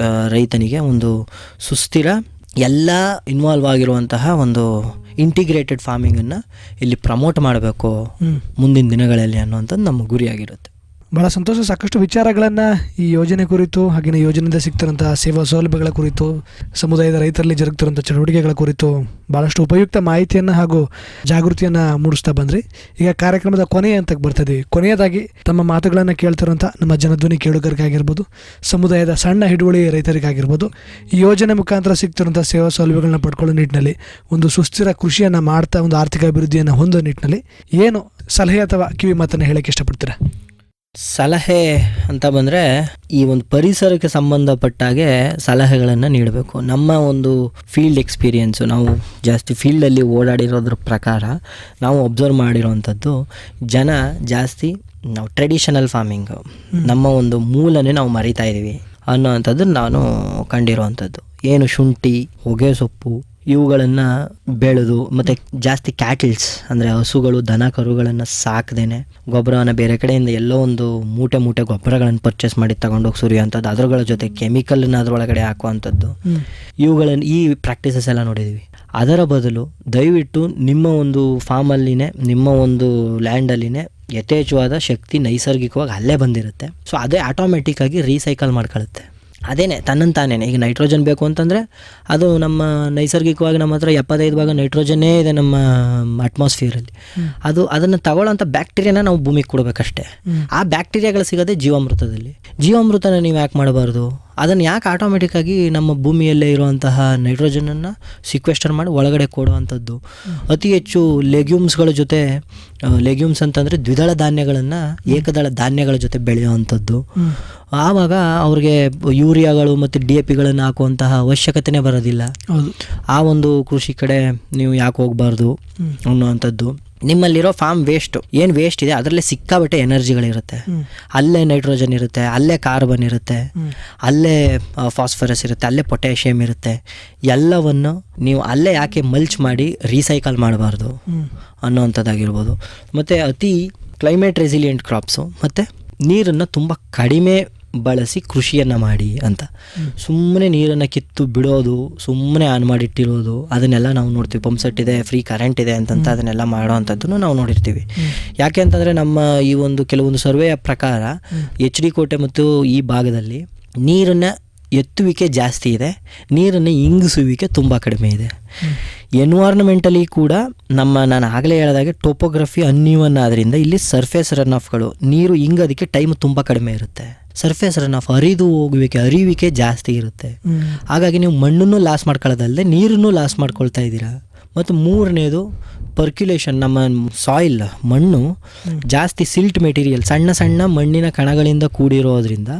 ರೈತನಿಗೆ ಒಂದು ಸುಸ್ಥಿರ ಎಲ್ಲ ಇನ್ವಾಲ್ವ್ ಆಗಿರುವಂತಹ ಒಂದು ಇಂಟಿಗ್ರೇಟೆಡ್ ಫಾರ್ಮಿಂಗನ್ನು ಇಲ್ಲಿ ಪ್ರಮೋಟ್ ಮಾಡಬೇಕು ಮುಂದಿನ ದಿನಗಳಲ್ಲಿ ಅನ್ನುವಂಥದ್ದು ನಮ್ಮ ಗುರಿಯಾಗಿರುತ್ತೆ. ಭಾಳ ಸಂತೋಷ. ಸಾಕಷ್ಟು ವಿಚಾರಗಳನ್ನು ಈ ಯೋಜನೆ ಕುರಿತು, ಹಾಗೆಯೇ ಯೋಜನೆಯಿಂದ ಸಿಗ್ತಿರೋಂಥ ಸೇವಾ ಸೌಲಭ್ಯಗಳ ಕುರಿತು, ಸಮುದಾಯದ ರೈತರಲ್ಲಿ ಜರುಗ್ತಿರೋಂಥ ಚಟುವಟಿಕೆಗಳ ಕುರಿತು ಭಾಳಷ್ಟು ಉಪಯುಕ್ತ ಮಾಹಿತಿಯನ್ನು ಹಾಗೂ ಜಾಗೃತಿಯನ್ನು ಮೂಡಿಸ್ತಾ ಬಂದ್ರಿ. ಈಗ ಕಾರ್ಯಕ್ರಮದ ಕೊನೆಯ ಹಂತಕ್ಕೆ ಬರ್ತಿದ್ದೀವಿ. ಕೊನೆಯದಾಗಿ ತಮ್ಮ ಮಾತುಗಳನ್ನು ಕೇಳ್ತಿರೋಂಥ ನಮ್ಮ ಜನಧ್ವನಿ ಕೇಳುಗರಿಗಾಗಿರ್ಬೋದು, ಸಮುದಾಯದ ಸಣ್ಣ ಹಿಡುವಳಿ ರೈತರಿಗಾಗಿರ್ಬೋದು, ಈ ಯೋಜನೆ ಮುಖಾಂತರ ಸಿಗ್ತಿರೋಂಥ ಸೇವಾ ಸೌಲಭ್ಯಗಳನ್ನ ಪಡ್ಕೊಳ್ಳೋ ನಿಟ್ಟಿನಲ್ಲಿ ಒಂದು ಸುಸ್ಥಿರ ಕೃಷಿಯನ್ನು ಮಾಡ್ತಾ ಒಂದು ಆರ್ಥಿಕ ಅಭಿವೃದ್ಧಿಯನ್ನು ಹೊಂದೋ ನಿಟ್ಟಿನಲ್ಲಿ ಏನು ಸಲಹೆ ಅಥವಾ ಕಿವಿ ಮಾತನ್ನು ಹೇಳೋಕ್ಕೆ ಇಷ್ಟಪಡ್ತೀರಾ? ಸಲಹೆ ಅಂತ ಬಂದರೆ ಈ ಒಂದು ಪರಿಸರಕ್ಕೆ ಸಂಬಂಧಪಟ್ಟಾಗೆ ಸಲಹೆಗಳನ್ನು ನೀಡಬೇಕು. ನಮ್ಮ ಒಂದು ಫೀಲ್ಡ್ ಎಕ್ಸ್ಪೀರಿಯೆನ್ಸು, ನಾವು ಜಾಸ್ತಿ ಫೀಲ್ಡಲ್ಲಿ ಓಡಾಡಿರೋದ್ರ ಪ್ರಕಾರ ನಾವು ಅಬ್ಸರ್ವ್ ಮಾಡಿರೋವಂಥದ್ದು, ಜನ ಜಾಸ್ತಿ ನಾವು ಟ್ರೆಡಿಷನಲ್ ಫಾರ್ಮಿಂಗು, ನಮ್ಮ ಒಂದು ಮೂಲನೇ ನಾವು ಮರಿತಾ ಇದ್ದೀವಿ ಅನ್ನೋವಂಥದ್ದು ನಾನು ಕಂಡಿರೋವಂಥದ್ದು. ಏನು ಶುಂಠಿ, ಹೊಗೆ ಸೊಪ್ಪು ಇವುಗಳನ್ನು ಬೆಳೆದು, ಮತ್ತು ಜಾಸ್ತಿ ಕ್ಯಾಟಲ್ಸ್ ಅಂದರೆ ಹಸುಗಳು, ದನ ಕರುಗಳನ್ನು ಸಾಕದೇನೆ ಗೊಬ್ಬರವನ್ನು ಬೇರೆ ಕಡೆಯಿಂದ ಎಲ್ಲೋ ಒಂದು ಮೂಟೆ ಗೊಬ್ಬರಗಳನ್ನು ಪರ್ಚೇಸ್ ಮಾಡಿ ತಗೊಂಡೋಗಿ ಸುರಿಯುವಂಥದ್ದು, ಅದರಗಳ ಜೊತೆ ಕೆಮಿಕಲನ್ನು ಅದರೊಳಗಡೆ ಹಾಕುವಂಥದ್ದು, ಇವುಗಳನ್ನು ಈ ಪ್ರಾಕ್ಟೀಸಸ್ ಎಲ್ಲ ನೋಡಿದ್ದೀವಿ. ಅದರ ಬದಲು ದಯವಿಟ್ಟು ನಿಮ್ಮ ಒಂದು ಫಾರ್ಮಲ್ಲಿನೇ, ನಿಮ್ಮ ಒಂದು ಲ್ಯಾಂಡಲ್ಲಿನೇ ಯಥೇಚ್ಛವಾದ ಶಕ್ತಿ ನೈಸರ್ಗಿಕವಾಗಿ ಅಲ್ಲೇ ಬಂದಿರುತ್ತೆ. ಸೊ ಅದೇ ಆಟೋಮೆಟಿಕ್ಕಾಗಿ ರೀಸೈಕಲ್ ಮಾಡ್ಕೊಳ್ಳುತ್ತೆ. ಅದೇನೆ ತನ್ನಂತಾನೇ. ಈಗ ನೈಟ್ರೋಜನ್ ಬೇಕು ಅಂತಂದರೆ ಅದು ನಮ್ಮ ನೈಸರ್ಗಿಕವಾಗಿ ನಮ್ಮ ಹತ್ರ 75 ಭಾಗ ನೈಟ್ರೋಜನ್ನೇ ಇದೆ ನಮ್ಮ ಅಟ್ಮಾಸ್ಫಿಯರಲ್ಲಿ. ಅದನ್ನು ತಗೊಳ್ಳೋಂಥ ಬ್ಯಾಕ್ಟೀರಿಯಾನ ನಾವು ಭೂಮಿಗೆ ಕೊಡಬೇಕಷ್ಟೇ. ಆ ಬ್ಯಾಕ್ಟೀರಿಯಾಗಳು ಸಿಗೋದೇ ಜೀವಾಮೃತದಲ್ಲಿ. ಜೀವಾಮೃತನ ನೀವು ಯಾಕೆ ಮಾಡಬಾರ್ದು? ಅದನ್ನು ಯಾಕೆ ಆಟೋಮೆಟಿಕ್ಕಾಗಿ ನಮ್ಮ ಭೂಮಿಯಲ್ಲೇ ಇರುವಂತಹ ನೈಟ್ರೋಜನನ್ನು ಸಿಕ್ವೆಸ್ಟರ್ ಮಾಡಿ ಒಳಗಡೆ ಕೊಡುವಂಥದ್ದು. ಅತಿ ಹೆಚ್ಚು ಲೆಗ್ಯೂಮ್ಸ್ಗಳ ಜೊತೆ, ಲೆಗ್ಯೂಮ್ಸ್ ಅಂತಂದರೆ ದ್ವಿದಳ ಧಾನ್ಯಗಳನ್ನು ಏಕದಳ ಧಾನ್ಯಗಳ ಜೊತೆ ಬೆಳೆಯುವಂಥದ್ದು. ಆವಾಗ ಅವ್ರಿಗೆ ಯೂರಿಯಾಗಳು ಮತ್ತು DAPಗಳನ್ನು ಹಾಕುವಂತಹ ಅವಶ್ಯಕತೆನೇ ಬರೋದಿಲ್ಲ. ಆ ಒಂದು ಕೃಷಿ ಕಡೆ ನೀವು ಯಾಕೆ ಹೋಗಬಾರ್ದು ಅನ್ನುವಂಥದ್ದು. ನಿಮ್ಮಲ್ಲಿರೋ ಫಾರ್ಮ್ ಏನು ವೇಸ್ಟ್ ಇದೆ ಅದರಲ್ಲೇ ಸಿಕ್ಕಾಬಟ್ಟೆ ಎನರ್ಜಿಗಳಿರುತ್ತೆ. ಅಲ್ಲೇ ನೈಟ್ರೋಜನ್ ಇರುತ್ತೆ, ಅಲ್ಲೇ ಕಾರ್ಬನ್ ಇರುತ್ತೆ, ಅಲ್ಲೇ ಫಾಸ್ಫರಸ್ ಇರುತ್ತೆ, ಅಲ್ಲೇ ಪೊಟ್ಯಾಷಿಯಮ್ ಇರುತ್ತೆ. ಎಲ್ಲವನ್ನು ನೀವು ಅಲ್ಲೇ ಯಾಕೆ ಮಲ್ಚ್ ಮಾಡಿ ರೀಸೈಕಲ್ ಮಾಡಬಾರ್ದು ಅನ್ನೋವಂಥದ್ದಾಗಿರ್ಬೋದು. ಮತ್ತು ಅತಿ ಕ್ಲೈಮೇಟ್ ರೆಸಿಲಿಯೆಂಟ್ ಕ್ರಾಪ್ಸು, ಮತ್ತು ನೀರನ್ನು ತುಂಬ ಕಡಿಮೆ ಬಳಸಿ ಕೃಷಿಯನ್ನು ಮಾಡಿ ಅಂತ. ಸುಮ್ಮನೆ ನೀರನ್ನು ಕಿತ್ತು ಬಿಡೋದು, ಸುಮ್ಮನೆ ಆನ್ ಮಾಡಿಟ್ಟಿರೋದು, ಅದನ್ನೆಲ್ಲ ನಾವು ನೋಡ್ತೀವಿ. ಪಂಪ್ ಸೆಟ್ ಇದೆ, ಫ್ರೀ ಕರೆಂಟ್ ಇದೆ ಅಂತಂತ ಅದನ್ನೆಲ್ಲ ಮಾಡೋ ಅಂಥದ್ದನ್ನು ನಾವು ನೋಡಿರ್ತೀವಿ. ಯಾಕೆ ಅಂತಂದರೆ ನಮ್ಮ ಈ ಒಂದು ಕೆಲವೊಂದು ಸರ್ವೆಯ ಪ್ರಕಾರ HD ಕೋಟೆ ಮತ್ತು ಈ ಭಾಗದಲ್ಲಿ ನೀರನ್ನು ಎತ್ತುವಿಕೆ ಜಾಸ್ತಿ ಇದೆ, ನೀರನ್ನು ಇಂಗಿಸುವಿಕೆ ತುಂಬ ಕಡಿಮೆ ಇದೆ. ಎನ್ವೈರ್ನ್ಮೆಂಟಲಿ ಕೂಡ ನಾನು ಆಗಲೇ ಹೇಳಿದಾಗೆ ಟೋಪೋಗ್ರಫಿ ಅನ್ಇವನ್ ಆದ್ದರಿಂದ ಇಲ್ಲಿ ಸರ್ಫೇಸ್ ರನ್ ಆಫ್ಗಳು, ನೀರು ಇಂಗೋದಕ್ಕೆ ಟೈಮ್ ತುಂಬ ಕಡಿಮೆ ಇರುತ್ತೆ. ಸರ್ಫೇಸ್ ರನ್ ಆಫ್ ಅರಿವಿಕೆ ಜಾಸ್ತಿ ಇರುತ್ತೆ. ಹಾಗಾಗಿ ನೀವು ಮಣ್ಣನ್ನು ಲಾಸ್ ಮಾಡ್ಕೊಳ್ಳೋದಲ್ಲದೆ ನೀರನ್ನು ಲಾಸ್ ಮಾಡ್ಕೊಳ್ತಾ ಇದ್ದೀರಾ. ಮತ್ತು ಮೂರನೇದು ಪರ್ಕ್ಯುಲೇಷನ್, ನಮ್ಮ ಸಾಯಿಲ್ ಮಣ್ಣು ಜಾಸ್ತಿ ಸಿಲ್ಟ್ ಮೆಟೀರಿಯಲ್, ಸಣ್ಣ ಸಣ್ಣ ಮಣ್ಣಿನ ಕಣಗಳಿಂದ ಕೂಡಿರೋದ್ರಿಂದ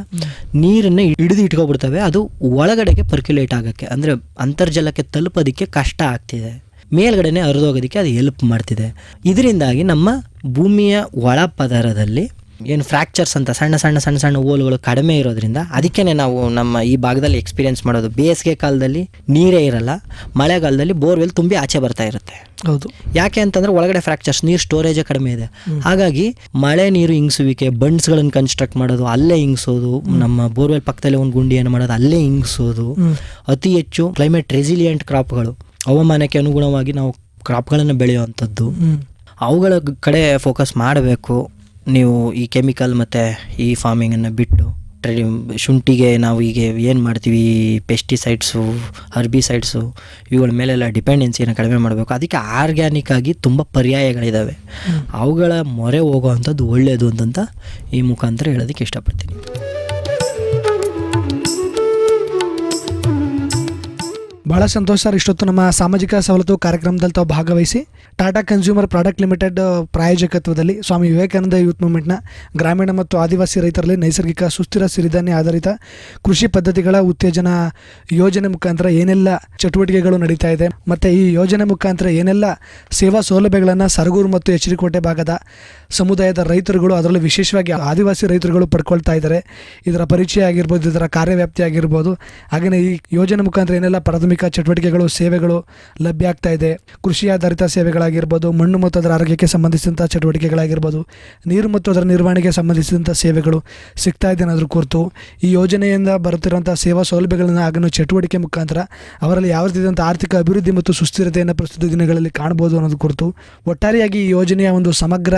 ನೀರನ್ನು ಹಿಡಿದು ಇಟ್ಕೊಬಿಡ್ತವೆ. ಅದು ಒಳಗಡೆಗೆ ಪರ್ಕ್ಯುಲೇಟ್ ಆಗೋಕ್ಕೆ ಅಂದರೆ ಅಂತರ್ಜಲಕ್ಕೆ ತಲುಪೋದಕ್ಕೆ ಕಷ್ಟ ಆಗ್ತಿದೆ. ಮೇಲ್ಗಡೆನೆ ಹರಿದೋಗೋದಕ್ಕೆ ಅದು ಹೆಲ್ಪ್ ಮಾಡ್ತಿದೆ. ಇದರಿಂದಾಗಿ ನಮ್ಮ ಭೂಮಿಯ ಒಳ ಪದರದಲ್ಲಿ ಏನು ಫ್ರ್ಯಾಕ್ಚರ್ಸ್ ಅಂತ ಸಣ್ಣ ಸಣ್ಣ ಸಣ್ಣ ಸಣ್ಣ ಹೋಲ್ಗಳು ಕಡಿಮೆ ಇರೋದ್ರಿಂದ, ಅದಕ್ಕೇ ನಾವು ನಮ್ಮ ಈ ಭಾಗದಲ್ಲಿ ಎಕ್ಸ್ಪೀರಿಯೆನ್ಸ್ ಮಾಡೋದು, ಬೇಸಿಗೆ ಕಾಲದಲ್ಲಿ ನೀರೇ ಇರಲ್ಲ, ಮಳೆಗಾಲದಲ್ಲಿ ಬೋರ್ವೆಲ್ ತುಂಬಿ ಆಚೆ ಬರ್ತಾ ಇರುತ್ತೆ. ಹೌದು. ಯಾಕೆ ಅಂತಂದ್ರೆ ಒಳಗಡೆ ಫ್ರ್ಯಾಕ್ಚರ್ಸ್, ನೀರು ಸ್ಟೋರೇಜೇ ಕಡಿಮೆ ಇದೆ. ಹಾಗಾಗಿ ಮಳೆ ನೀರು ಇಂಗಿಸುವಿಕೆ, ಬಂಡ್ಸ್ಗಳನ್ನು ಕನ್ಸ್ಟ್ರಕ್ಟ್ ಮಾಡೋದು, ಅಲ್ಲೇ ಇಂಗಿಸೋದು, ನಮ್ಮ ಬೋರ್ವೆಲ್ ಪಕ್ಕದಲ್ಲೇ ಒಂದು ಗುಂಡಿಯನ್ನು ಮಾಡೋದು, ಅಲ್ಲೇ ಇಂಗಿಸೋದು, ಅತಿ ಹೆಚ್ಚು ಕ್ಲೈಮೇಟ್ ರೆಸಿಲಿಯೆಂಟ್ ಕ್ರಾಪ್ಗಳು, ಹವಾಮಾನಕ್ಕೆ ಅನುಗುಣವಾಗಿ ನಾವು ಕ್ರಾಪ್ಗಳನ್ನು ಬೆಳೆಯುವಂಥದ್ದು, ಅವುಗಳ ಕಡೆ ಫೋಕಸ್ ಮಾಡಬೇಕು. ನೀವು ಈ ಕೆಮಿಕಲ್ ಮತ್ತು ಈ ಫಾರ್ಮಿಂಗನ್ನು ಬಿಟ್ಟು ಶುಂಠಿಗೆ ನಾವು ಈಗ ಏನು ಮಾಡ್ತೀವಿ, ಪೆಸ್ಟಿಸೈಡ್ಸು, ಹರ್ಬಿಸೈಡ್ಸು, ಇವುಗಳ ಮೇಲೆಲ್ಲ ಡಿಪೆಂಡೆನ್ಸಿಯನ್ನು ಕಡಿಮೆ ಮಾಡಬೇಕು. ಅದಕ್ಕೆ ಆರ್ಗ್ಯಾನಿಕ್ ಆಗಿ ತುಂಬ ಪರ್ಯಾಯಗಳಿದ್ದಾವೆ, ಅವುಗಳ ಮೊರೆ ಹೋಗೋವಂಥದ್ದು ಒಳ್ಳೆಯದು ಅಂತಂತ ಈ ಮುಖಾಂತರ ಹೇಳೋದಕ್ಕೆ ಇಷ್ಟಪಡ್ತೀನಿ. ಭಾಳ ಸಂತೋಷ ಸರ್. ಇಷ್ಟೊತ್ತು ನಮ್ಮ ಸಾಮಾಜಿಕ ಸವಲತ್ತು ಕಾರ್ಯಕ್ರಮದಲ್ಲಿ ತಾವು ಭಾಗವಹಿಸಿ Tata consumer product limited ಪ್ರಾಯೋಜಕತ್ವದಲ್ಲಿ Swami Vivekananda youth ಮೂವ್ಮೆಂಟ್ನ ಗ್ರಾಮೀಣ ಮತ್ತು ಆದಿವಾಸಿ ರೈತರಲ್ಲಿ ನೈಸರ್ಗಿಕ ಸುಸ್ಥಿರ ಸಿರಿಧಾನ್ಯ ಆಧಾರಿತ ಕೃಷಿ ಪದ್ಧತಿಗಳ ಉತ್ತೇಜನ ಯೋಜನೆ ಮುಖಾಂತರ ಏನೆಲ್ಲ ಚಟುವಟಿಕೆಗಳು ನಡೀತಾ ಇದೆ ಮತ್ತು ಈ ಯೋಜನೆ ಮುಖಾಂತರ ಏನೆಲ್ಲ ಸೇವಾ ಸೌಲಭ್ಯಗಳನ್ನು ಸರಗೂರು ಮತ್ತು ಎಚ್.ಡಿ.ಕೋಟೆ ಭಾಗದ ಸಮುದಾಯದ ರೈತರುಗಳು, ಅದರಲ್ಲೂ ವಿಶೇಷವಾಗಿ ಆದಿವಾಸಿ ರೈತರುಗಳು ಪಡ್ಕೊಳ್ತಾ ಇದ್ದಾರೆ, ಇದರ ಪರಿಚಯ ಆಗಿರ್ಬೋದು, ಇದರ ಕಾರ್ಯವ್ಯಾಪ್ತಿ ಆಗಿರ್ಬೋದು, ಹಾಗೆಯೇ ಈ ಯೋಜನೆ ಮುಖಾಂತರ ಏನೆಲ್ಲ ಪ್ರಾಥಮಿಕ ಚಟುವಟಿಕೆಗಳು, ಸೇವೆಗಳು ಲಭ್ಯ ಆಗ್ತಾ ಇದೆ, ಕೃಷಿ ಆಧಾರಿತ ಸೇವೆಗಳಾಗಿರ್ಬೋದು, ಮಣ್ಣು ಮತ್ತು ಅದರ ಆರೋಗ್ಯಕ್ಕೆ ಸಂಬಂಧಿಸಿದಂಥ ಚಟುವಟಿಕೆಗಳಾಗಿರ್ಬೋದು, ನೀರು ಮತ್ತು ಅದರ ನಿರ್ವಹಣೆಗೆ ಸಂಬಂಧಿಸಿದಂಥ ಸೇವೆಗಳು ಸಿಗ್ತಾ ಇದೆ ಅನ್ನೋದ್ರ ಕುರಿತು, ಈ ಯೋಜನೆಯಿಂದ ಬರುತ್ತಿರುವಂಥ ಸೇವಾ ಸೌಲಭ್ಯಗಳನ್ನು ಹಾಗೂ ಚಟುವಟಿಕೆ ಮುಖಾಂತರ ಅವರಲ್ಲಿ ಯಾವ ರೀತಿಯಾದಂಥ ಆರ್ಥಿಕ ಅಭಿವೃದ್ಧಿ ಮತ್ತು ಸುಸ್ಥಿರತೆಯನ್ನು ಪ್ರಸ್ತುತ ದಿನಗಳಲ್ಲಿ ಕಾಣಬಹುದು ಅನ್ನೋದು ಕುರಿತು ಒಟ್ಟಾರೆಯಾಗಿ ಈ ಯೋಜನೆಯ ಒಂದು ಸಮಗ್ರ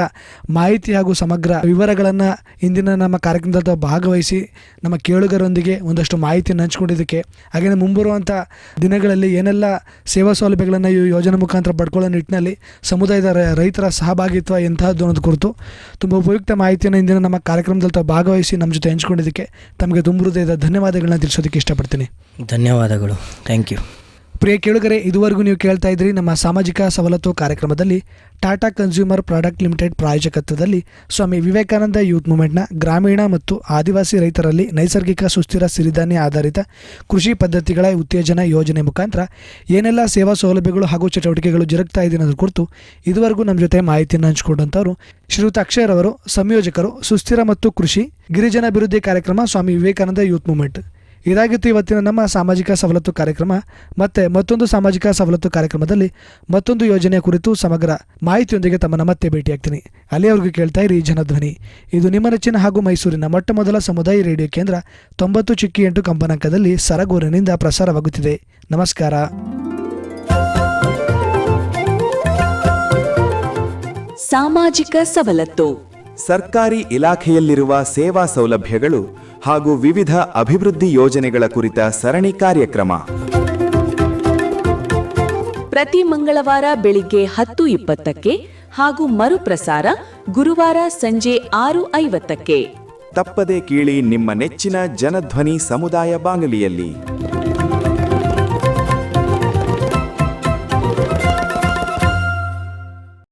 ಮಾಹಿತಿ ಹಾಗೂ ಸಮಗ್ರ ವಿವರಗಳನ್ನು ಇಂದಿನ ನಮ್ಮ ಕಾರ್ಯಕ್ರಮದಲ್ಲಿ ಭಾಗವಹಿಸಿ ನಮ್ಮ ಕೇಳುಗರೊಂದಿಗೆ ಒಂದಷ್ಟು ಮಾಹಿತಿಯನ್ನು ಹಂಚಿಕೊಂಡಿದ್ದಕ್ಕೆ, ಹಾಗೆಯೇ ಮುಂಬರುವಂಥ ದಿನಗಳಲ್ಲಿ ಏನೆಲ್ಲ ಸೇವಾ ಸೌಲಭ್ಯಗಳನ್ನು ಈ ಯೋಜನೆ ಮುಖಾಂತರ ಪಡ್ಕೊಳ್ಳೋ ನಿಟ್ಟಿನಲ್ಲಿ ಸಮುದಾಯದ ರೈತರ ಸಹಭಾಗಿತ್ವ ಎಂತಹದ್ದು ಅನ್ನೋದು ಕುರಿತು ತುಂಬ ಉಪಯುಕ್ತ ಮಾಹಿತಿಯನ್ನು ಇಂದಿನ ನಮ್ಮ ಕಾರ್ಯಕ್ರಮದಲ್ಲಿ ತಾವು ಭಾಗವಹಿಸಿ ನಮ್ಮ ಜೊತೆ ಹಂಚಿಕೊಂಡಿದ್ದಕ್ಕೆ ತಮಗೆ ತುಂಬ ಹೃದಯದ ಧನ್ಯವಾದಗಳನ್ನ ತಿಳಿಸೋದಕ್ಕೆ ಇಷ್ಟಪಡ್ತೀನಿ. ಧನ್ಯವಾದಗಳು. Thank you. ಪ್ರಿಯ ಕೇಳುಗರೆ, ಇದುವರೆಗೂ ನೀವು ಕೇಳ್ತಾ ಇದ್ರಿ ನಮ್ಮ ಸಾಮಾಜಿಕ ಸವಲತ್ತು ಕಾರ್ಯಕ್ರಮದಲ್ಲಿ Tata consumer product limited ಪ್ರಾಯೋಜಕತ್ವದಲ್ಲಿ Swami Vivekananda youth ಮೂವ್ಮೆಂಟ್ನ ಗ್ರಾಮೀಣ ಮತ್ತು ಆದಿವಾಸಿ ರೈತರಲ್ಲಿ ನೈಸರ್ಗಿಕ ಸುಸ್ಥಿರ ಸಿರಿಧಾನ್ಯ ಆಧಾರಿತ ಕೃಷಿ ಪದ್ಧತಿಗಳ ಉತ್ತೇಜನ ಯೋಜನೆ ಮುಖಾಂತರ ಏನೆಲ್ಲ ಸೇವಾ ಸೌಲಭ್ಯಗಳು ಹಾಗೂ ಚಟುವಟಿಕೆಗಳು ಜರುಗ್ತಾ ಇದೆ ಅನ್ನೋದ್ರ ಕುರಿತು ಇದುವರೆಗೂ ನಮ್ಮ ಜೊತೆ ಮಾಹಿತಿಯನ್ನು ಹಂಚಿಕೊಂಡಂಥವರು ಶ್ರೀಯುತ ಅಕ್ಷಯ್ ಅವರು, ಸಂಯೋಜಕರು, ಸುಸ್ಥಿರ ಮತ್ತು ಕೃಷಿ ಗಿರಿಜನ ಅಭಿವೃದ್ಧಿ ಕಾರ್ಯಕ್ರಮ, ಸ್ವಾಮಿ ವಿವೇಕಾನಂದ ಯೂತ್ ಮೂವ್ಮೆಂಟ್. ಇದಾಗಿತ್ತು ಇವತ್ತಿನ ನಮ್ಮ ಸಾಮಾಜಿಕ ಸವಲತ್ತು ಕಾರ್ಯಕ್ರಮ. ಮತ್ತೆ ಮತ್ತೊಂದು ಸಾಮಾಜಿಕ ಸವಲತ್ತು ಕಾರ್ಯಕ್ರಮದಲ್ಲಿ ಮತ್ತೊಂದು ಯೋಜನೆಯ ಕುರಿತು ಸಮಗ್ರ ಮಾಹಿತಿಯೊಂದಿಗೆ ತಮ್ಮನ್ನು ಮತ್ತೆ ಭೇಟಿಯಾಗ್ತೀನಿ. ಅಲ್ಲಿಯವರೆಗೂ ಕೇಳ್ತಾ ಇರಿ ಜನಧ್ವನಿ. ಇದು ನಿಮ್ಮ ನೆಚ್ಚಿನ ಹಾಗೂ ಮೈಸೂರಿನ ಮೊಟ್ಟಮೊದಲ ಸಮುದಾಯ ರೇಡಿಯೋ ಕೇಂದ್ರ 90.8 ಕಂಪನಾಂಕದಲ್ಲಿ ಸರಗೂರಿನಿಂದ ಪ್ರಸಾರವಾಗುತ್ತಿದೆ. ನಮಸ್ಕಾರ. ಸಾಮಾಜಿಕ ಸವಲತ್ತು. ಸರ್ಕಾರಿ ಇಲಾಖೆಯಲ್ಲಿರುವ ಸೇವಾ ಸೌಲಭ್ಯಗಳು ಹಾಗೂ ವಿವಿಧ ಅಭಿವೃದ್ಧಿ ಯೋಜನೆಗಳ ಕುರಿತ ಸರಣಿ ಕಾರ್ಯಕ್ರಮ ಪ್ರತಿ ಮಂಗಳವಾರ ಬೆಳಿಗ್ಗೆ 10:20ಕ್ಕೆ ಹಾಗೂ ಮರುಪ್ರಸಾರ ಗುರುವಾರ ಸಂಜೆ 6:50ಕ್ಕೆ. ತಪ್ಪದೆ ಕೇಳಿ ನಿಮ್ಮ ನೆಚ್ಚಿನ ಜನಧ್ವನಿ ಸಮುದಾಯ ಬಾನುಲಿಯಲ್ಲಿ.